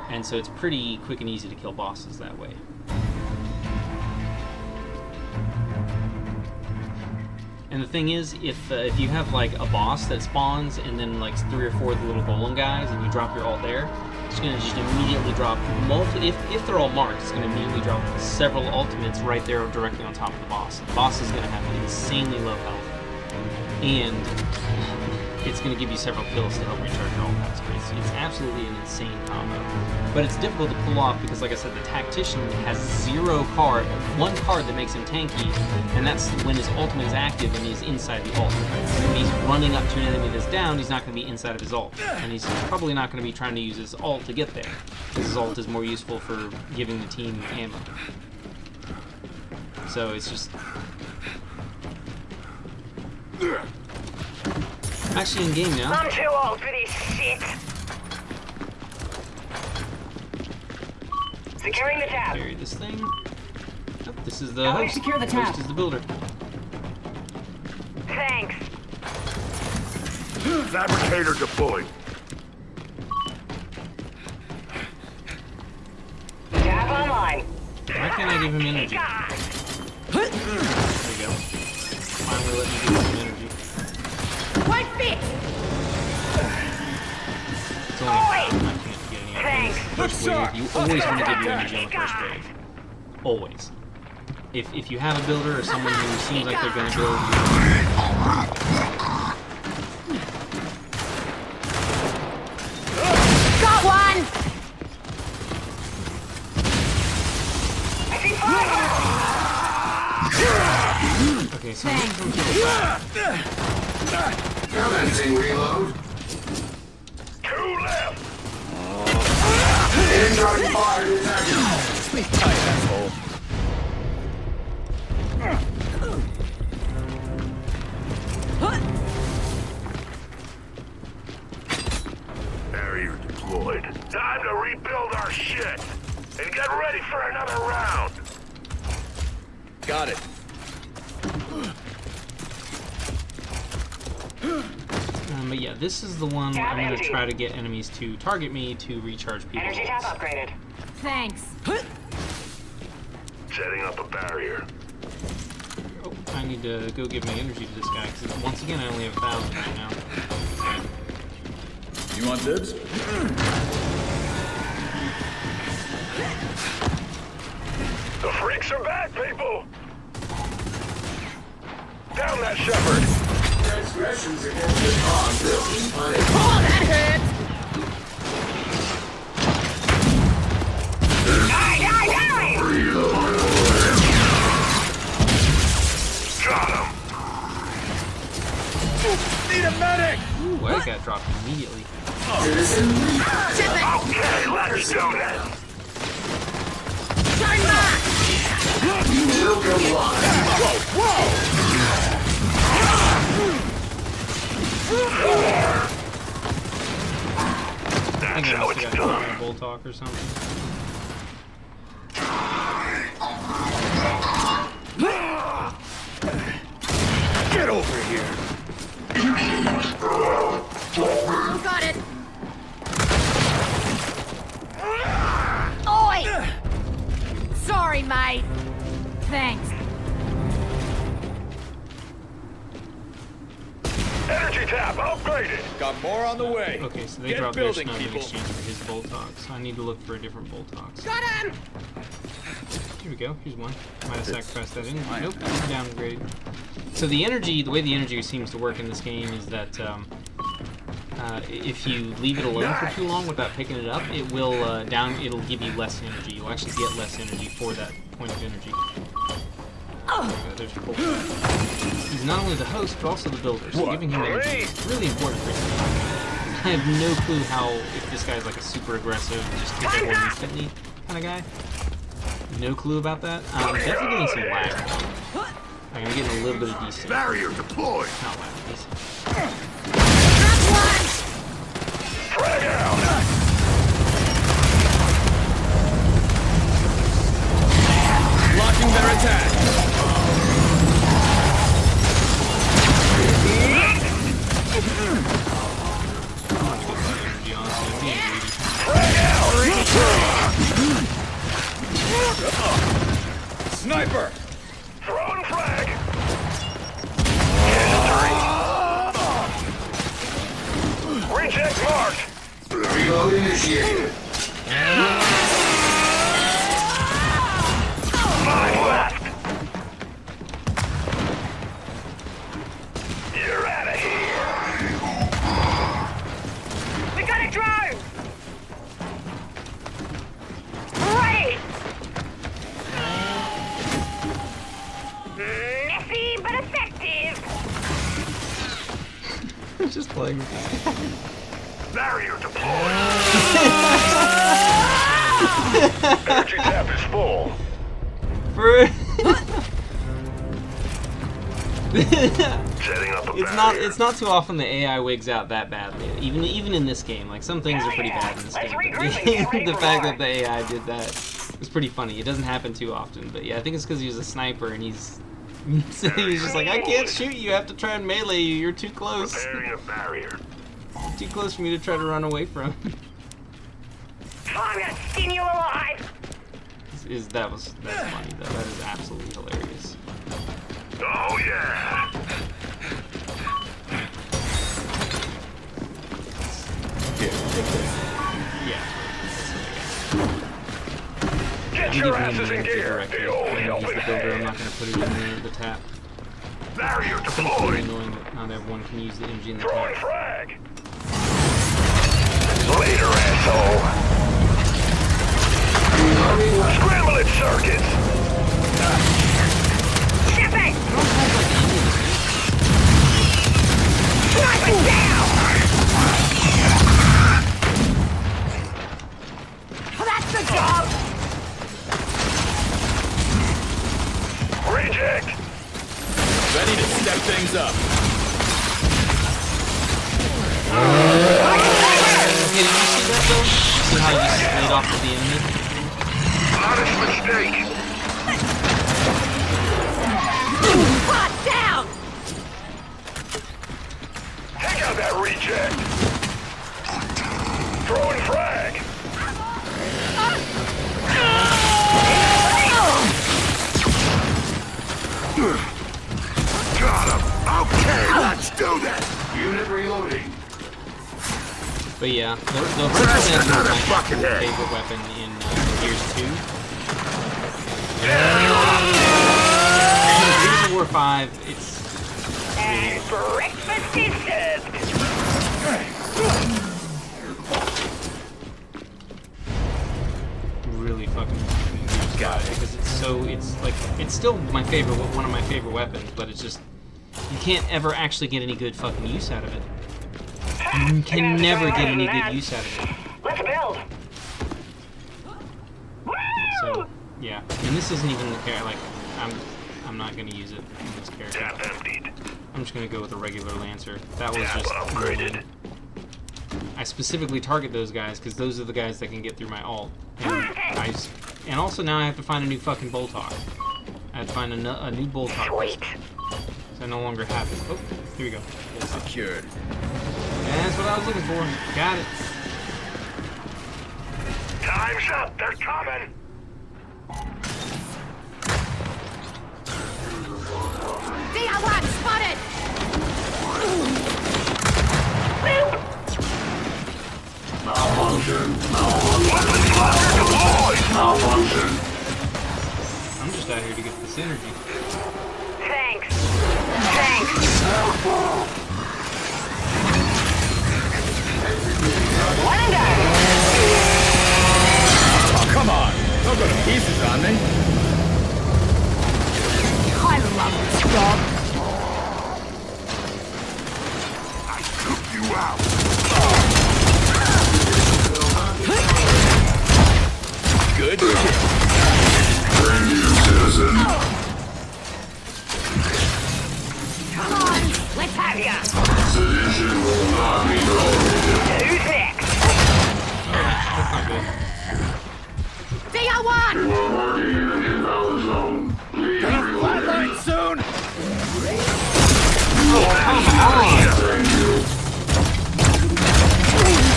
And so it's pretty quick and easy to kill bosses that way. And the thing is, if you have like a boss that spawns and then like 3 or 4 of the little golem guys and you drop your ult there, it's going to just immediately drop if they're all marked, it's going to immediately drop several ultimates right there directly on top of the boss. The boss is going to have insanely low health. And it's going to give you several kills to help recharge your ult. That's crazy. It's absolutely an insane combo. But it's difficult to pull off because, like I said, the Tactician has one card that makes him tanky, and that's when his ultimate is active and he's inside the ult. If he's running up to an enemy that's down, he's not going to be inside of his ult. And he's probably not going to be trying to use his ult to get there, because his ult is more useful for giving the team ammo. So it's just... Actually in game now. I'm too old for this shit. Securing the tab. Carry this thing. Oh, this is the How do we host. secure the tab? Host is the builder. Thanks. Fabricator deployed. Tab online. Why can't I give him energy? God. There you go. Finally let me give him some energy. White fit! It's only I can't get any energy. Thanks. First wave, you always want to give your energy on the first wave. Always. If you have a builder or someone who seems like they're going to build Got one! I see fire. Okay, so Commencing reload. 2 left. Incoming fire detected. Sleep tight, asshole. Barrier deployed. Time to rebuild our shit. And get ready for another round. Got it. but yeah, this is the one Tab I'm going to empty. try to get enemies to target me to recharge people. Energy tab upgraded. Thanks. Setting up a barrier. Oh, I need to go give my energy to this guy, because once again I only have 1,000 right now. You want dibs? The freaks are back, people! Down that shepherd! Transgressions against the cause will be punished. Oh, that hurt! Die, die, die! Got him! Need a medic! Ooh, I got dropped immediately. Citizen lead. Okay, let's do this! Turn back! You will comply. I think That's I how must it's have got done. a bull talk or something. Get over here! Got it! Oi! Sorry, mate. Thanks. Energy tap upgraded! Got more on the way. Okay, so they Get dropped their building, snub in people. exchange for his bolt talk, so I need to look for a different bolt talk. Got him! Here we go, here's one. Might have sacrificed that in. Nope, downgrade. So the way the energy seems to work in this game is that if you leave it alone for too long without picking it up, it will it'll give you less energy. You'll actually get less energy for that point of energy. There's your bolt. He's not only the host, but also the builder, so giving him energy is really important for him. I have no clue how, if this guy's like a super aggressive, just take everyone instantly kind of guy. No clue about that. Definitely getting some lag. I'm getting a little bit of decent. Barrier deployed! Not lag, decent. That's one! Frag out! Blocking their attack. Energy, honestly. I'm being greedy. Sniper! Throwing frag! Reject marked! Reload initiated. 5 left! You're out of here! I'm just playing with this. Barrier deployed. Energy tap is full. Setting up a barrier. It's not too often the AI wigs out that badly. Even in this game, like some things are pretty bad in this Let's game. regroup But and get ready the for fact more. that the AI did that was pretty funny. It doesn't happen too often, but yeah, I think it's because he was a sniper and he's just like, I can't shoot you. I have to try and melee you. You're too close. Preparing a barrier. Too close for me to try to run away from. I'm gonna skin you alive. That's funny though. That is absolutely hilarious. Oh yeah. Here, take this. Yeah. Get your asses in gear. The old He's helping the builder. I'm not hand. going to put it in the tap. Barrier It's really deployed. annoying that not everyone can use the MG in the Throwing tap. frag. Later, asshole. Scrambling circuits. Shipping. Snipe it down. Oh, that's the job. Reject. Ready to step things up. Okay, did you see that though? See how he just laid off at the enemy? Honest mistake. Hot down. Take out that reject. Throwing frag. Got him. Okay, let's do this. Unit reloading. But yeah, the Purple That's Lancer is another my fucking head. favorite weapon in Gears 2. Gears of War 5, it's And breakfast is served. really fucking got it because it's still my favorite, one of my favorite weapons, but it's just you can't ever actually get any good fucking use out of it. You can never get any good use out of it. Let's build. So yeah, and this isn't even the character. Like I'm not gonna use it in this character. Tap emptied. I'm just gonna go with a regular Lancer. That was Tap just upgraded. I specifically target those guys because those are the guys that can get through my ult. And also now I have to find a new fucking Boltok. I have to find a new Boltok. Sweet. So I no longer have it. Oh, here we go. Secured. That's what I was looking for. Got it. Time's up. They're coming. DR1 spotted! Malfunction. Weapons cluster deployed. Malfunction. I'm just out here to get the synergy. Thanks. Thanks. One and done. Oh, come on. Don't go to pieces on me. I love this job. I took you out. Good shit. Come on. Let's have ya. Sedition will not be tolerated. Who's next? That's not good. DR1! We're working in an invalid zone. Please reload. Flatline soon. Thank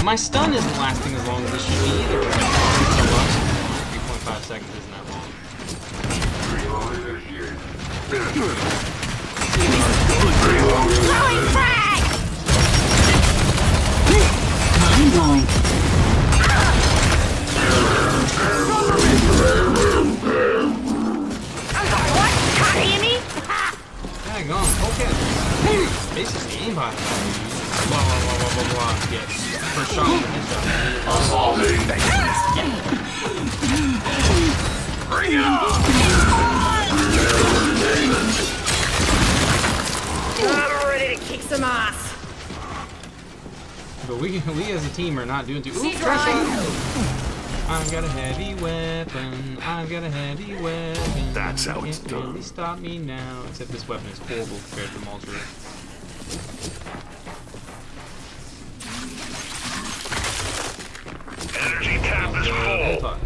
you. My stun isn't lasting as long as it should be either. 3.5 seconds isn't that long. Reload initiated. Throwing frag! I'm sorry, what? Can't hear me? Dang on, okay. Basically aimbot. Blah blah blah blah blah blah. Yeah, first shot, headshot. Assaulting. Bring it on. I'm ready to kick some ass. but we as a team are not doing too. Ooh, She's trash right. shot. I've got a heavy weapon. I've got a heavy weapon. That's how You it's can't done. really stop me now. Except this weapon is horrible compared to the Malter. Energy tap is Hold full. on.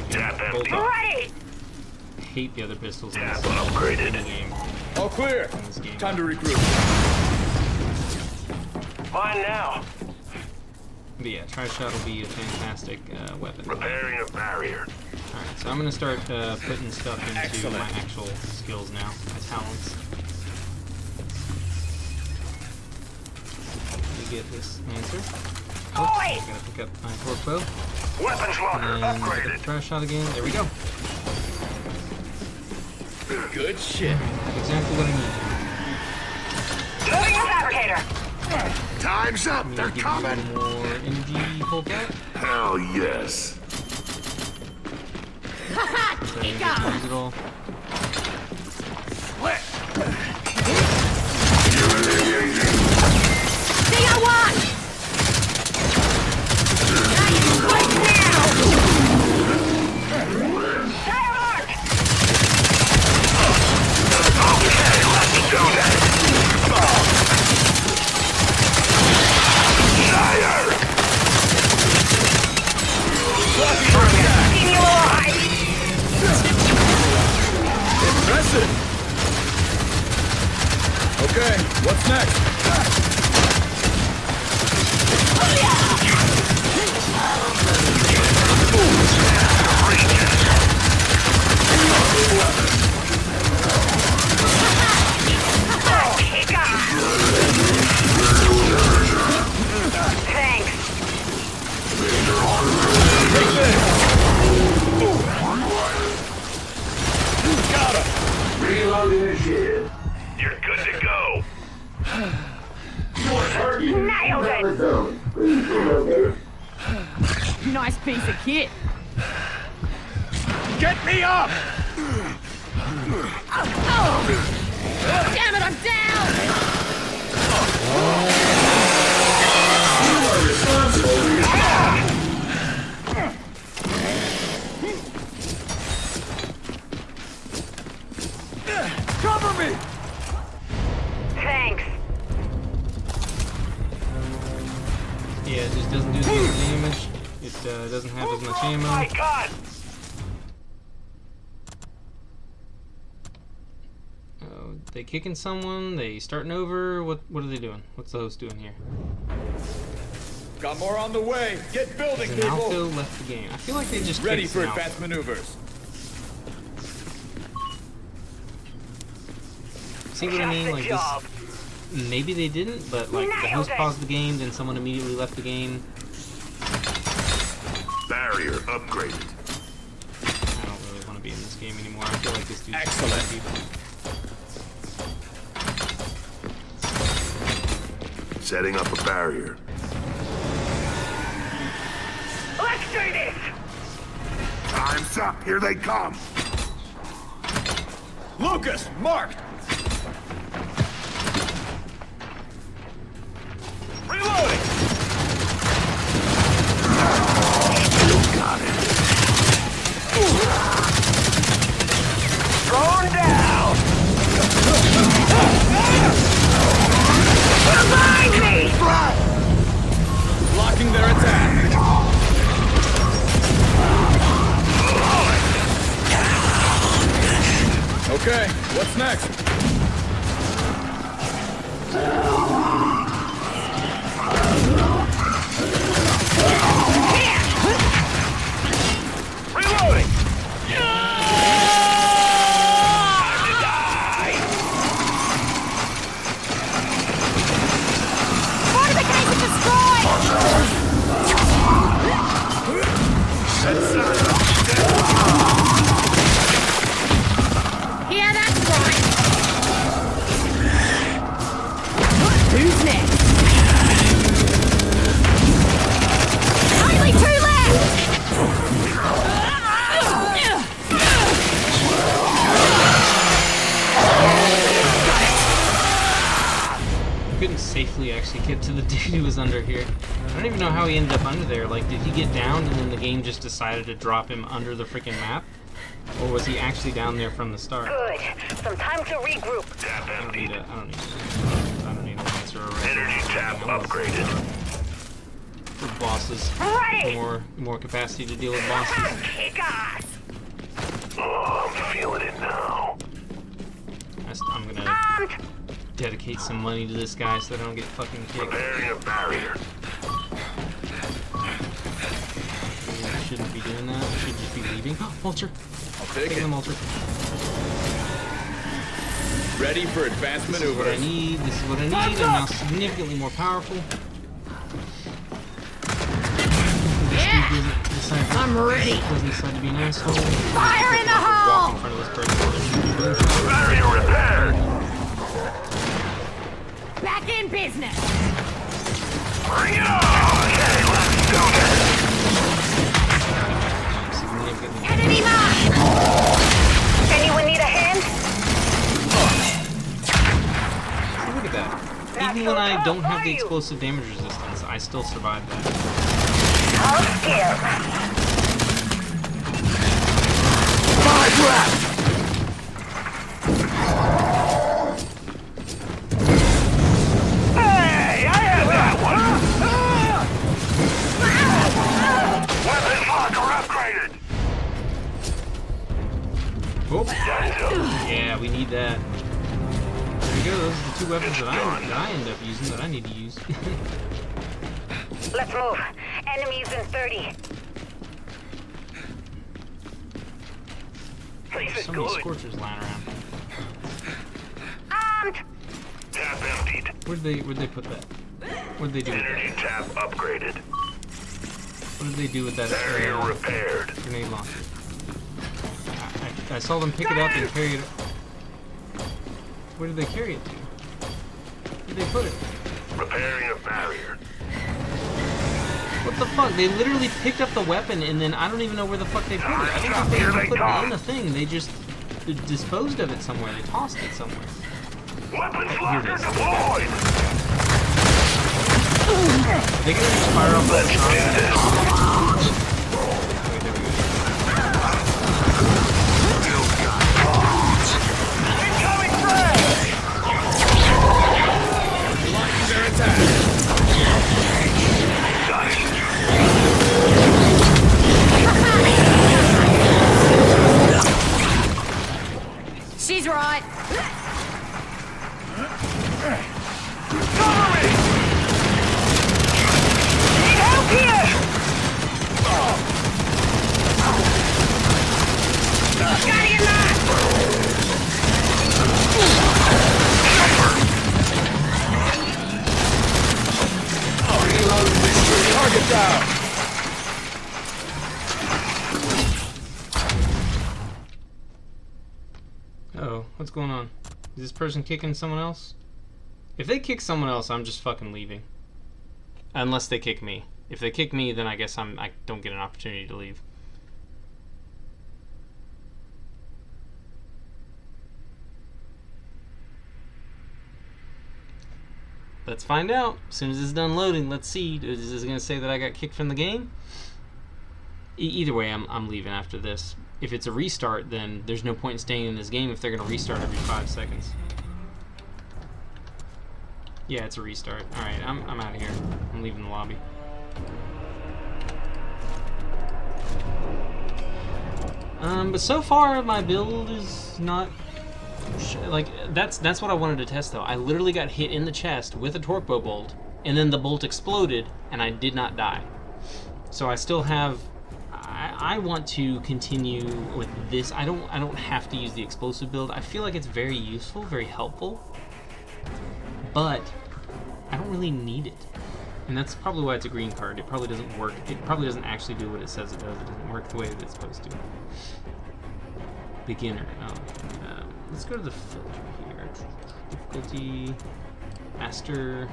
Tap empty. Ready! I hate the other pistols in Tap this upgraded. game. All clear. In this game. Time to regroup. Mine now. But yeah, trash shot will be a fantastic weapon. Repairing a barrier. Alright, so I'm gonna start putting stuff into Excellent. my actual skills now, my talents. Let me get this answer. Oops, I gotta pick up my torque bow. Weapons locker And get the upgraded. trash shot again. There we go. Good shit. Exactly what I need. Moving the fabricator! Time's up. I'm They're gonna give coming. you more energy poke out. Hell yes. So I can use it all. They got one! Tire mark! Keeping you alive! Impressive. Okay, what's next? Thanks. Got him. Reload initiated. You're good to go. Your target is Nailed it. invalid zone. Please relocate. Nice piece of kit. Get me up. Damn it, I'm down! Cover me. Thanks. Yeah, it just doesn't do as much damage. It doesn't have as much ammo. My God. They kicking someone? They starting over? What are they doing? What's the host doing here? Got more on the way. Get building, Zanalco people. left the game. I feel like they just Ready kicked for Zanalco. advanced maneuvers. See what I mean? Like this. Maybe they didn't, but like the host paused the game, then someone immediately left the game. Barrier upgraded. I don't really want to be in this game anymore. I feel like this dude's Excellent. people. Setting up a barrier. Let's do this! Time's up. Here they come. Lucas, marked. Reloading. Got it. Thrown down! Behind me! Blocking their attack. Okay, what's next? Reloading. Fortification destroyed! Yeah, that's right. Who's next? safely actually get to the dude who was under here. I don't even know how he ended up under there. Like, did he get down and then the game just decided to drop him under the freaking map? Or was he actually down there from the start? Good. Some time to regroup. Tap I don't emptied. need an answer already. Energy tap upgraded. For bosses. Ready! More capacity to deal with bosses. Kick ass! Oh, I'm feeling it now. I'm gonna dedicate some money to this guy so I don't get fucking kicked. Preparing a barrier. We shouldn't be doing that. We should just be leaving. Oh, Vulture! I'll take Take the it. Vulture. Ready for advanced This is what I maneuvers. need. This is what I need. I'm now significantly more powerful. I'm ready. Doesn't decide to be an asshole. Fire in the Walk hole! in front of this person. Barrier repaired. Back in business. Bring it on. Okay, let's do this. Significantly. Enemy mine! Anyone need a hand? Look at that. Even when I don't have the explosive damage resistance, I still survive that. I'll scare. Hey, I have that one. Weapons locker upgraded. Oh. Yeah, we need that. There we go. Those are the two weapons that I end up using that I need to use. Let's move. Enemies in 30. So many scorchers lying around. Armed! Tap emptied. Where'd they put that? What'd they do with Energy that? tap upgraded. What did they do with that Barrier repaired. grenade launcher? I saw them pick it up and carry it. Where did they carry it to? Where did they put it? Repairing a barrier. What the fuck? They literally picked up the weapon and then I don't even know where the fuck they put it. I don't think they even put it in a thing. They just disposed of it somewhere. They tossed it somewhere. Weapons Here it locker is. deployed. They can just fire off that shot. Wait, there we go. Incoming frag. They're attacked. She's right. Cover me. Need help here! Got you, man! Target down. Uh-oh, what's going on? Is this person kicking someone else? If they kick someone else, I'm just fucking leaving. Unless they kick me. If they kick me, then I guess I don't get an opportunity to leave. Let's find out. As soon as it's done loading, let's see. Is this going to say that I got kicked from the game? Either way, I'm leaving after this. If it's a restart, then there's no point in staying in this game if they're going to restart every 5 seconds. Yeah, it's a restart. Alright, I'm out of here. I'm leaving the lobby. But so far, my build is not... Like, that's what I wanted to test, though. I literally got hit in the chest with a torque bow bolt, and then the bolt exploded, and I did not die. So I still have... I want to continue with this. I don't have to use the explosive build. I feel like it's very useful, very helpful, but I don't really need it. And that's probably why it's a green card. It probably doesn't work. It probably doesn't actually do what it says it does. It doesn't work the way that it's supposed to. Beginner. Oh, let's go to the filter here. Difficulty. Master.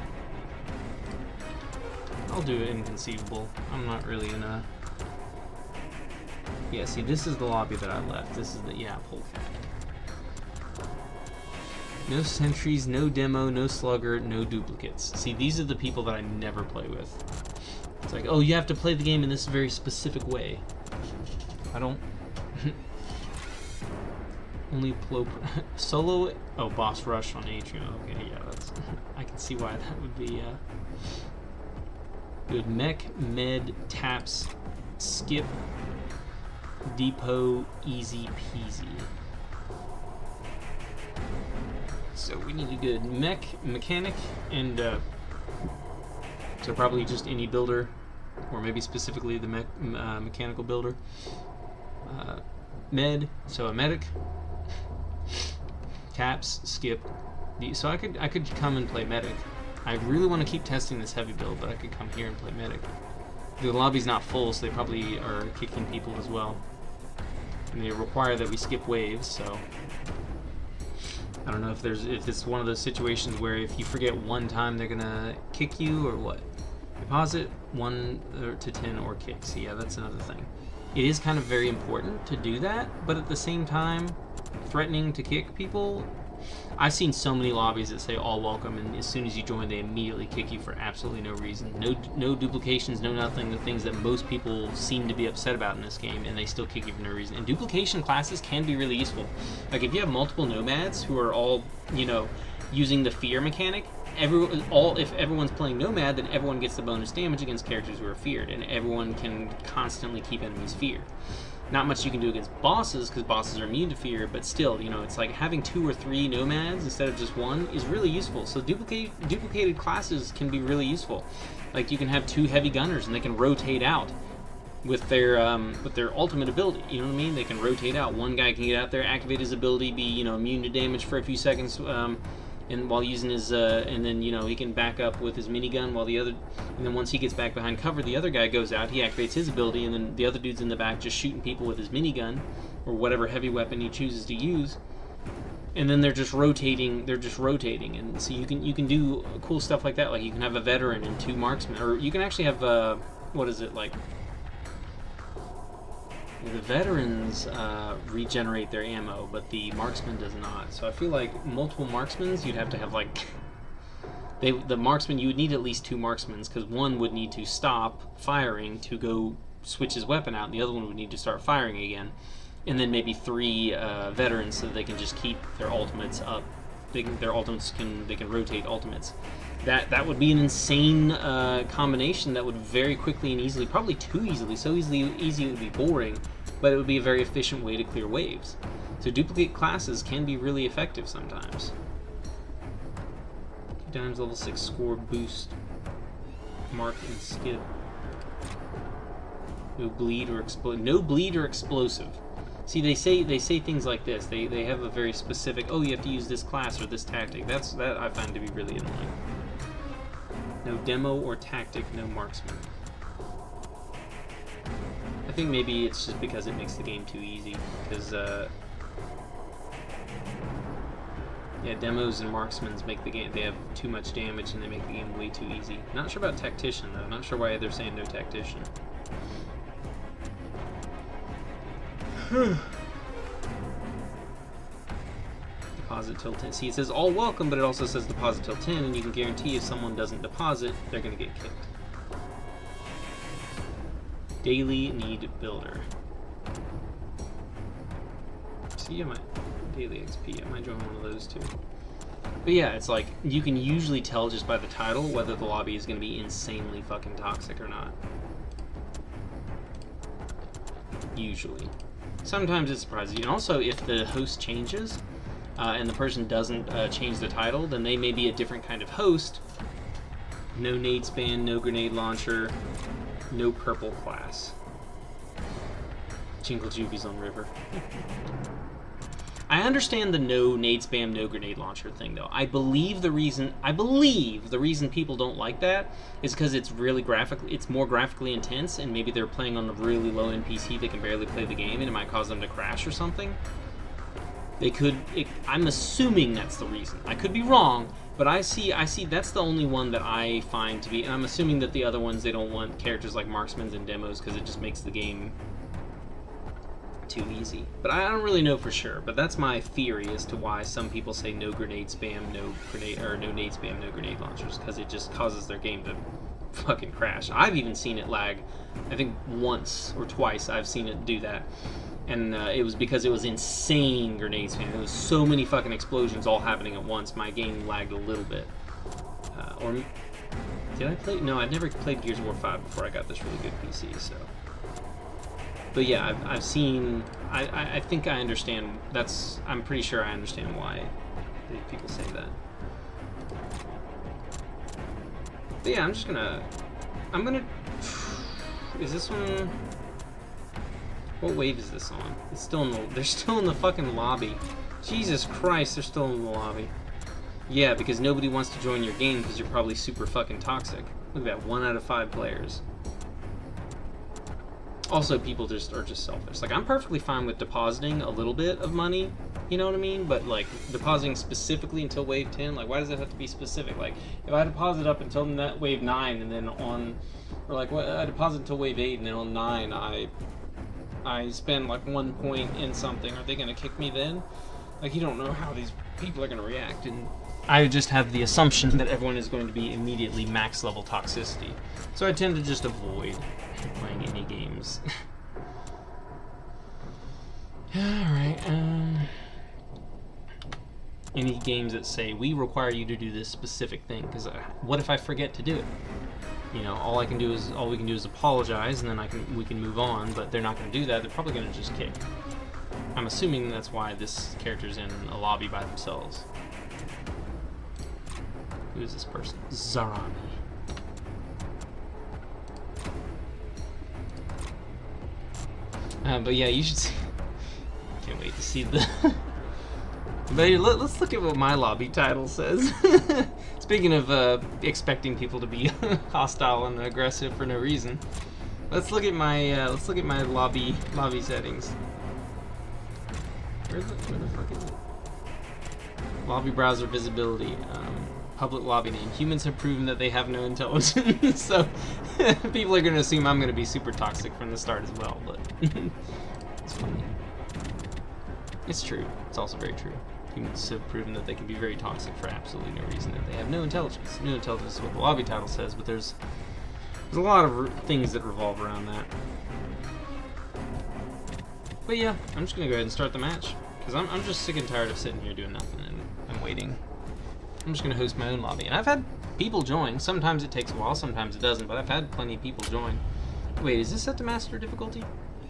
I'll do it inconceivable. I'm not really in a... Yeah, see, this is the lobby that I left. This is the... Yeah, Polecat. No sentries, no demo, no slugger, no duplicates. See, these are the people that I never play with. It's like, oh, you have to play the game in this very specific way. I don't... Only solo... Oh, boss rush on Atrium. Okay, yeah, that's... I can see why that would be, good. Mech, med, taps, skip, depot, easy peasy. So we need a good mechanic, and so probably just any builder, or maybe specifically the mechanical builder. Med, so a medic. Taps, skip. So I could come and play medic. I really want to keep testing this heavy build, but I could come here and play medic. The lobby's not full, so they probably are kicking people as well. And they require that we skip waves, so I don't know if it's one of those situations where if you forget one time they're gonna kick you or what. Deposit 1 to 10 or kick. So yeah, that's another thing. It is kind of very important to do that, but at the same time, threatening to kick people. I've seen so many lobbies that say all welcome, and as soon as you join, they immediately kick you for absolutely no reason. No duplications, no nothing. The things that most people seem to be upset about in this game, and they still kick you for no reason. And duplication classes can be really useful. Like if you have multiple nomads who are all, you know, using the fear mechanic, if everyone's playing nomad, then everyone gets the bonus damage against characters who are feared, and everyone can constantly keep enemies feared. Not much you can do against bosses, because bosses are immune to fear, but still, you know, it's like having 2 or 3 nomads instead of just 1 is really useful. So duplicated classes can be really useful. Like you can have 2 heavy gunners and they can rotate out with their ultimate ability. You know what I mean? They can rotate out. One guy can get out there, activate his ability, be, you know, immune to damage for a few seconds, and while using his, and then, you know, he can back up with his minigun while and then once he gets back behind cover, the other guy goes out, he activates his ability, and then the other dude's in the back just shooting people with his minigun, or whatever heavy weapon he chooses to use, and then they're just rotating, and so you can do cool stuff like that, like you can have a veteran and 2 marksmen, or you can actually have, what is it, like, the veterans regenerate their ammo, but the marksman does not. So I feel like multiple marksmen, you'd have to have like... the marksman, you would need at least 2 marksmen, because one would need to stop firing to go switch his weapon out, and the other one would need to start firing again. And then maybe 3 veterans, so they can just keep their ultimates up. They can rotate ultimates. That would be an insane combination that would very quickly and easily, probably too easily, so easy it would be boring, but it would be a very efficient way to clear waves. So duplicate classes can be really effective sometimes. 2 times level 6 score boost, mark and skip. No bleed or explosive. See, they say things like this. They have a very specific, oh, you have to use this class or this tactic. That I find to be really annoying. No demo or tactic, no marksman. I think maybe it's just because it makes the game too easy. Because, yeah, demos and marksmen make the game, they have too much damage and they make the game way too easy. Not sure about tactician, though. Not sure why they're saying no tactician. Deposit till 10. See, it says all welcome, but it also says deposit till 10, and you can guarantee if someone doesn't deposit, they're going to get kicked. Daily need builder. See, I might daily XP. I might join one of those too. But yeah, it's like you can usually tell just by the title whether the lobby is going to be insanely fucking toxic or not. Usually. Sometimes it surprises you. And also, if the host changes, and the person doesn't change the title, then they may be a different kind of host. No nade span, no grenade launcher, no purple class. Jingle Jubies on River. I understand the no nade spam, no grenade launcher thing, though. I believe the reason people don't like that is because it's really it's more graphically intense, and maybe they're playing on a really low end PC that can barely play the game, and it might cause them to crash or something. I'm assuming that's the reason. I could be wrong, but I see that's the only one that I find to be, and I'm assuming that the other ones, they don't want characters like marksmen and demos because it just makes the game too easy. But I don't really know for sure. But that's my theory as to why some people say no grenade spam, no nade spam, no grenade launchers, because it just causes their game to fucking crash. I've even seen it lag. I think once or twice I've seen it do that. And it was because it was insane grenade spam. There was so many fucking explosions all happening at once. My game lagged a little bit. Or did I play? No, I'd never played Gears of War 5 before I got this really good PC. So, but yeah, I've seen. I think I understand. I'm pretty sure I understand why people say that. But yeah, I'm gonna. Is this one? What wave is this on? It's still they're still in the fucking lobby. Jesus Christ, they're still in the lobby. Yeah, because nobody wants to join your game because you're probably super fucking toxic. Look at that, 1 out of 5 players. Also, people are just selfish. Like, I'm perfectly fine with depositing a little bit of money, you know what I mean? But, like, depositing specifically until wave 10, like, why does it have to be specific? Like, if I deposit up until that wave 9 and then on, or like, I deposit until wave 8 and then on 9 I spend like 1 point in something, are they going to kick me then? Like, you don't know how these people are going to react, and I just have the assumption that everyone is going to be immediately max level toxicity. So I tend to just avoid playing any games. Alright, any games that say, we require you to do this specific thing, because what if I forget to do it? You know, all we can do is apologize, and then we can move on. But they're not going to do that. They're probably going to just kick. I'm assuming that's why this character's in a lobby by themselves. Who is this person? Zarami. But yeah, you should see. Can't wait to see the. But here, let's look at what my lobby title says. Speaking of expecting people to be hostile and aggressive for no reason, let's look at my lobby settings. Where the fuck is it? Lobby browser visibility, public lobby name. Humans have proven that they have no intelligence, so people are gonna assume I'm gonna be super toxic from the start as well. But it's funny. It's true. It's also very true. Humans have proven that they can be very toxic for absolutely no reason, that they have no intelligence. No intelligence is what the lobby title says, but there's a lot of things that revolve around that. But yeah, I'm just going to go ahead and start the match, because I'm just sick and tired of sitting here doing nothing, and I'm waiting. I'm just going to host my own lobby. And I've had people join. Sometimes it takes a while, sometimes it doesn't, but I've had plenty of people join. Wait, is this set to master difficulty?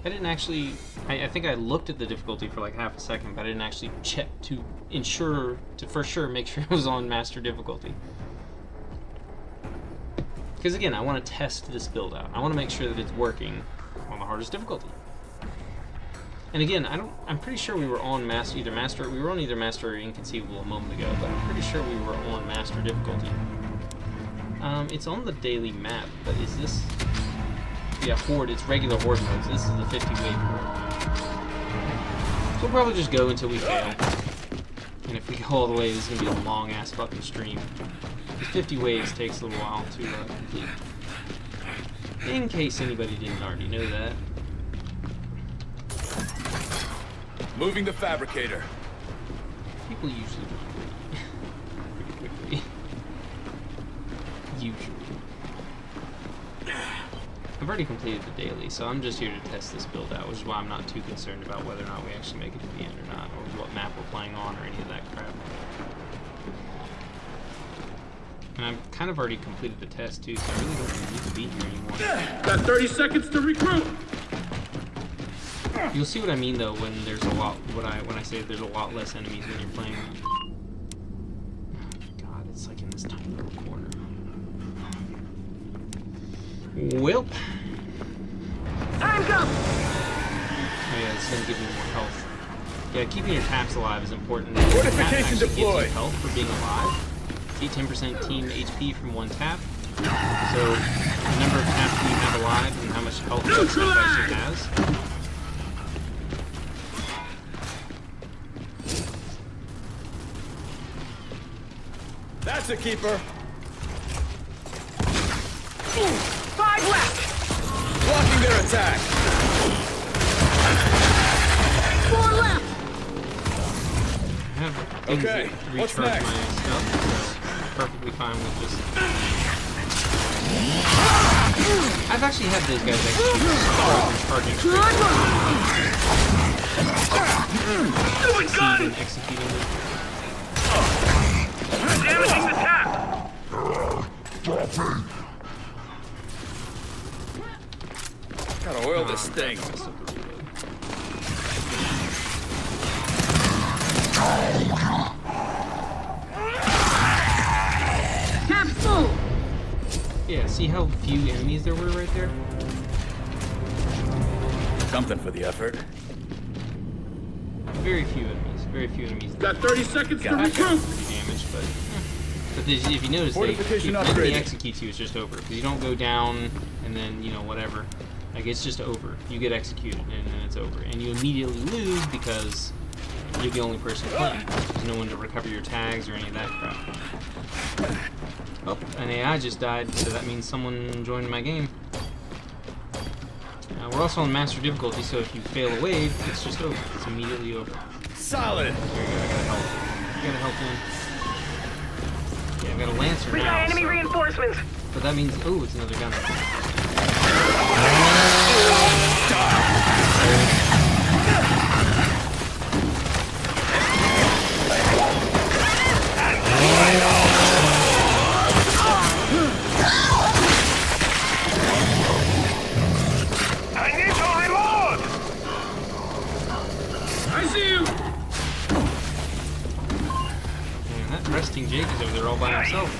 I didn't actually, I think I looked at the difficulty for like half a second, but I didn't actually check to ensure, to for sure make sure it was on master difficulty. Because again, I want to test this build out. I want to make sure that it's working on the hardest difficulty. And again, I'm pretty sure we were on either master or inconceivable a moment ago, but I'm pretty sure we were on master difficulty. It's on the daily map, but is this... Yeah, Horde, it's regular Horde mode, so this is the 50 wave Horde. So we'll probably just go until we fail. And if we go all the way, this is going to be a long ass fucking stream. Because 50 waves takes a little while to complete. In case anybody didn't already know that. Moving the fabricator. People usually do pretty quickly. Usually. I've already completed the daily, so I'm just here to test this build out, which is why I'm not too concerned about whether or not we actually make it to the end or not, or what map we're playing on, or any of that crap. And I've kind of already completed the test too, so I really don't need to be here anymore. Got 30 seconds to recruit. You'll see what I mean though when there's a lot. When I say there's a lot less enemies when you're playing. Oh God, it's like in this tiny little corner. Welp. Time's up! Oh yeah, it's gonna give you more health. Yeah, keeping your taps alive is important. Fortification Tap actually deployed. gives you health for being alive. See 10% team HP from one tap. So the number of taps that you have alive and how much health each tap actually has. That's a keeper. 5 left! Blocking their attack. 4 left! I have things Okay, that what's recharge next? my stuff, so perfectly fine with just... I've actually had those guys execute charging straight and executing them. Damaging the tap! Gotta oil this thing. Cap full! Yeah, see how few enemies there were right there? Something for the effort. Very few enemies. Very few enemies. Got 30 seconds to Got it. recruit. Pretty damaged, but... But if you notice, Fortification if enemy upgraded. executes you, it's just over. Because you don't go down and then, you know, whatever. Like, it's just over. You get executed and then it's over. And you immediately lose because you're the only person playing. There's no one to recover your tags or any of that crap. Oh, an AI just died, so that means someone joined my game. We're also on master difficulty, so if you fail a wave, it's just over. It's immediately over. Solid. There you go, I gotta help. You gotta help him. Yeah, I've got a Lancer We now. got enemy so- reinforcements. But that means, oh, it's another gun. I need to reload! I see you. Man, that resting Jake is over there all by himself.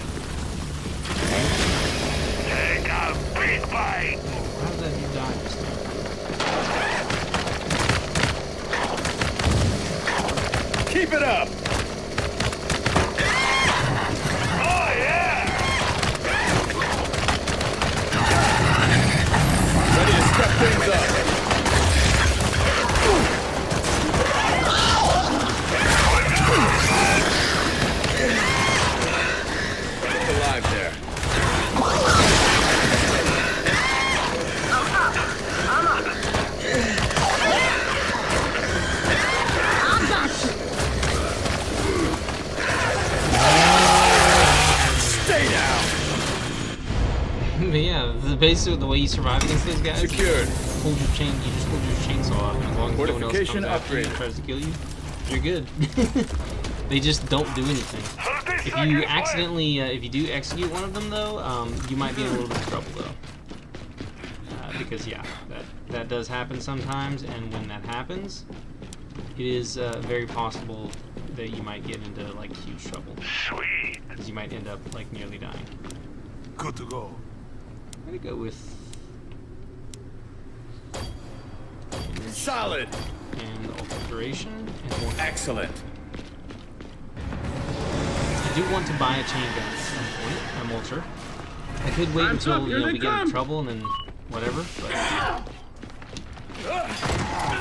Take a big bite! How did that dude die just now? Keep it up. Oh yeah! Ready to step things up. Look alive there. I got you! Stay down. But yeah, basically the way you survive against those guys, Secured. hold your chain, you just hold your chainsaw up, and as long as no one else Fortification comes after you and upgraded. tries to kill you, you're good. They just don't do anything. If you accidentally, if you do execute one of them though, you might be in a little bit of trouble though. Because yeah, that does happen sometimes, and when that happens, it is very possible that you might get into like huge trouble. Sweet! Because you might end up like nearly dying. Good to go. I'm gonna go with Solid. and alteration and more. Excellent. I do want to buy a chain gun at some point, a mulcher. I could wait Time's until up, here they we get into come. trouble and then whatever, but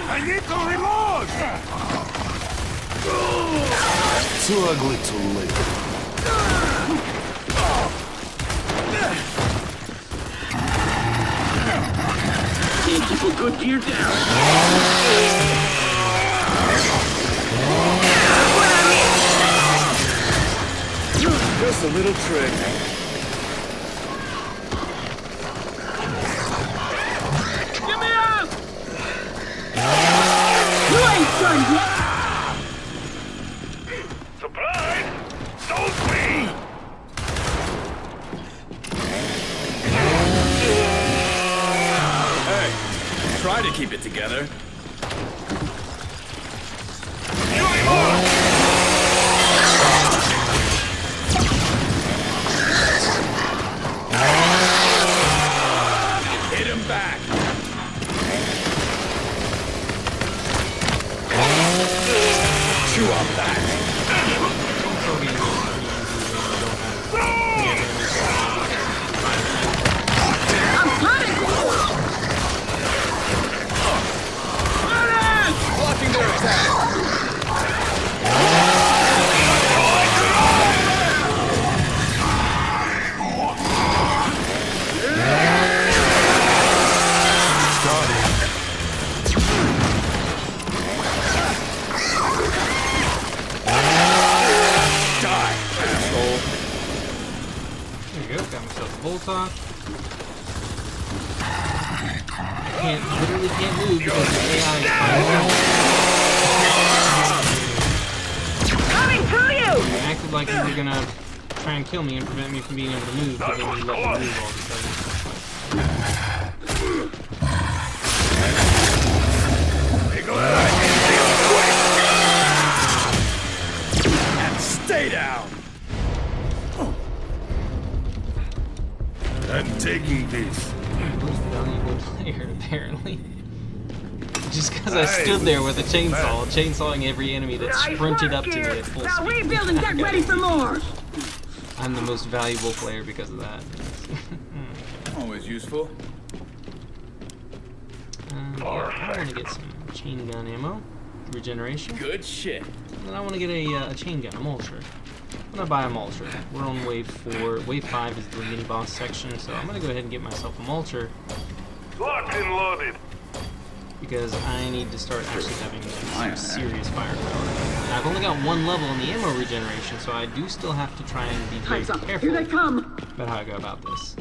I need to reload! Too ugly to live. Can't keep a good gear down. Just a little trick. Get me out! You ain't done yet! Supplies! Don't be! Hey, try to keep it together. Hit him back. Chew on that. also getting those pretty easy when you don't have I'm coming! Voltok. Literally can't move because the AI is Coming to you! You acted like you were gonna try and kill me and prevent me from being able to move, but then you let me move all of a sudden. Stay down! I'm taking this. Most valuable player, apparently. Just because I stood there with a chainsaw, chainsawing every enemy that sprinted up to me at full Now speed. rebuild and get ready for more. I'm the most valuable player because of that. Always useful. Yeah, I want to get some chain gun ammo, regeneration, Good shit. and then I want to get a chain gun, a mulcher. I'm gonna buy a mulcher. We're on wave 4. Wave 5 is the mini boss section, so I'm gonna go ahead and get myself a mulcher Locked and loaded. because I need to start actually having some serious firepower. Now, I've only got 1 level in the ammo regeneration, so I do still have to try and be very Time's up. careful Here they come. about how I go about this.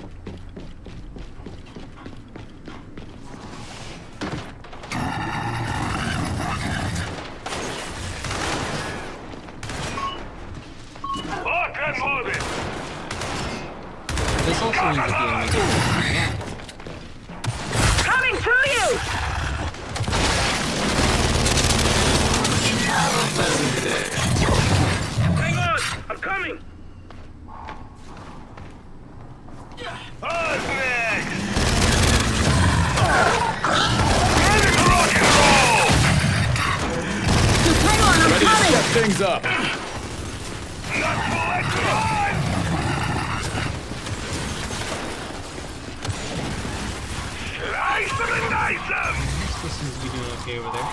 Locked and loaded. This also means that the enemies are Coming to you! Hang on! I'm coming! Who's next? Ready to rock and roll. Just hang on, I'm Ready to coming. step things up. Not to let you on. Slice them and dice them. This seems to be doing okay over there.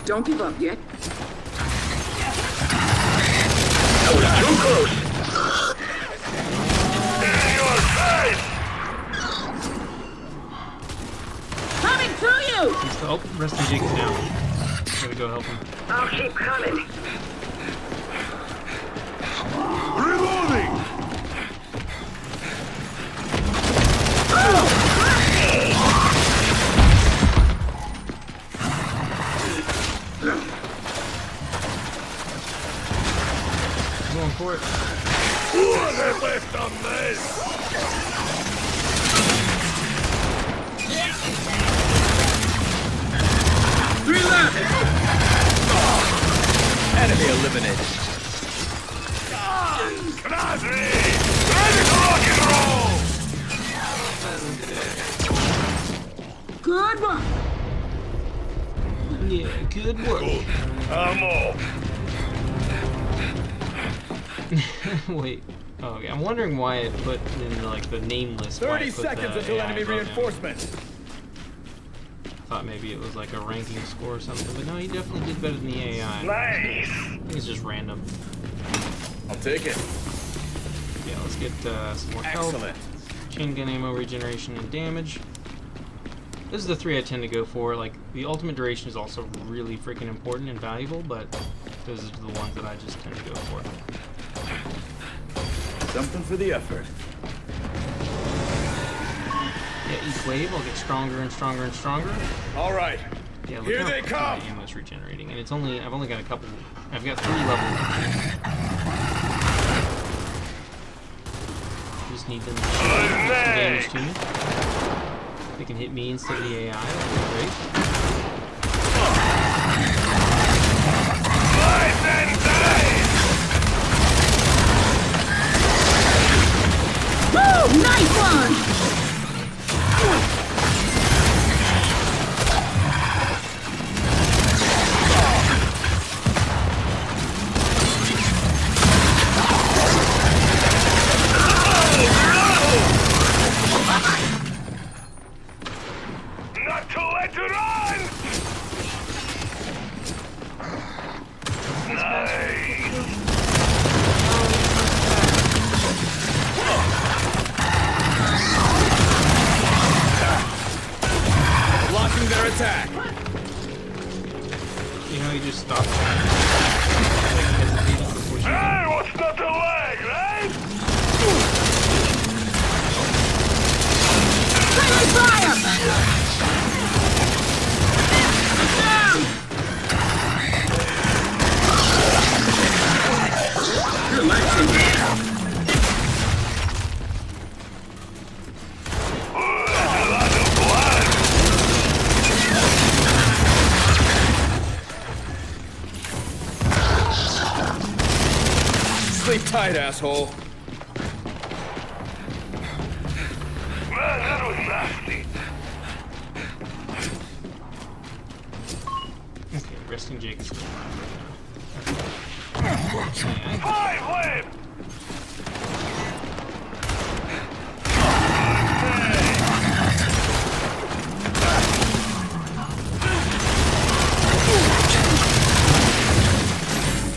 Don't give up yet. Too close! In your face. Coming to you. Oh, resting Jake is down. Gotta go help him. I'll keep coming. Reloading. Going for it. What are left on this? Three left! Enemy eliminated. Knazri! Ready to rock and roll! Good one. Yeah, good work. I'm off. Wait. Oh, okay. I'm wondering why it put in like the name list. why 30 it put seconds the until AI enemy above him. reinforcements. I thought maybe it was like a ranking score or something, but no, he definitely did better than the AI. I Nice. think it's just random. I'll take it. Yeah, let's get some more health. Excellent. Chain gun ammo, regeneration, and damage. This is the 3 I tend to go for. Like, the ultimate duration is also really freaking important and valuable, but those are the ones that I just tend to go for. Something for the effort. Yeah, each wave I'll get stronger and stronger and stronger. All right. Yeah, look Here how they quickly come. my ammo's regenerating, and I've only got a couple. I've got 3 levels. Just need them to do some damage to me. They can hit me instead of the AI. That'd be great. Slice and dice. Woo! Nice one. Not to let you run. Nice. Blocking their attack. he just stopped. Hesitating before shooting. Hey, what's not the leg, right? Friendly fire! Down! Relaxing. Sleep tight, asshole. Man, that was nasty. Okay, resting Jake is still alive right 5 left.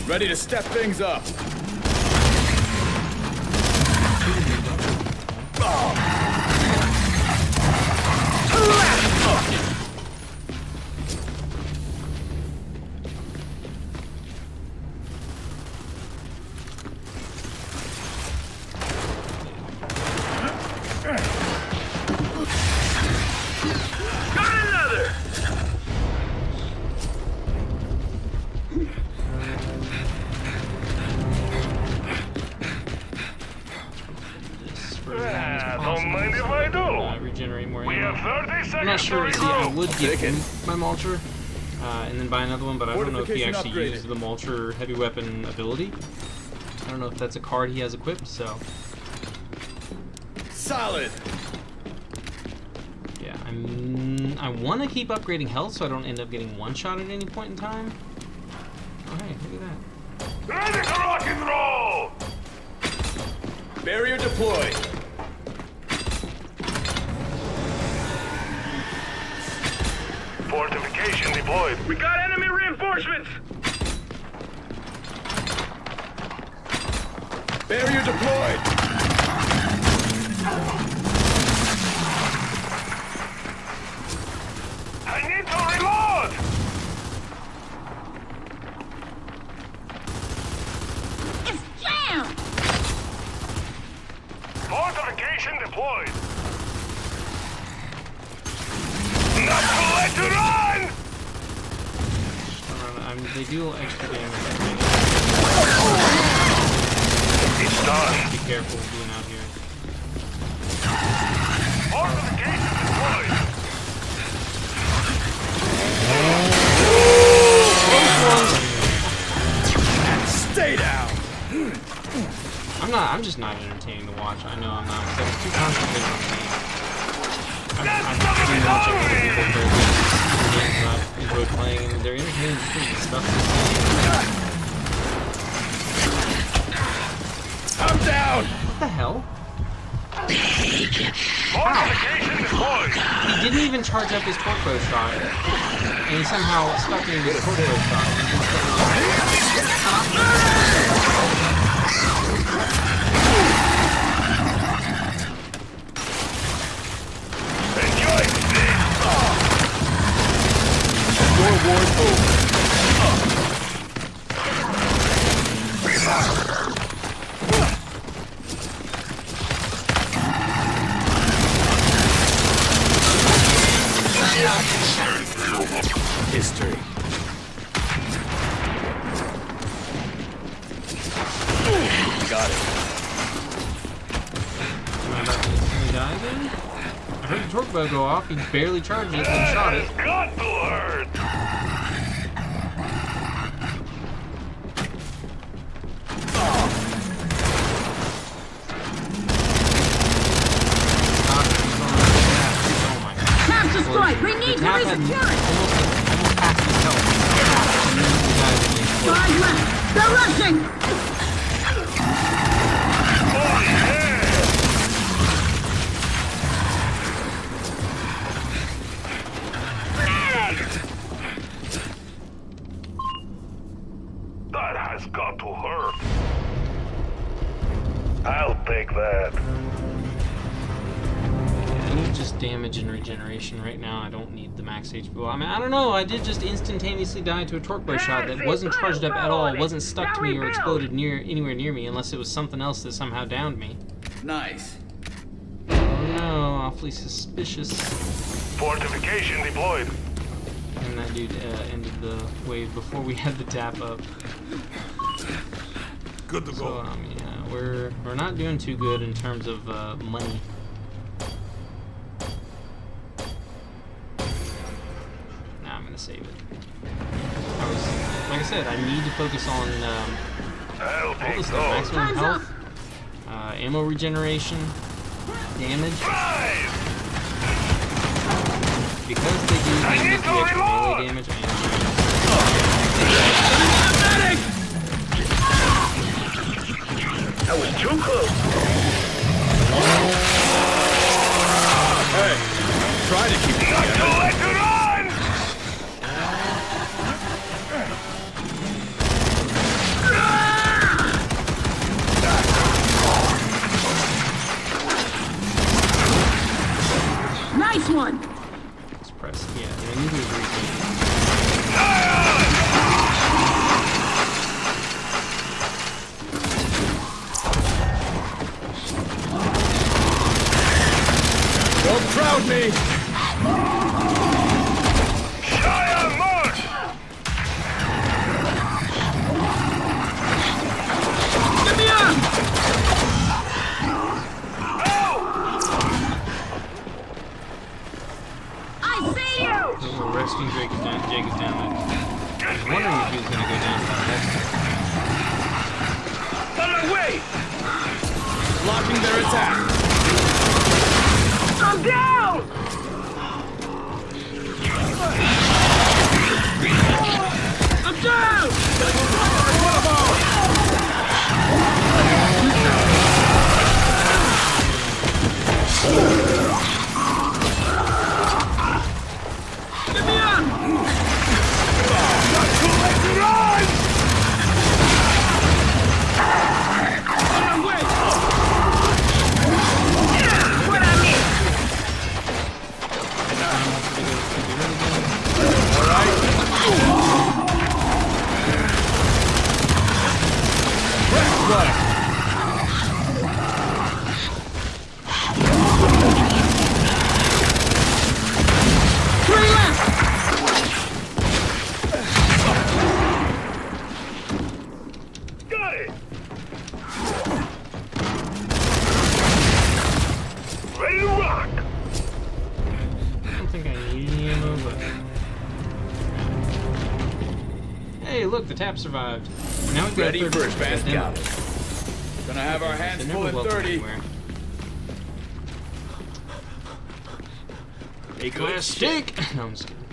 Ready to step things up. Got another. this for as long as possible. Don't mind if I do. Regenerate more We ammo. have 30 seconds I'm not sure. to See, I regroup. would give Taken. him my Mulcher and then buy another one, but I don't know if he Fortification actually upgraded. used the Mulcher heavy weapon ability. I don't know if that's a card he has equipped, so Solid. yeah. I want to keep upgrading health so I don't end up getting one shot at any point in time. Oh hey, look at that. Ready to rock and roll. Barrier deployed. Fortification deployed. We got enemy reinforcements. Barrier deployed. I need to reload. It's jammed! Fortification deployed. Not to let you run. They do extra damage. It's done. Be careful being out here. Fortification deployed. Stay down. I'm just not entertaining to watch. I know I'm not. So it's too concentrated on me. I'm pretty much other people play games that I've enjoyed playing, and they're entertaining just because of the stuff they're I'm down. What the hell? Fortification deployed. He didn't even charge up his torpedo shot, and he somehow stuck me with his torpedo shot. Enjoy this. Your ward over. History. Got it. Am I about to instantly die again? I heard the torpedo go off, he barely charged it, then shot it. It's got to hurt. Oh my god. Tap destroyed! We need to Tap had resecure it! almost half his health. And then the guy was in close. 5 left! They're rushing! Oh, yeah. That has got to hurt. I'll take that. And he just just damage and regeneration right now. I don't need the max HP. Well, I mean, I don't know. I did just instantaneously die to a torque bow shot that wasn't charged up at all, wasn't stuck to me or exploded anywhere near me, unless it was something else that somehow downed me. Nice. Oh no, awfully suspicious. Fortification deployed. And that dude ended the wave before we had the tap up. Good to So yeah, we're not doing too good in terms of money. Nah, I'm gonna save it. Like I said, I need to focus on all this stuff: maximum health, ammo regeneration, damage. Because they do the extra melee damage, I am That was too close. Hey, try to keep it together. Let it run! Nice one! Let's press. Yeah, I need to agree. Don't crowd me! Fire march! Get me up! I see you! So we're resting Jake is down. Jake is down there. I was wondering if he was going to go down to that On the way! Blocking their attack. I'm down! I'm down! Get me up! Not too late to run! On my way! What I need? Three left! Got it! Ready to rock! I don't think I need any ammo, but... Hey, look, the tap survived. Now we've got Ready 30 for advanced demo. galley. Gonna have our hands They're full never in welcome 30. anywhere. A Glass stick! No, I'm just kidding.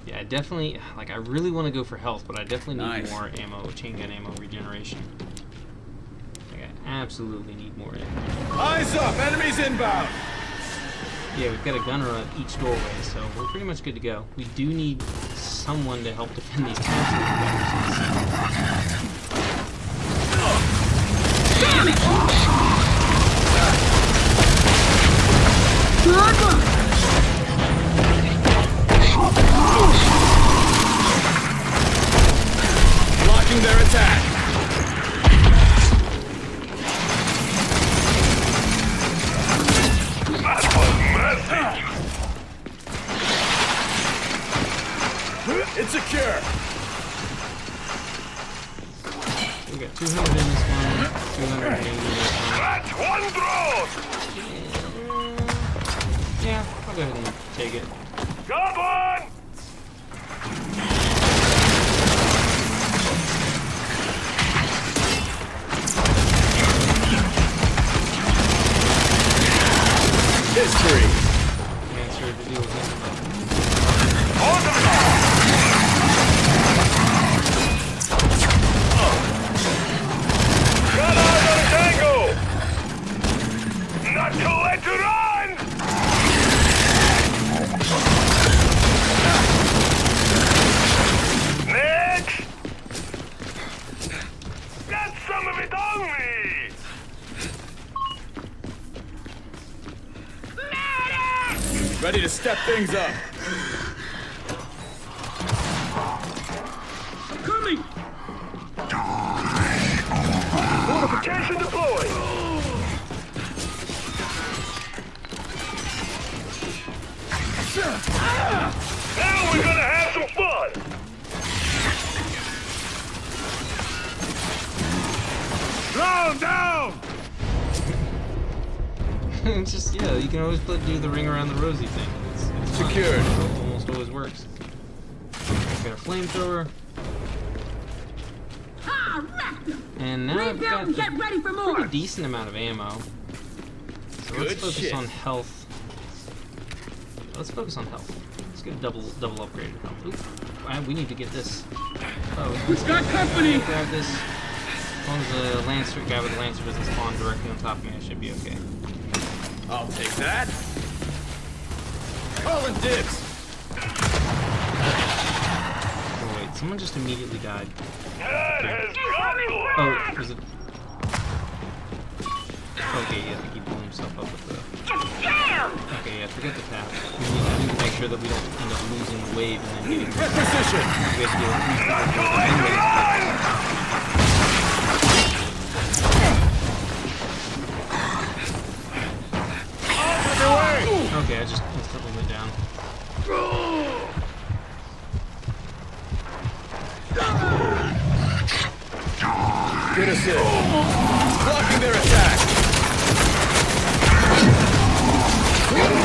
Yeah, I definitely, like, I really want to go for health, but I definitely need Nice. more ammo, chain gun ammo regeneration. Like, I absolutely need more ammo. Eyes up! Enemies inbound! Yeah, we've got a gunner at each doorway, so we're pretty much good to go. We do need someone to help defend these capsules. Damn it! Good one! Blocking their attack. That was messy! It's secure. We got 200 in this one, 280 in this one. That's one drone! Yeah, I'll go ahead and take it. Come on! History. Answer to deal with it. On the Got eyes on a tango! Not too late to run! Next! Get some of it on me! Ready to step things up. I'm coming. Fortification deployed. Now we're gonna have some fun. Down, down. It's just, yeah, you can always do the ring around the rosy thing. It's fun. Secured. It almost always works. Got a flamethrower. Ah, wrecked him. And now I've Rebuild got and get a ready for more. pretty decent amount of ammo. So let's Good focus shit. on health. Let's focus on health. Let's get a double upgraded health. Oop, we need to get this. Oh, We've got company. grab this. As long as the Lancer guy with the Lancer doesn't spawn directly on top of me, I should be okay. I'll take that. Calling dibs. Oh wait, someone just immediately died. That has got to it. Oh, was it? Okay, yeah, I think he blew himself up with the... Okay, yeah, forget the tap. I need to make sure that we don't end up losing the wave and then getting... Requisition. We have to deal with Okay, I just instantly went down. Get us in. Blocking their attack.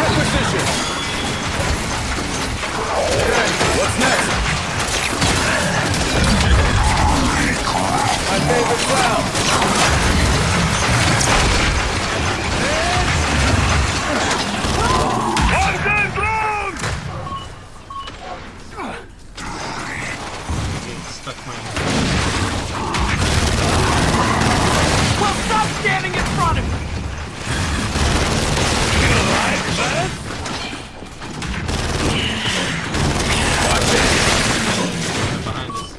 Requisition. Okay, what's next? My favorite clown. Stuck my... Well, stop standing in front of me! behind us.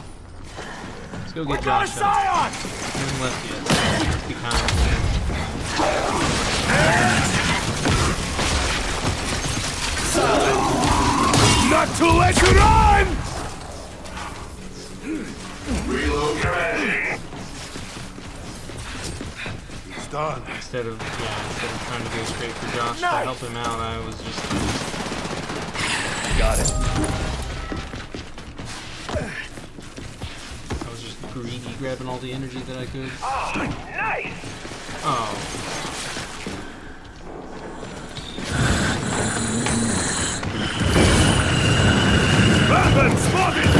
Let's go get Josh. He hasn't left yet. Let's be kind. Not to let you run! Relocating. It's done. Instead of trying to go straight for Josh to help him out, I was just... Got it. I was just greedy, grabbing all the energy that I could. Oh, nice! Oh. Weapon spotted!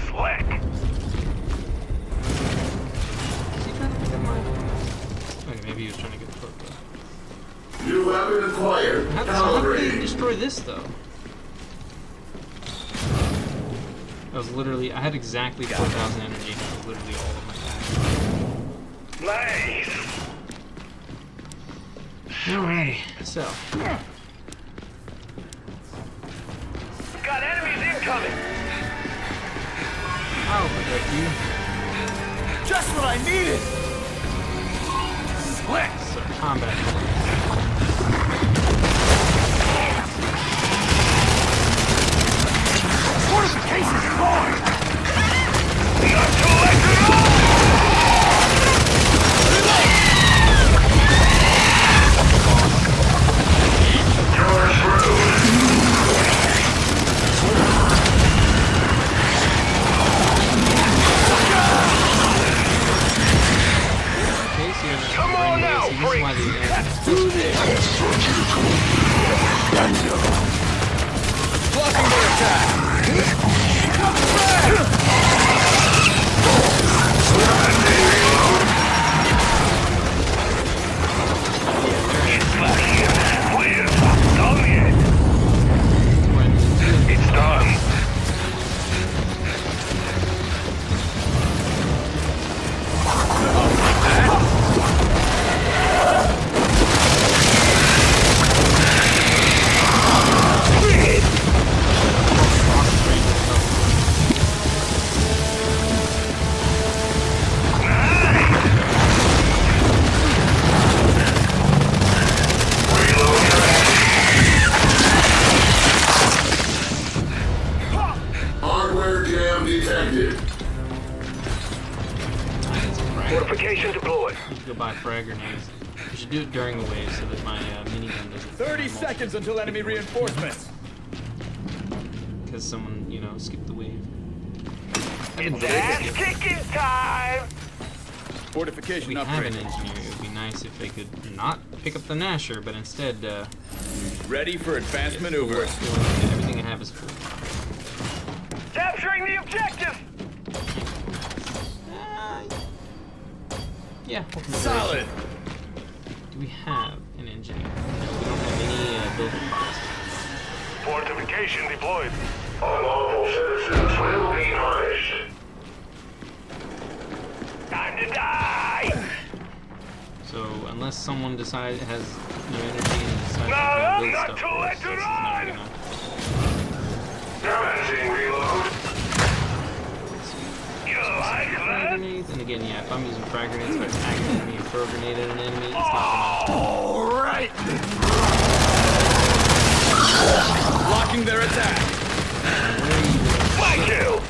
Slick! Is he trying to get mine? Okay, maybe he was trying to get the torque though. New weapon acquired. How did they Calibrating. destroy this though? That was literally, I had exactly 4,000 energy, and that was literally all of my Nice! Alrighty, so. Got enemies incoming! I'll protect you. Just what I needed. Slick! So, combat. Fortification deployed! Not to let you go! You're through! Come on now, freaks! Let's do this! Blocking their attack. It's done. grenades. You should do it during a wave so that my minigun doesn't. 30 seconds until enemy reinforcements. Because someone, you know, skipped the wave. Ass kicking time! If Fortification we have upgrade. an engineer, it would be nice if they could not pick up the Nasher, but instead, Ready for advanced maneuvers. everything I have is free. Capturing the objective! Yeah. ultimately. Solid. Do we have an engineer? No, we don't have any building parts. Fortification deployed. Unlawful citizens will be punished. Time to die! So unless someone has no energy and decides No, to I'm build not stuff too for late us, to this is run! not gonna. Commencing reload. You like Frag that? grenades, and again, yeah, if I'm using frag grenades, if I attack an enemy and throw a grenade at an enemy, it's not gonna. Alright. Blocking their attack. Thank you!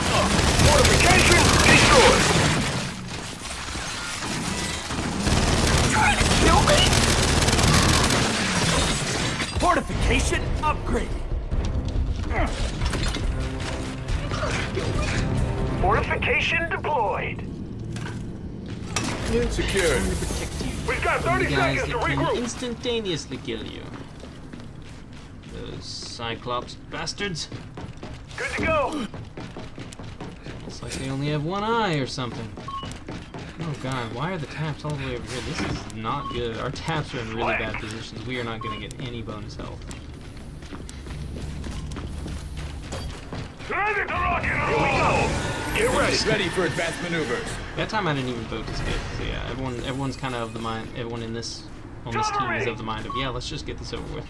Fortification destroyed! Kill me. Fortification upgraded. Fortification deployed! Secured. We've got The 30 guys seconds that to can regroup! instantaneously kill you. Those Cyclops bastards. Good to go! It's like they only have one eye or something. Oh god, why are the taps all the way over here? This is not good. Our taps are in really bad positions. We are not going to get any bonus health. Ready to rock and roll! Here we go! Get ready! Ready for advanced maneuvers. That time I didn't even vote to skip. So yeah, everyone's kind of the mind. Everyone on this team is of the mind of, yeah, let's just get this over with.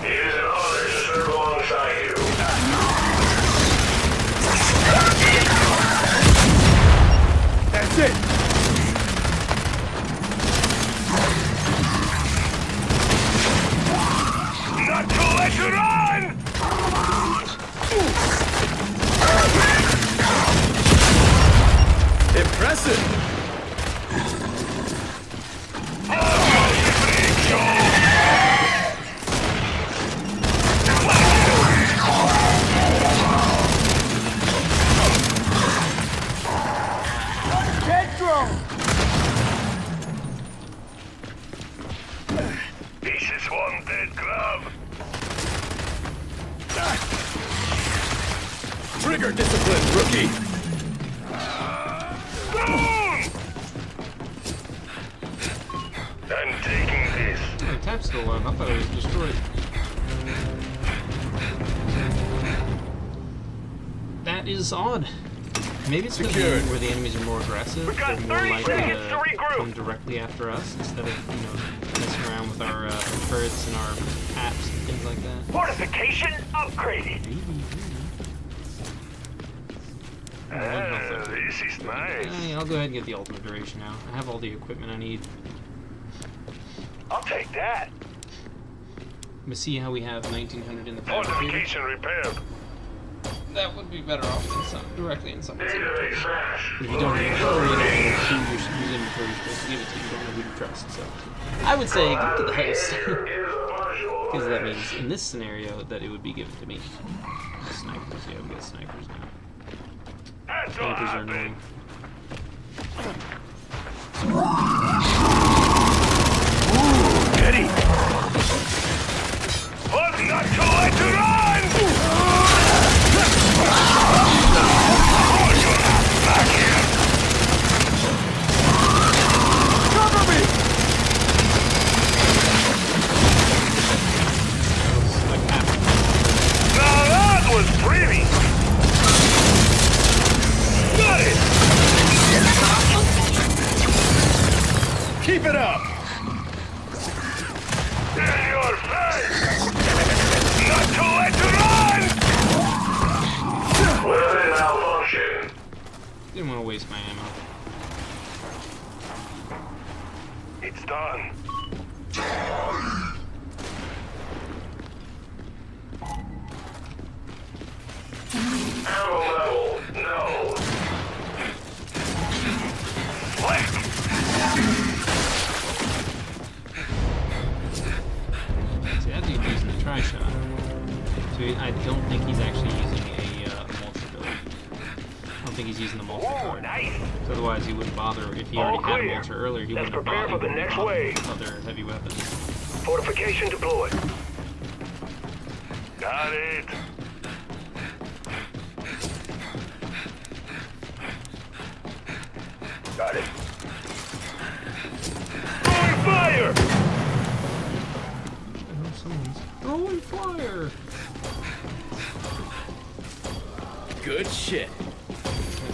It is an honor to serve alongside you. That's it. Not too late to run! Impressive. This is one dead glove. Trigger discipline, rookie. Boom! I'm taking this. Oh, the tap's still on. I thought it was destroyed. That is odd. Maybe it's because Secured. where the enemies are more aggressive. We've got They're more 30 likely seconds to to regroup. come directly after us instead of, you know, messing around with our turrets and our apps and things like that. Fortification upgraded. This is nice. Yeah, I'll go ahead and get the ultimate duration now. I have all the equipment I need. I'll take that. But see how we have 1900 in the fabricator? Fortification repaired. That would be better off than directly in someone's inventory. Enemy smash. If you don't know who your inventory you're supposed to give it to, you don't know who to trust. So I would say give it to the host. Because that means in this scenario that it would be given to me. Snipers, yeah, we got snipers now. That's Snipers are annoying. Ready. Oh, not too late to run! Oh, you're not back here! Cover me. Like half. Now that was pretty! Got it! Keep it up. In your face! Not too late to run! Weapon malfunction. Didn't want to waste my ammo. It's done. Ammo level, no. Flick! See, that dude's using the tri-shot. So I don't think he's actually using a multi build. I don't think he's using the multi card. Nice. So otherwise he wouldn't bother, if he already had a clear. multi earlier, he Let's wouldn't have prepare bothered for the next with wave. other heavy weapons. Fortification deployed. Got it. Got it. Throwing fire! Someone's throwing fire! Good shit.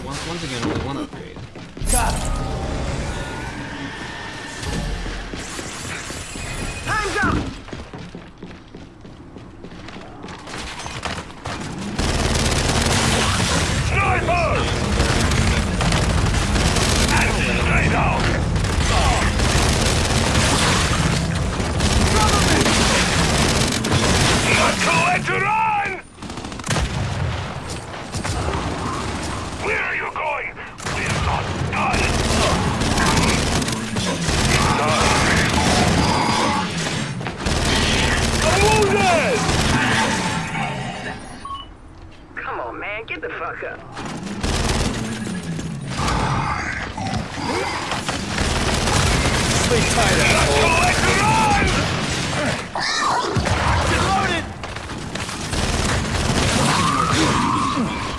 Once again, only one upgrade. Time's up! Sniper! Straight out! Not too late to run! Where are you going? We're not done! I'm wounded! Come on, man, get the fuck up. Stay tight, asshole. Too late to run! Reloaded!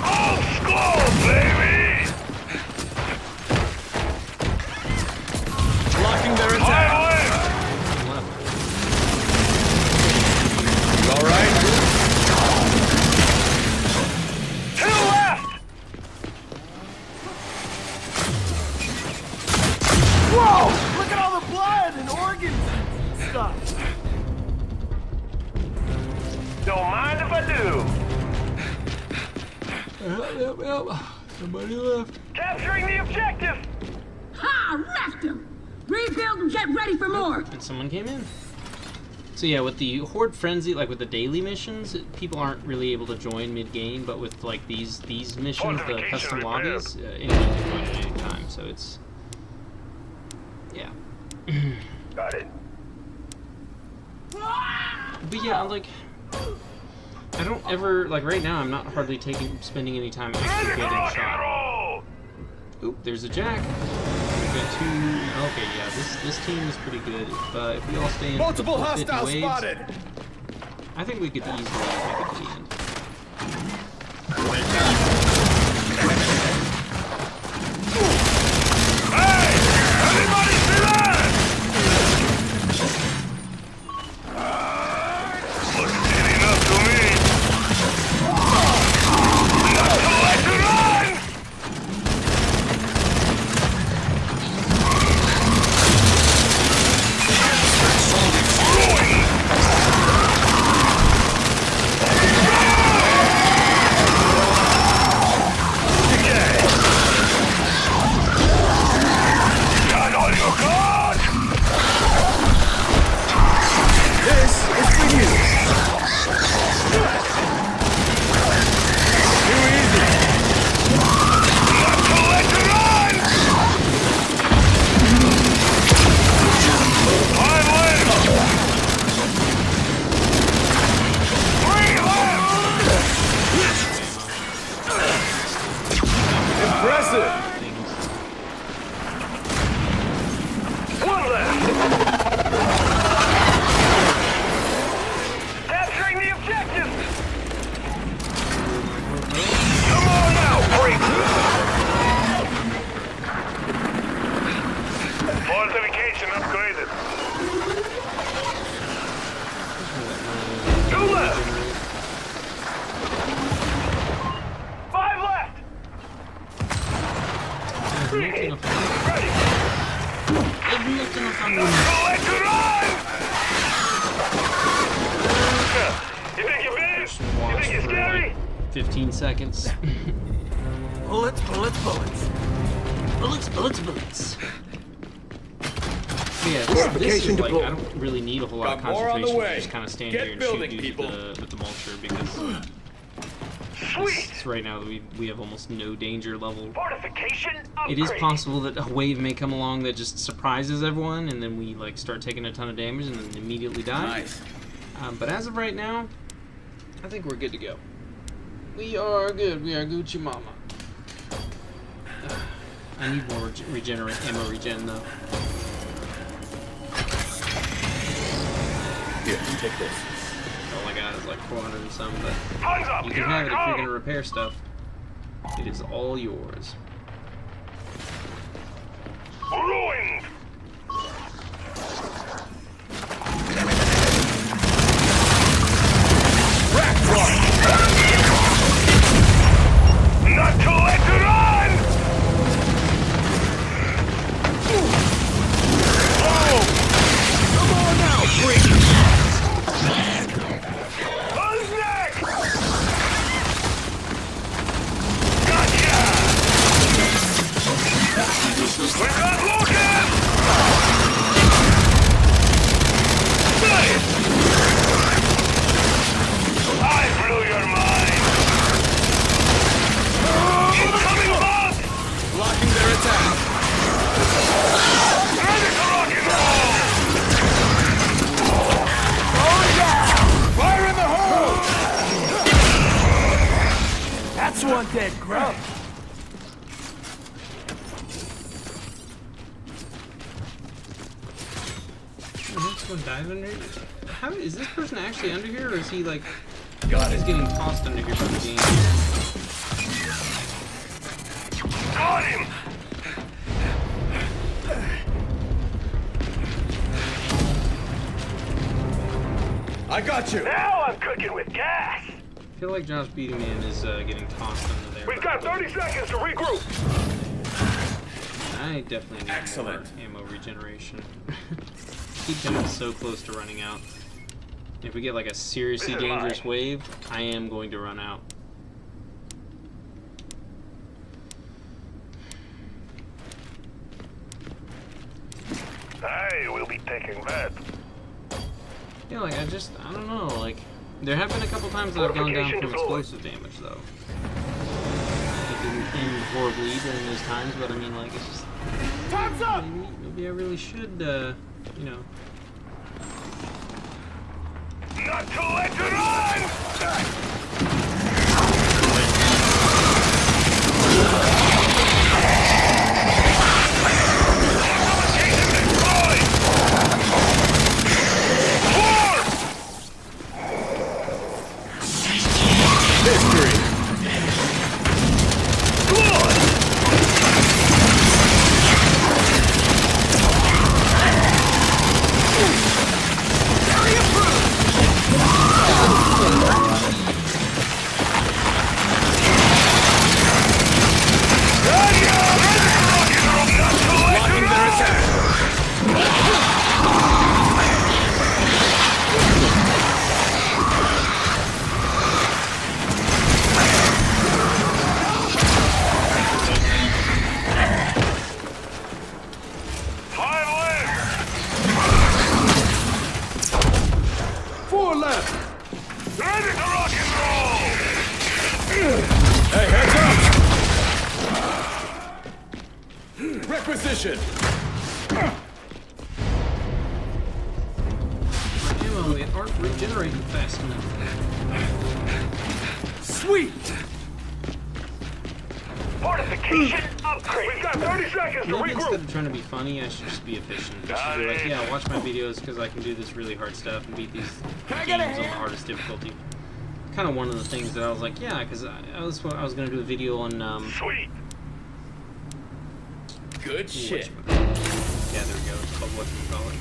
Old school, baby! Blocking their attack. You all right? Two left! Whoa! Look at all the blood and organs and stuff. Don't mind if I do. Yep. Somebody left. Capturing the objective! Ha! Wrecked him! Rebuild and get ready for more! And someone came in. So yeah, with the Horde Frenzy, like with the daily missions, people aren't really able to join mid-game, but with like these missions, the custom lobbies, anyone can join at any time, so it's... yeah. Got it. But yeah, like... I don't ever, like right now, I'm not hardly spending any time actually getting shot. Roll! Oop, there's a Jack. We've got two... okay, yeah, this team is pretty good. If we all stay in Multiple the 50 hostiles waves, spotted. I think we could easily make it to the end. Hey! Everybody see that? Looks easy enough to me. Not too late to run! Got all you got? This is for you. Too easy. Not too late to run! Five left! Three left! Impressive. One left! Capturing the objective! Come on now, freak! Fortification upgraded. Two left! Five left! There's not enough. Ready! There's not enough ammo. Too late to run! You think you're big? You think you're scary? 15 seconds. Bullets. Bullets. yeah, this is like, I don't really need a whole lot of concentration to just kind of stand here and shoot dudes with the mulcher because right now we have almost no danger level. Fortification upgrade. It is possible that a wave may come along that just surprises everyone and then we like start taking a ton of damage and then immediately die. Nice. But as of right now, I think we're good to go. We are good. We are Gucci Mama. I need more ammo regen though. Here, take this. All I got is like 400 and some, but Hands up, you here can I have it if you're come. gonna repair stuff. It is all yours. Ruined. Not to let it on! Oh! Come on now, freak! Who's next? Gotcha! We're not looking! Nice! I blew your mind! Incoming boss! Blocking their attack. Ready to rock and roll! Fire in the hole! That's one dead grub. This one dive under here? How is this person actually under here, or is he like? Got He's it. getting tossed under here by the game. Got him! I got you. Now I'm cooking with gas! I feel like Josh Beating Man is getting tossed under there. We've got 30 seconds to regroup! I definitely need Excellent. more ammo regeneration. Keep getting so close to running out. If we get like a seriously This is dangerous mine. wave, I am going to run out. Hey, we'll be taking that. Yeah, like I don't know, like there have been a couple times that I've gone down from Fortification deployed. explosive damage though. It didn't end horribly during those times, but I mean like it's just Time's up! maybe I really should you know. Not to let it on! Fortification deployed! Form! History. Good! Blocking their attack. Four left. Ready to rock and roll! Hey, heads up! Requisition. My ammo it aren't regenerating fast enough. Sweet. Fortification upgrade! We've got 30 seconds to Maybe instead regroup! of trying to be funny, I should just be efficient. I should be like, yeah, watch my videos because I can do this really hard stuff and beat these games on the hardest difficulty. Kind of one of the things that I was like, yeah, because I was going to do a video on Sweet! Good shit. yeah, there we go. It's called whatchamacallit.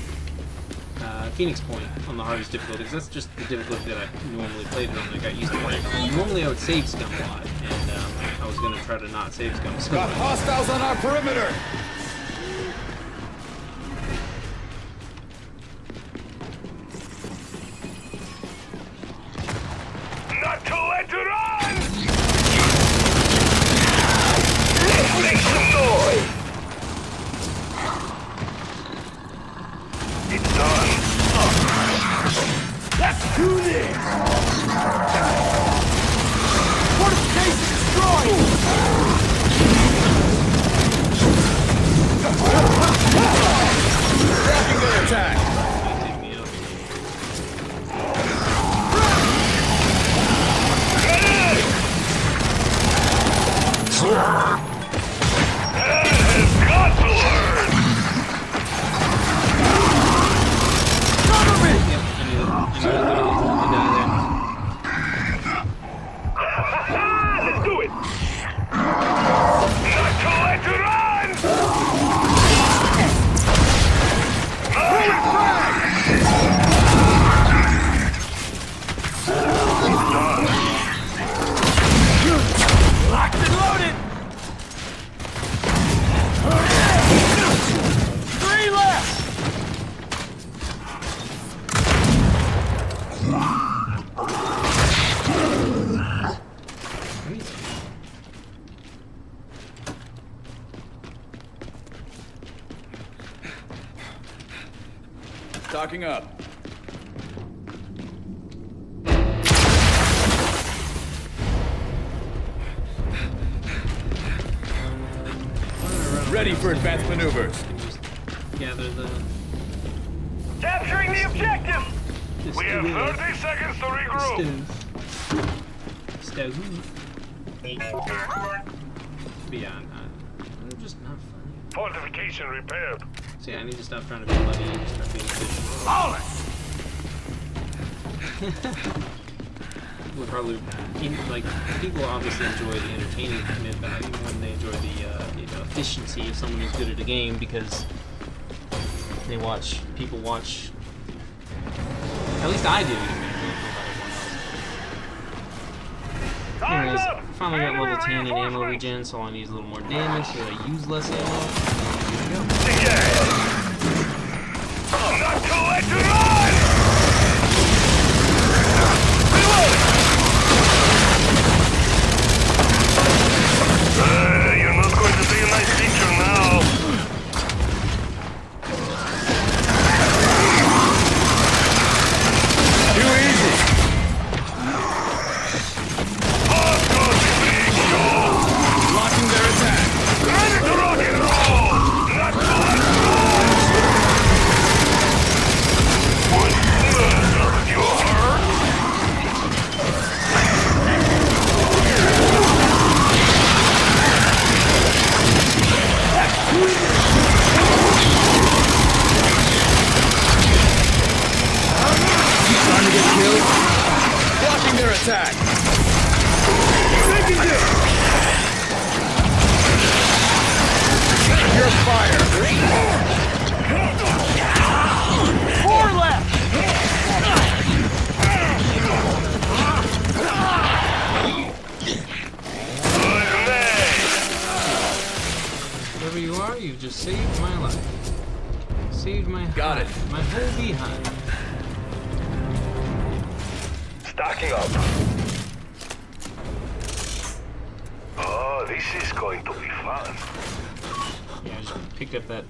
Phoenix Point on the hardest difficulty, 'cause that's just the difficulty that I normally played it on. I got used to playing. Normally I would save scum a lot, and I was going to try to not save scum so Got much. hostiles on our perimeter. Not to let it on! Let's make some noise! Stocking up. Ready for advanced maneuvers. Gather the. Capturing the objective! We have 30 seconds to regroup. Stove. But yeah, I'm just not funny. Fortification repaired. See, I need to stop trying to be bloody and start being efficient. People probably, like, people obviously enjoy the entertaining commitment, but even when they enjoy the efficiency of someone who's good at a game, because people watch. At least I do. Anyways, finally got level 10 in ammo regen, so I need a little more damage so that I use less ammo. Not too late to run! You're not going to be a nice teacher now. Too easy. Blocking their attack. Ready to rock and roll! Not too late to run! You hurt? Trying to get killed. Blocking their attack. Taking it. Your fire. 4 left! Wherever you are, you've just saved my life. Saved my Got it. My whole behind. Stocking up. Oh, this is going to be fun. Yeah, I just picked up that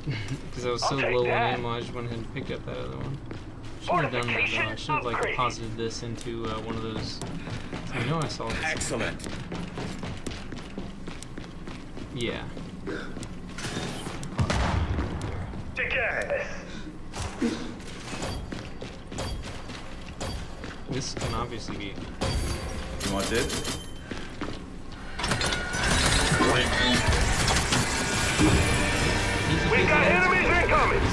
because I was so I'll take low on that. ammo. I just went ahead and picked up that other one. Shouldn't have done that though. I should have like Upgrade. deposited this into one of those. I know I saw this. Excellent. Yeah. Take care. This can obviously be. You want it? Easy We peasy got lemon enemies squeezy. incoming.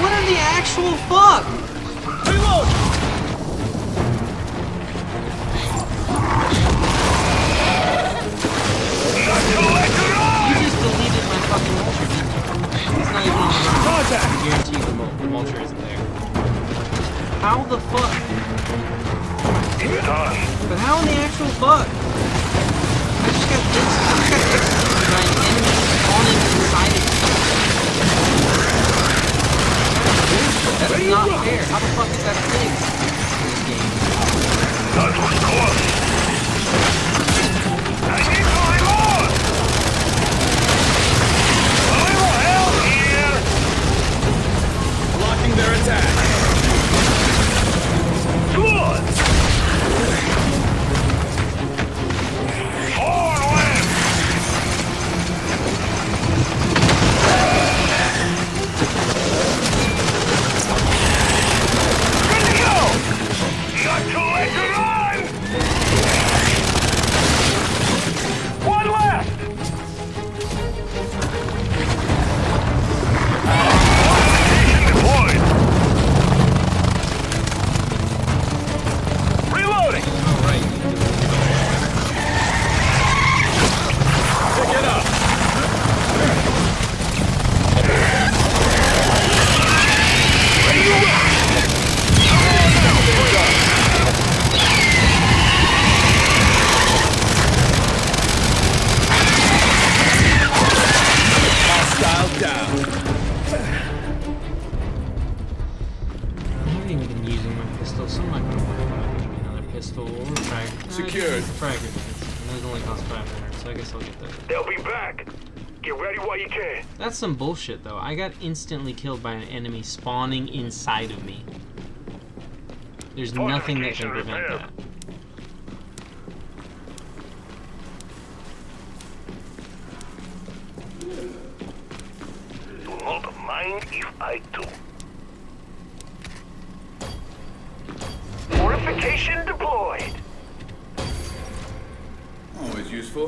What in the actual fuck? Reload! Not too late to run! You just deleted my fucking vulture, didn't you? It's not even on the Contact! I guarantee you the vulture isn't there. How the fuck? Done. But how in the actual fuck? I just got this. I just got hit by an enemy spawning inside of me. That's not fair. How the fuck is that fixed in this game? That was close. I need to reload! A little help here! Blocking their attack. Good! ready while you can. That's some bullshit, though. I got instantly killed by an enemy spawning inside of me. There's nothing that can prevent that. Do not mind if I do. Fortification deployed. Always useful.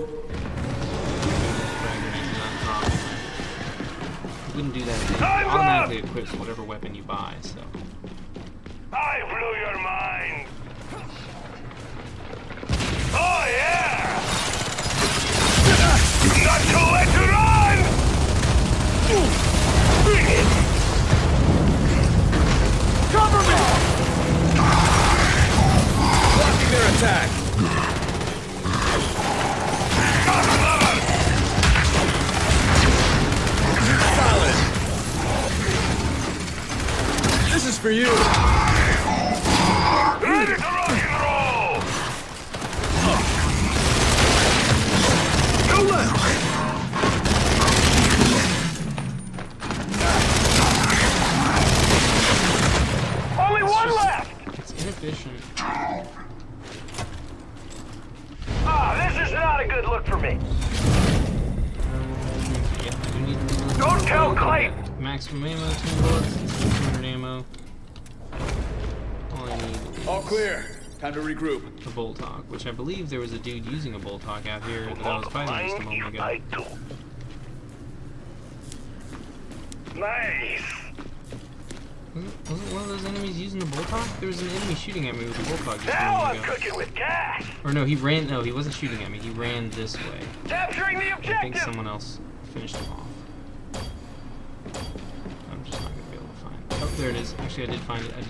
You wouldn't do that. It automatically equips whatever weapon you buy, so. I blew your mind. Oh yeah! Not to let you run! Bring it! Cover me! Blocking their attack. Solid. This is for you. Ready to rock and roll! Go left. Only one left. It's inefficient. Ah, this is not a good look for me. Yeah, I do need Don't tell Clayton. maximum ammo, 2 bullets, 200 ammo. All I need All clear. Time to regroup. is a bolt hawk, which I believe there was a dude using a bolt hawk out here that I was fighting just a moment If ago. I do. Nice! Wasn't one of those enemies using the bolt hawk? There was an enemy shooting at me with a bolt hawk just a Now I'm moment ago. cooking with gas. Or no, he ran. No, he wasn't shooting at me. He ran this way. Capturing the I think objective. someone else finished him off. I'm just not gonna be able to find it. Oh, there it is. Actually, I did find it. I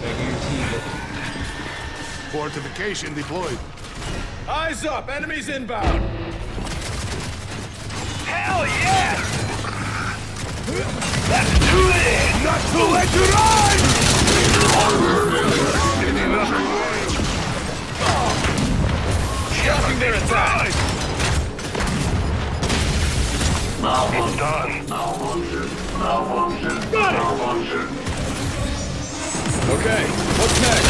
guarantee that. Fortification deployed. Eyes up. Enemies inbound. Hell yeah! Let's do this! Not to let you run! Blocking their attack. It's done. Okay. What's next?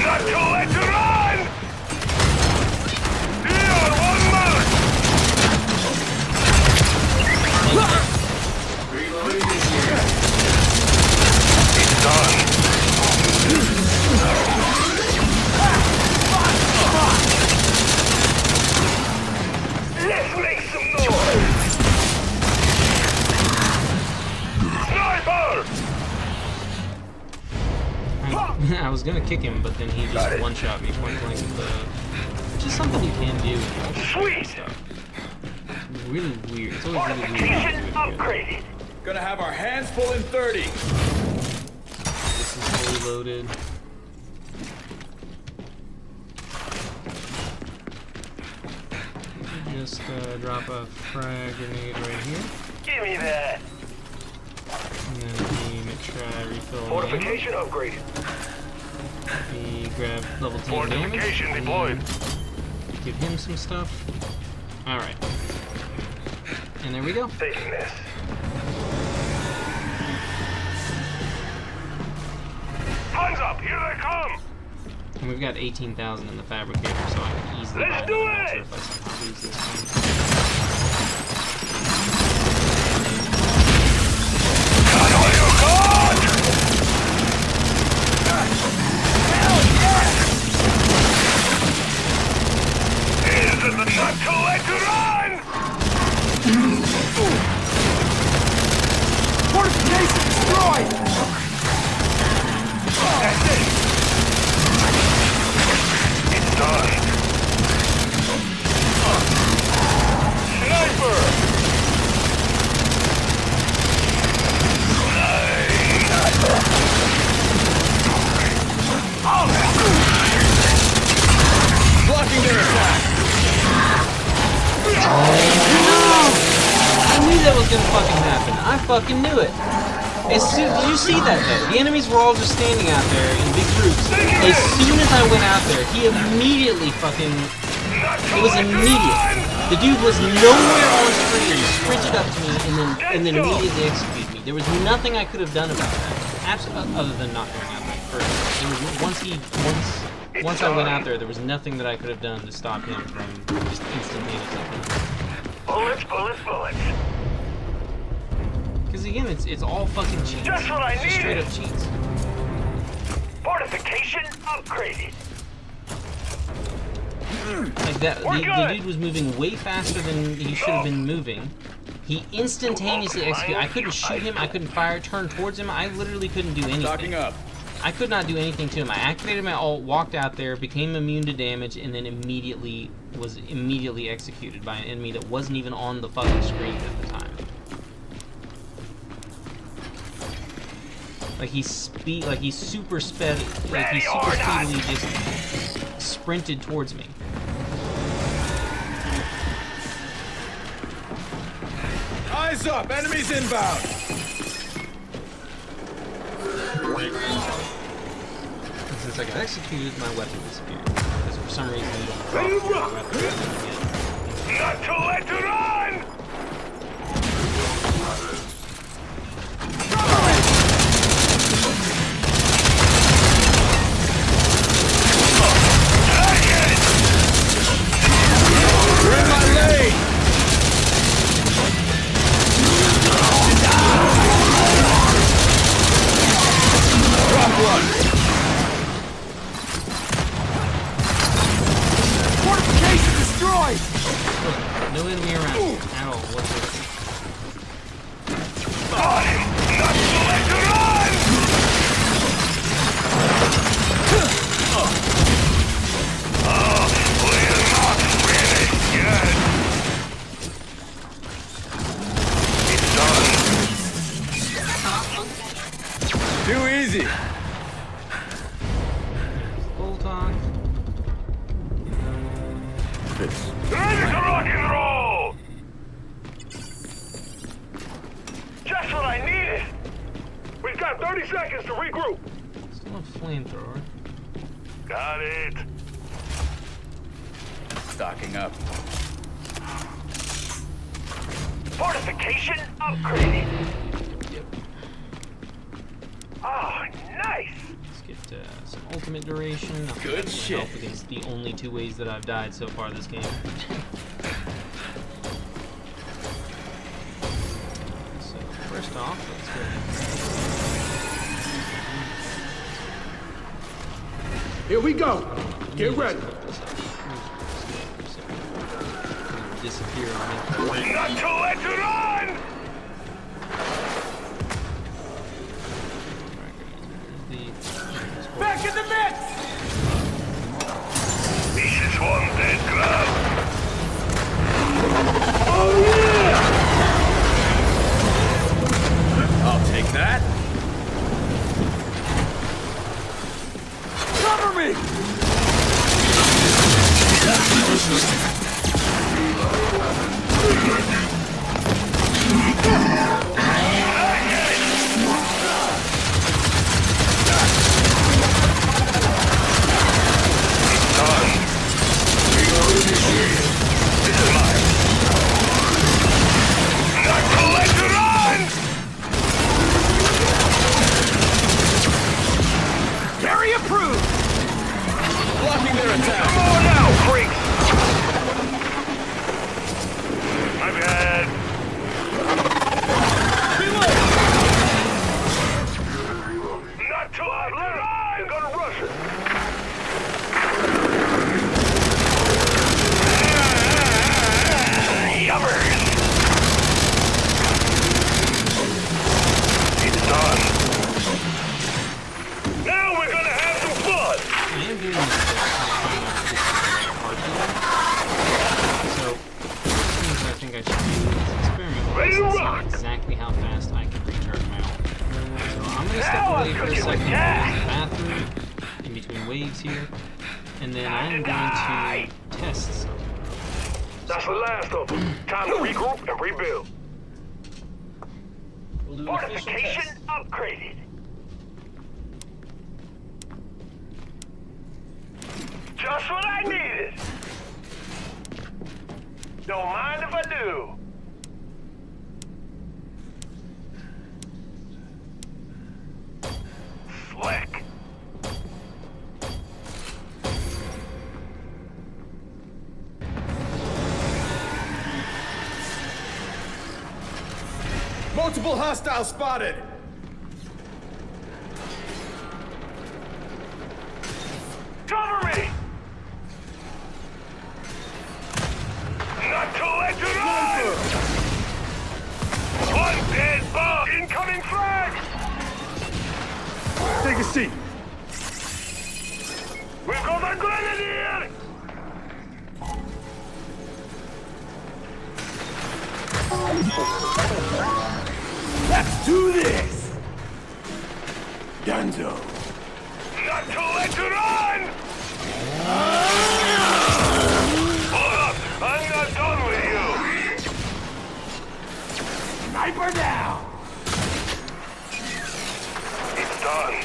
Not to let you run! Here, one mark! It's done. Let's make some noise! Sniper! I was gonna kick him, but then he just one-shot me point blank with the. Which is something you can do. Sweet. Stuff. It's really weird. It's always really weird. Fortification upgraded. Gonna have our hands full in 30. This is fully loaded. Just drop a frag grenade right here, Give me that. and then let me make sure I refill my ammo. Fortification upgraded. Let me grab level 10 Fortification damage. deployed. Give him some stuff. Alright. And there we go. Taking this. Guns up! Here they come! And we've got 18,000 in the fabricator, so I can easily Let's buy do another it! launcher if I somehow lose this one. Gun on your guard! Is it the not to let you run? Fortification destroyed. That's it! It's done. Sniper! Blocking their attack. I knew that was gonna fucking happen. I fucking knew it. As soon, did you see that though? The enemies were all just standing out there in big groups. As soon as I went out there, he immediately fucking. It was immediate. The dude was nowhere on screen, sprinted up to me, and then immediately executed me. There was nothing I could have done about that, absolutely, other than not going out there first. There was once I went out there was nothing that I could have done to stop him from just instantaneously. Bullets, bullets, bullets. Because again, it's all fucking cheats. Just what I It's just straight needed. up cheats. Fortification upgraded. Like that, the dude was moving way faster than he should have been moving. He instantaneously executed. I couldn't shoot him. I couldn't fire, turn towards him. I literally couldn't do anything. Stocking up. I could not do anything to him. I activated my ult, walked out there, became immune to damage, and then was immediately executed by an enemy that wasn't even on the fucking screen at the time. Like he super speedily just sprinted towards me. Eyes up! Enemies inbound! Since I got executed, my weapon disappeared. Because for some reason you don't drop your weapon again. Not too late to run! You're in my lane! Drop one! Fortification destroyed! No enemy around at all whatsoever. Not too late to run! We're not finished yet. It's done. Too easy! Full talk. Ready to rock and roll! Just what I needed! We've got 30 seconds to regroup. Still a flamethrower. Got it. Stocking up. Fortification upgraded. Yep. Oh, nice! Let's get some ultimate duration. Good That's shit. gonna help against the only two ways that I've died so far this game. So first off, let's go. Here we go! Get ready! Disappear on me. Not too late to run! Back in the mix! This is one dead grab. I'll take that! Cover me! Not too late to run! Carry approved! Blocking their attack! Come on now, freaks! My bad. Not too late to run! I'm gonna rush it. Yummers! It's done. Now we're gonna have some fun! I am doing this so first things I think I should do is experiment with Ready this to and rock. see exactly how fast I can recharge my ult. So I'm gonna step Now away I'm for a cooking with second to use gas. the bathroom in between waves here, and then I'm going to test something. That's the last of them. Time to regroup and rebuild. We'll do an official Fortification test. upgraded. Just what I needed. Don't mind if I do. Slick. Multiple hostiles spotted! Cover me! Not too late to run! One dead bug! Incoming flag! Take a seat. We've got a grenadier! Let's do this! Dunzo. Not too late to run! Hold up! I'm not done with you! Sniper down! It's done.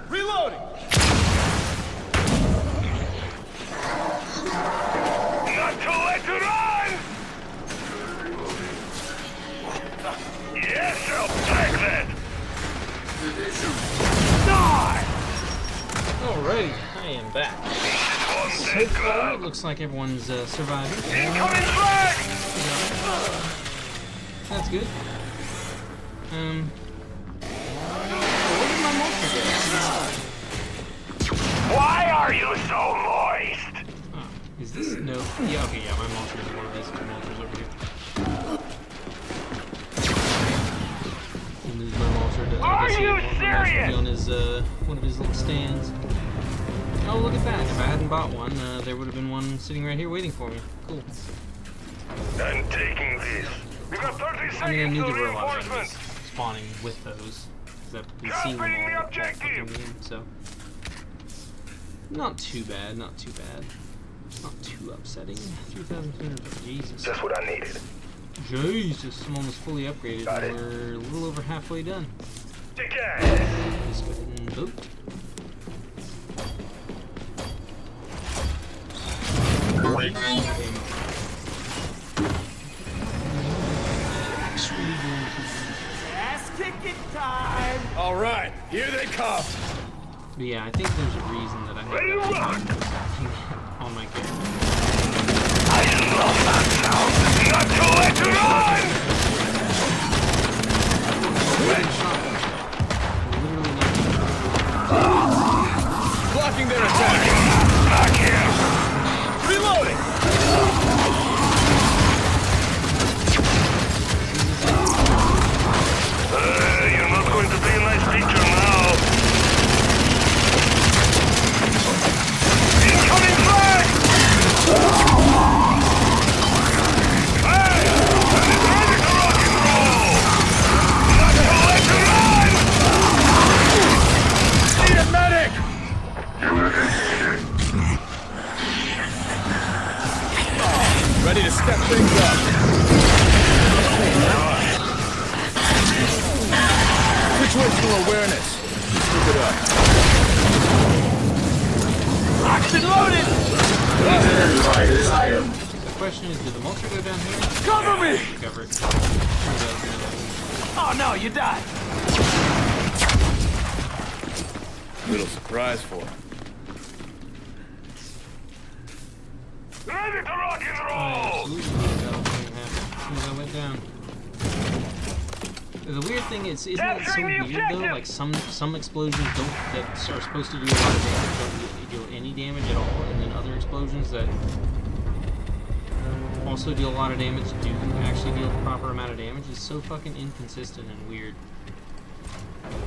Reloading! Not too late to run! Yes, I'll take that! Die! Alrighty, I am back. One So dead far, it glove. looks like everyone's surviving. Incoming flag! That's good. What did my monster do? Why are you so moist? Oh, is this no? Yeah, okay, yeah, my monster is one of these two monsters over here. And this is my monster. Are you serious? On his one of his little stands. Oh, look at that! If I hadn't bought one, there would have been one sitting right here waiting for me. Cool. I'm taking this. We got 30 I mean, I seconds knew to there were a lot of reinforcements. enemies spawning with those. Because I've seen them Completing the all objective. fucking game, so not too bad, not too bad. Not too upsetting. 3,200. Jesus. Just what I needed. Jesus, I'm almost fully upgraded. Got it. We're a little over halfway done. Take care. Just go ahead and vote. Actually going to. Ass kicking time! Alright, here they come! But yeah, I think there's a reason that I Ready to have rock. that on my character. I love that sound. Not too late to run. Blocking their attack! Back here. Reloading! You're not going to be a nice teacher now. Incoming flag! Hey! I'm ready to rock and roll! Not too late to run! Need a medic! Ready to step things up. Situational awareness. Keep it up. Locked and loaded! The question is, did the monster go down here? Cover me! Cover it. Oh no, you died! Little surprise for him. Ready to rock and roll! Absolutely, that'll fucking happen as soon as I went down. The weird thing is, isn't it so Capturing the weird though? objective! Like some explosions that are supposed to do a lot of damage don't deal any damage at all, and then other explosions that also deal a lot of damage do actually deal the proper amount of damage. It's so fucking inconsistent and weird.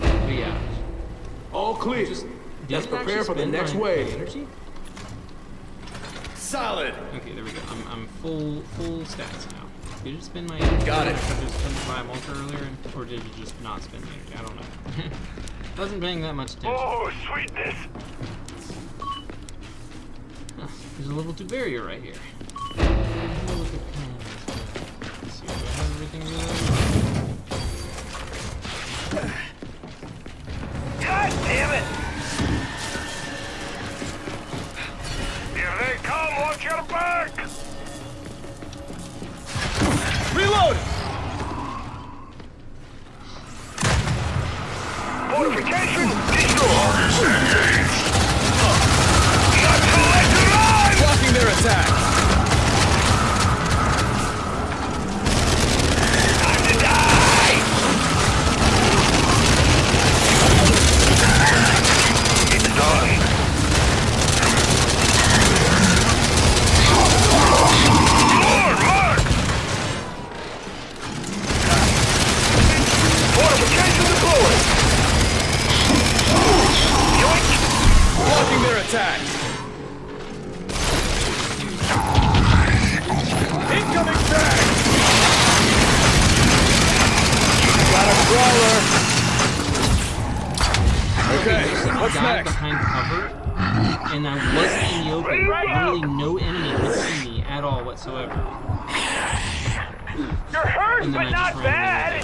But yeah, All clear. just Let's did it prepare actually for the spend next my wave. energy? Solid. Okay, there we go. I'm full stats now. Did it spend my energy? Got it. Did I just spend my monster earlier, or did it just not spend my energy? I don't know. Wasn't paying that much attention. Oh, sweetness! Huh, there's a level 2 barrier right here. Let's see, do I have everything reloaded? God damn it! Here they come, watch your back! died behind cover, and I wasn't in the open. Literally no enemy could see me at all whatsoever. You're hurt, And then but I not just ran bad.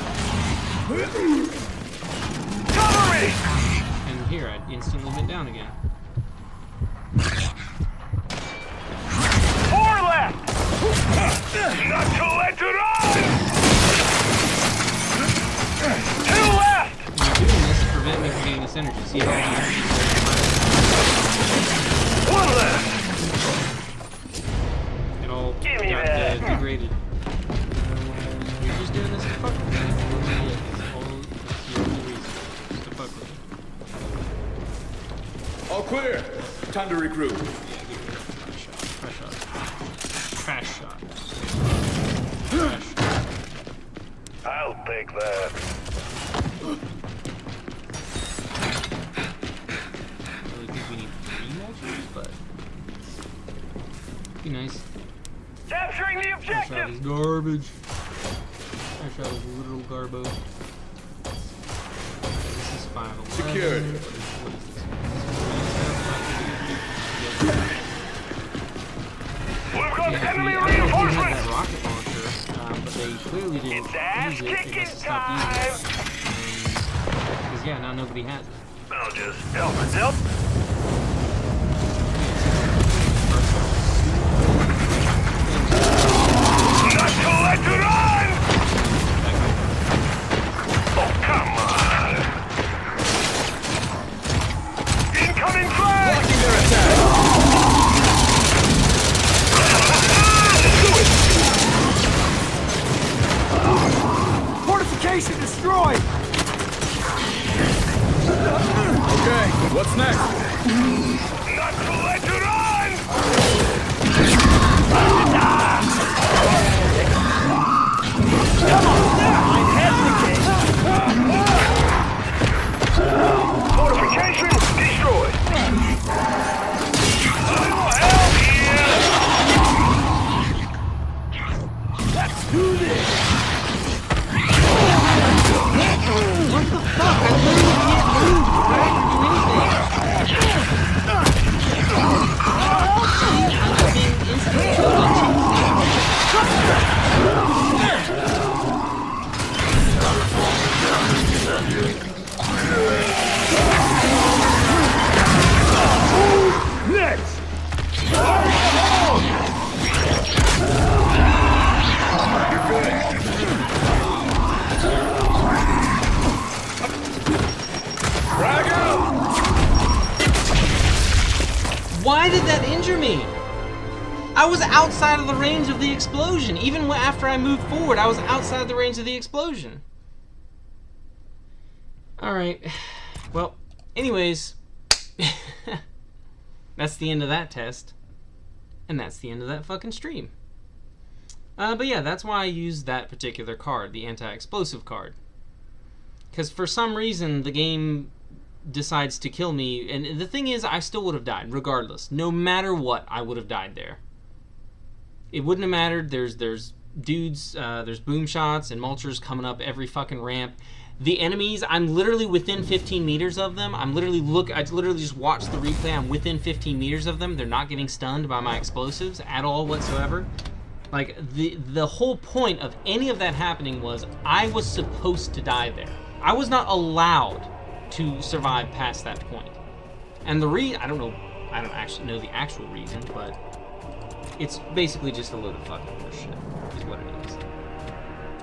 Cover me! And here, I instantly went down again. 4 left! Not too late to run! 2 left! And I'm doing this to prevent me from getting this energy. See how I 1 left! it all Give me got that. degraded. You're just doing this to fuck with me. That's literally it. That's the only reason. Just to fuck with me. All clear. Time to regroup. Yeah, give me a crash shot. Crash shot. Crash shot. I'll take that. I really think we need 3 mulchers, but be nice. Capturing the Crash shot objective! is garbage. Crash shot is literal garbo. This is 511. Secured. What is this? We've got Yeah, enemy I don't know if they had reinforcements! that rocket launcher, but they clearly didn't It's ass use it. They kicking must have stopped using it. Because yeah, now nobody has it. I'll just help myself. Not too late to run! Oh, come on! Incoming flag! Blocking their attack. Fortification destroyed! Okay, what's next? Not too late to run! Fortification destroyed! A little help here! Let's do this! What the fuck? I literally can't move, right? Do anything. I'm being instantly Next! Frag out! Why did that injure me? I was outside of the range of the explosion. Even after I moved forward, I was outside the range of the explosion. Alright. Well, anyways. That's the end of that test. And that's the end of that fucking stream. But yeah, that's why I used that particular card, the anti-explosive card. Because for some reason, the game decides to kill me, and the thing is, I still would have died, regardless. No matter what, I would have died there. It wouldn't have mattered. There's dudes, there's boom shots and mulchers coming up every fucking ramp. The enemies, I'm literally within 15 meters of them. I literally just watched the replay. I'm within 15 meters of them. They're not getting stunned by my explosives at all whatsoever. Like, the whole point of any of that happening was I was supposed to die there. I was not allowed to survive past that point. And I don't actually know the actual reason, but it's basically just a load of fucking horseshit, is what it is.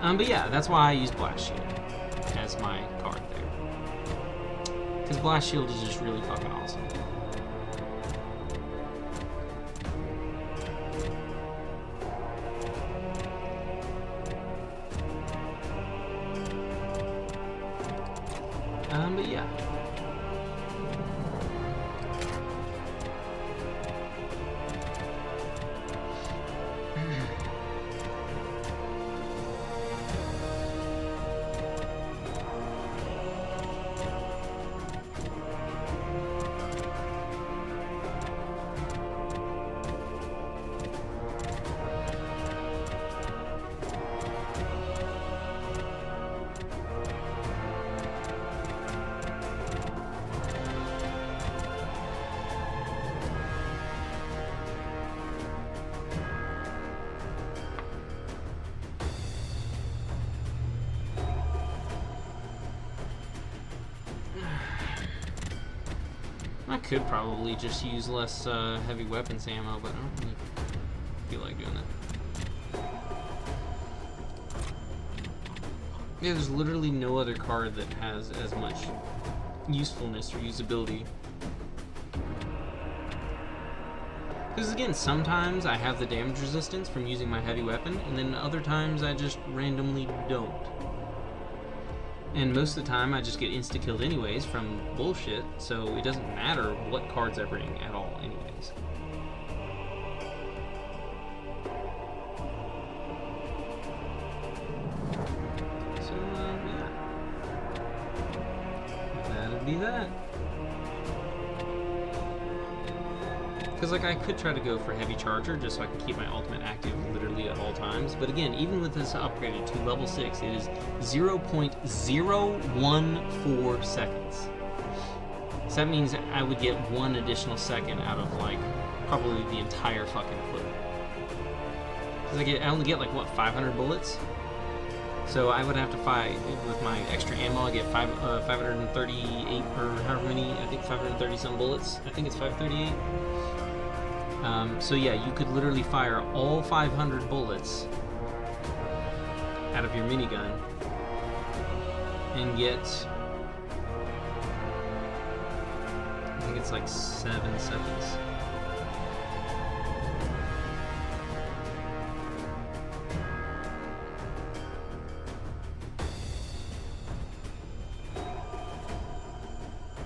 But yeah, that's why I use Blast Shield as my card there. Because Blast Shield is just really fucking awesome. But yeah. I could probably just use less heavy weapons ammo, but I don't really feel like doing that. Yeah, there's literally no other card that has as much usefulness or usability. Because again, sometimes I have the damage resistance from using my heavy weapon, and then other times I just randomly don't. And most of the time I just get insta-killed anyways from bullshit, so it doesn't matter what cards I bring at all anyways. So, yeah. That'd be that. Because, like, I could try to go for Heavy Charger just so I can keep my ultimate active literally at all times. But again, even with this upgraded to level 6, it is 0.014 seconds. So that means I would get 1 additional second out of, like, probably the entire fucking clip. Because I only get, like, what, 500 bullets? So I would have to fight with my extra ammo. I get 538 or however many, I think 530 some bullets. I think it's 538. So yeah, you could literally fire all 500 bullets out of your minigun and get, I think it's like 7 seconds.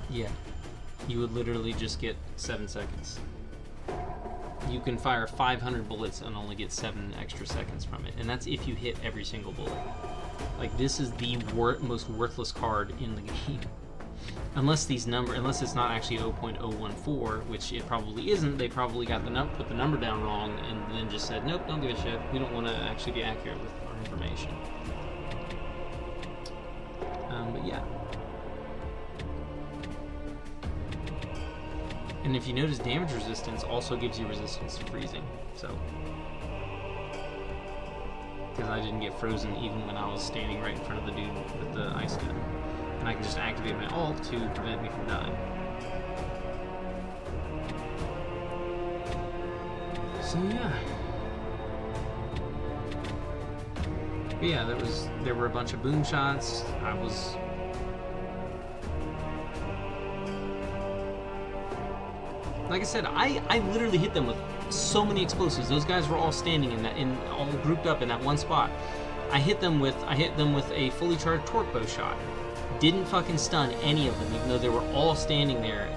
Yeah, you would literally just get 7 seconds. You can fire 500 bullets and only get 7 extra seconds from it, and that's if you hit every single bullet. Like, this is the most worthless card in the game. Unless it's not actually 0.014, which it probably isn't. They probably got put the number down wrong and then just said, nope, don't give a shit. We don't want to actually be accurate with our information. But yeah. And if you notice, damage resistance also gives you resistance to freezing, so. Because I didn't get frozen even when I was standing right in front of the dude with the ice gun. And I can just activate my ult to prevent me from dying. So yeah. But yeah, there were a bunch of boom shots. I was... Like I said, I literally hit them with so many explosives. Those guys were all standing all grouped up in that one spot. I hit them with a fully charged torque bow shot. Didn't fucking stun any of them, even though they were all standing there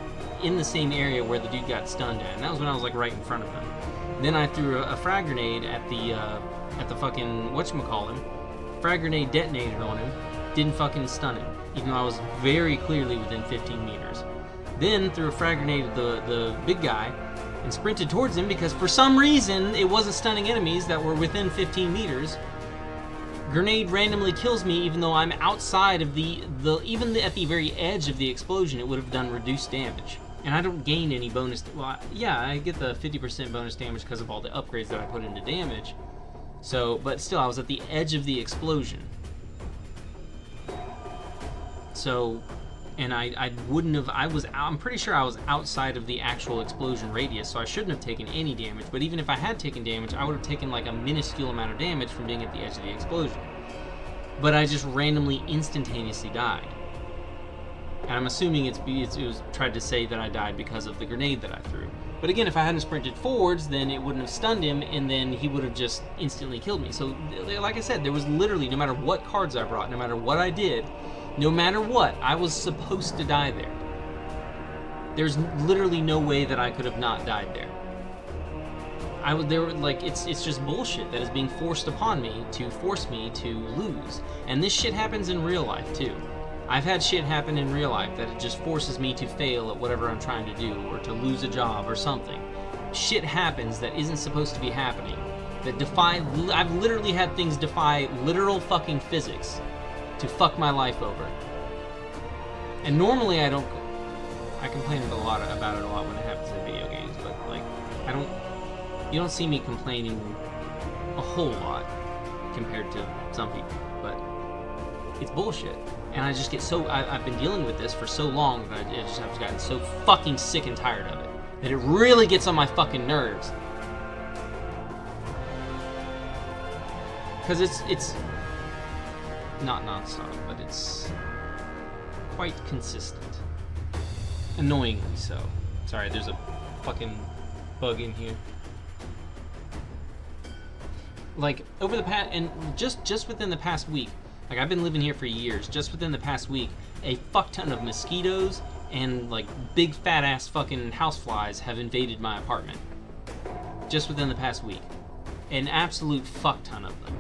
in the same area where the dude got stunned at. And that was when I was like right in front of him. Then I threw a frag grenade at the fucking whatchamacallin. Frag grenade detonated on him. Didn't fucking stun him, even though I was very clearly within 15 meters. Then threw a frag grenade at the big guy and sprinted towards him because for some reason it wasn't stunning enemies that were within 15 meters. Grenade randomly kills me even though I'm outside of even at the very edge of the explosion. It would have done reduced damage. And I don't gain any bonus. Well, yeah, I get the 50% bonus damage because of all the upgrades that I put into damage. So, but still, I was at the edge of the explosion. So... And I wouldn't have, I'm pretty sure I was outside of the actual explosion radius, so I shouldn't have taken any damage, but even if I had taken damage, I would have taken like a minuscule amount of damage from being at the edge of the explosion. But I just randomly, instantaneously died. And I'm assuming it was tried to say that I died because of the grenade that I threw. But again, if I hadn't sprinted forwards, then it wouldn't have stunned him, and then he would have just instantly killed me. So, like I said, there was literally, no matter what cards I brought, no matter what I did, no matter what, I was supposed to die there. There's literally no way that I could have not died there. It's just bullshit that is being forced upon me to force me to lose. And this shit happens in real life too. I've had shit happen in real life that it just forces me to fail at whatever I'm trying to do, or to lose a job or something. Shit happens that isn't supposed to be happening. I've literally had things defy literal fucking physics to fuck my life over. And normally I complain about it a lot when it happens in video games, but like, you don't see me complaining a whole lot compared to some people, but It's bullshit. And I just get so... I've been dealing with this for so long that I've gotten so fucking sick and tired of it. That it really gets on my fucking nerves. Because it's not non-stop, but it's quite consistent. Annoyingly so. Sorry, there's a fucking bug in here. Like, over the past, and just within the past week, like, I've been living here for years, just within the past week, a fuck ton of mosquitoes and, like, big fat ass fucking houseflies have invaded my apartment. Just within the past week. An absolute fuck ton of them.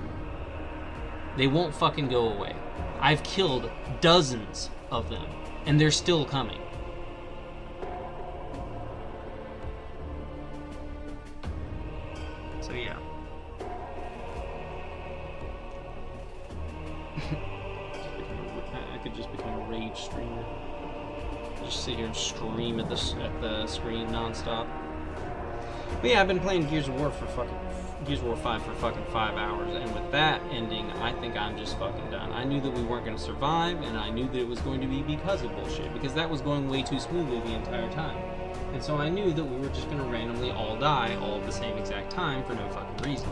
They won't fucking go away. I've killed dozens of them, and they're still coming. So yeah. I could just become a rage streamer. Just sit here and scream at the screen nonstop. But yeah, I've been playing Gears of War 5 for fucking 5 hours, and with that ending, I think I'm just fucking done. I knew that we weren't going to survive, and I knew that it was going to be because of bullshit, because that was going way too smoothly the entire time. And so I knew that we were just going to randomly all die all at the same exact time for no fucking reason.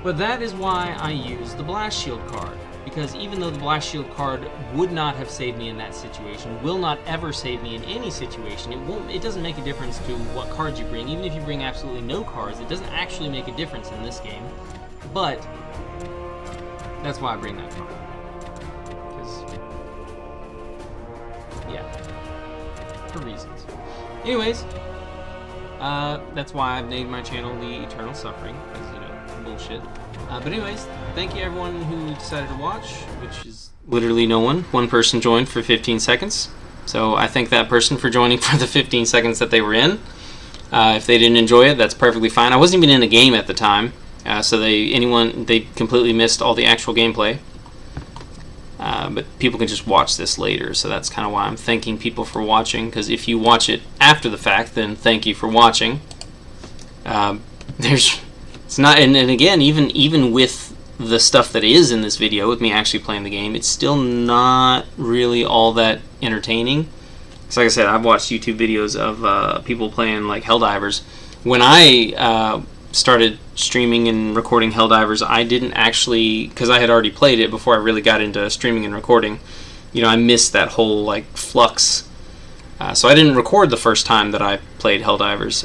But that is why I used the Blast Shield card. Because even though the Blast Shield card would not have saved me in that situation, will not ever save me in any situation, it doesn't make a difference to what cards you bring. Even if you bring absolutely no cards, it doesn't actually make a difference in this game. But that's why I bring that card. Because, yeah, for reasons. Anyways, that's why I've named my channel The Eternal Suffering, because, you know, bullshit. But anyways, thank you everyone who decided to watch, which is literally no one. One person joined for 15 seconds. So I thank that person for joining for the 15 seconds that they were in. If they didn't enjoy it, that's perfectly fine. I wasn't even in a game at the time, so they completely missed all the actual gameplay. But people can just watch this later, so that's kind of why I'm thanking people for watching, because if you watch it after the fact, then thank you for watching. It's not, and again, even with the stuff that is in this video, with me actually playing the game, it's still not really all that entertaining. So like I said, I've watched YouTube videos of people playing like Helldivers. When I started streaming and recording Helldivers, I didn't actually, because I had already played it before I really got into streaming and recording, you know, I missed that whole like flux. So I didn't record the first time that I played Helldivers.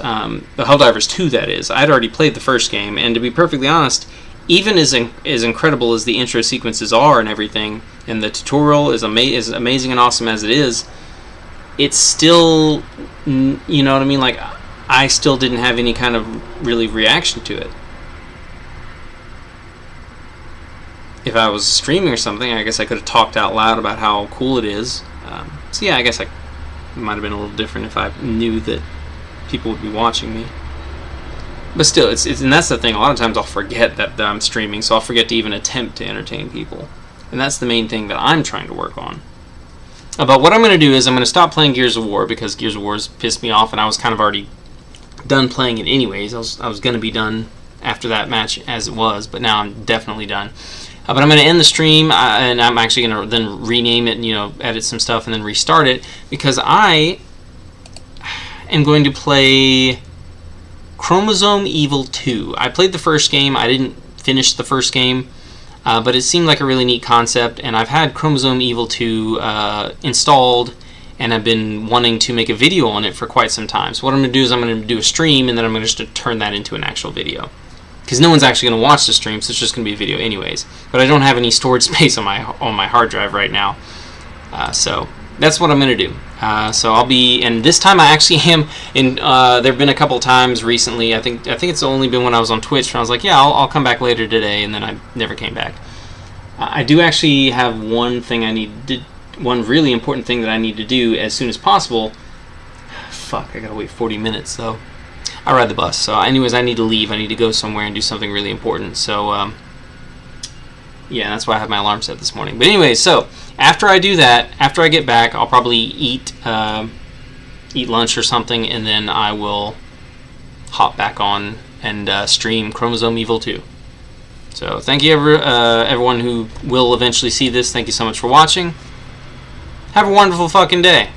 The Helldivers 2, that is. I'd already played the first game, and to be perfectly honest, even as incredible as the intro sequences are and everything, and the tutorial is amazing and awesome as it is, it's still, you know what I mean? Like, I still didn't have any kind of really reaction to it. If I was streaming or something, I guess I could have talked out loud about how cool it is. So yeah, I guess it might have been a little different if I knew that people would be watching me. But still, it's and that's the thing. A lot of times I'll forget that I'm streaming, so I'll forget to even attempt to entertain people. And that's the main thing that I'm trying to work on. But what I'm going to do is I'm going to stop playing Gears of War, because Gears of War has pissed me off, and I was kind of already done playing it anyways. I was going to be done after that match as it was, but now I'm definitely done. But I'm going to end the stream, and I'm actually going to then rename it and, you know, edit some stuff and then restart it, because I am going to play Chromosome Evil 2. I played the first game. I didn't finish the first game, but it seemed like a really neat concept, and I've had Chromosome Evil 2 installed, and I've been wanting to make a video on it for quite some time. So what I'm going to do is I'm going to do a stream, and then I'm going to just turn that into an actual video. Because no one's actually going to watch the stream, so it's just going to be a video anyways. But I don't have any storage space on my hard drive right now. So that's what I'm going to do. So I'll be, and this time I actually am in, there have been a couple times recently, I think it's only been when I was on Twitch, and I was like, yeah, I'll come back later today, and then I never came back. I do actually have one really important thing that I need to do as soon as possible. Fuck, I gotta wait 40 minutes though. I ride the bus, so anyways, I need to leave. I need to go somewhere and do something really important. So yeah, that's why I have my alarm set this morning. But anyways, so after I do that, after I get back, I'll probably eat lunch or something, and then I will hop back on and stream Chromosome Evil 2. So thank you everyone who will eventually see this. Thank you so much for watching. Have a wonderful fucking day.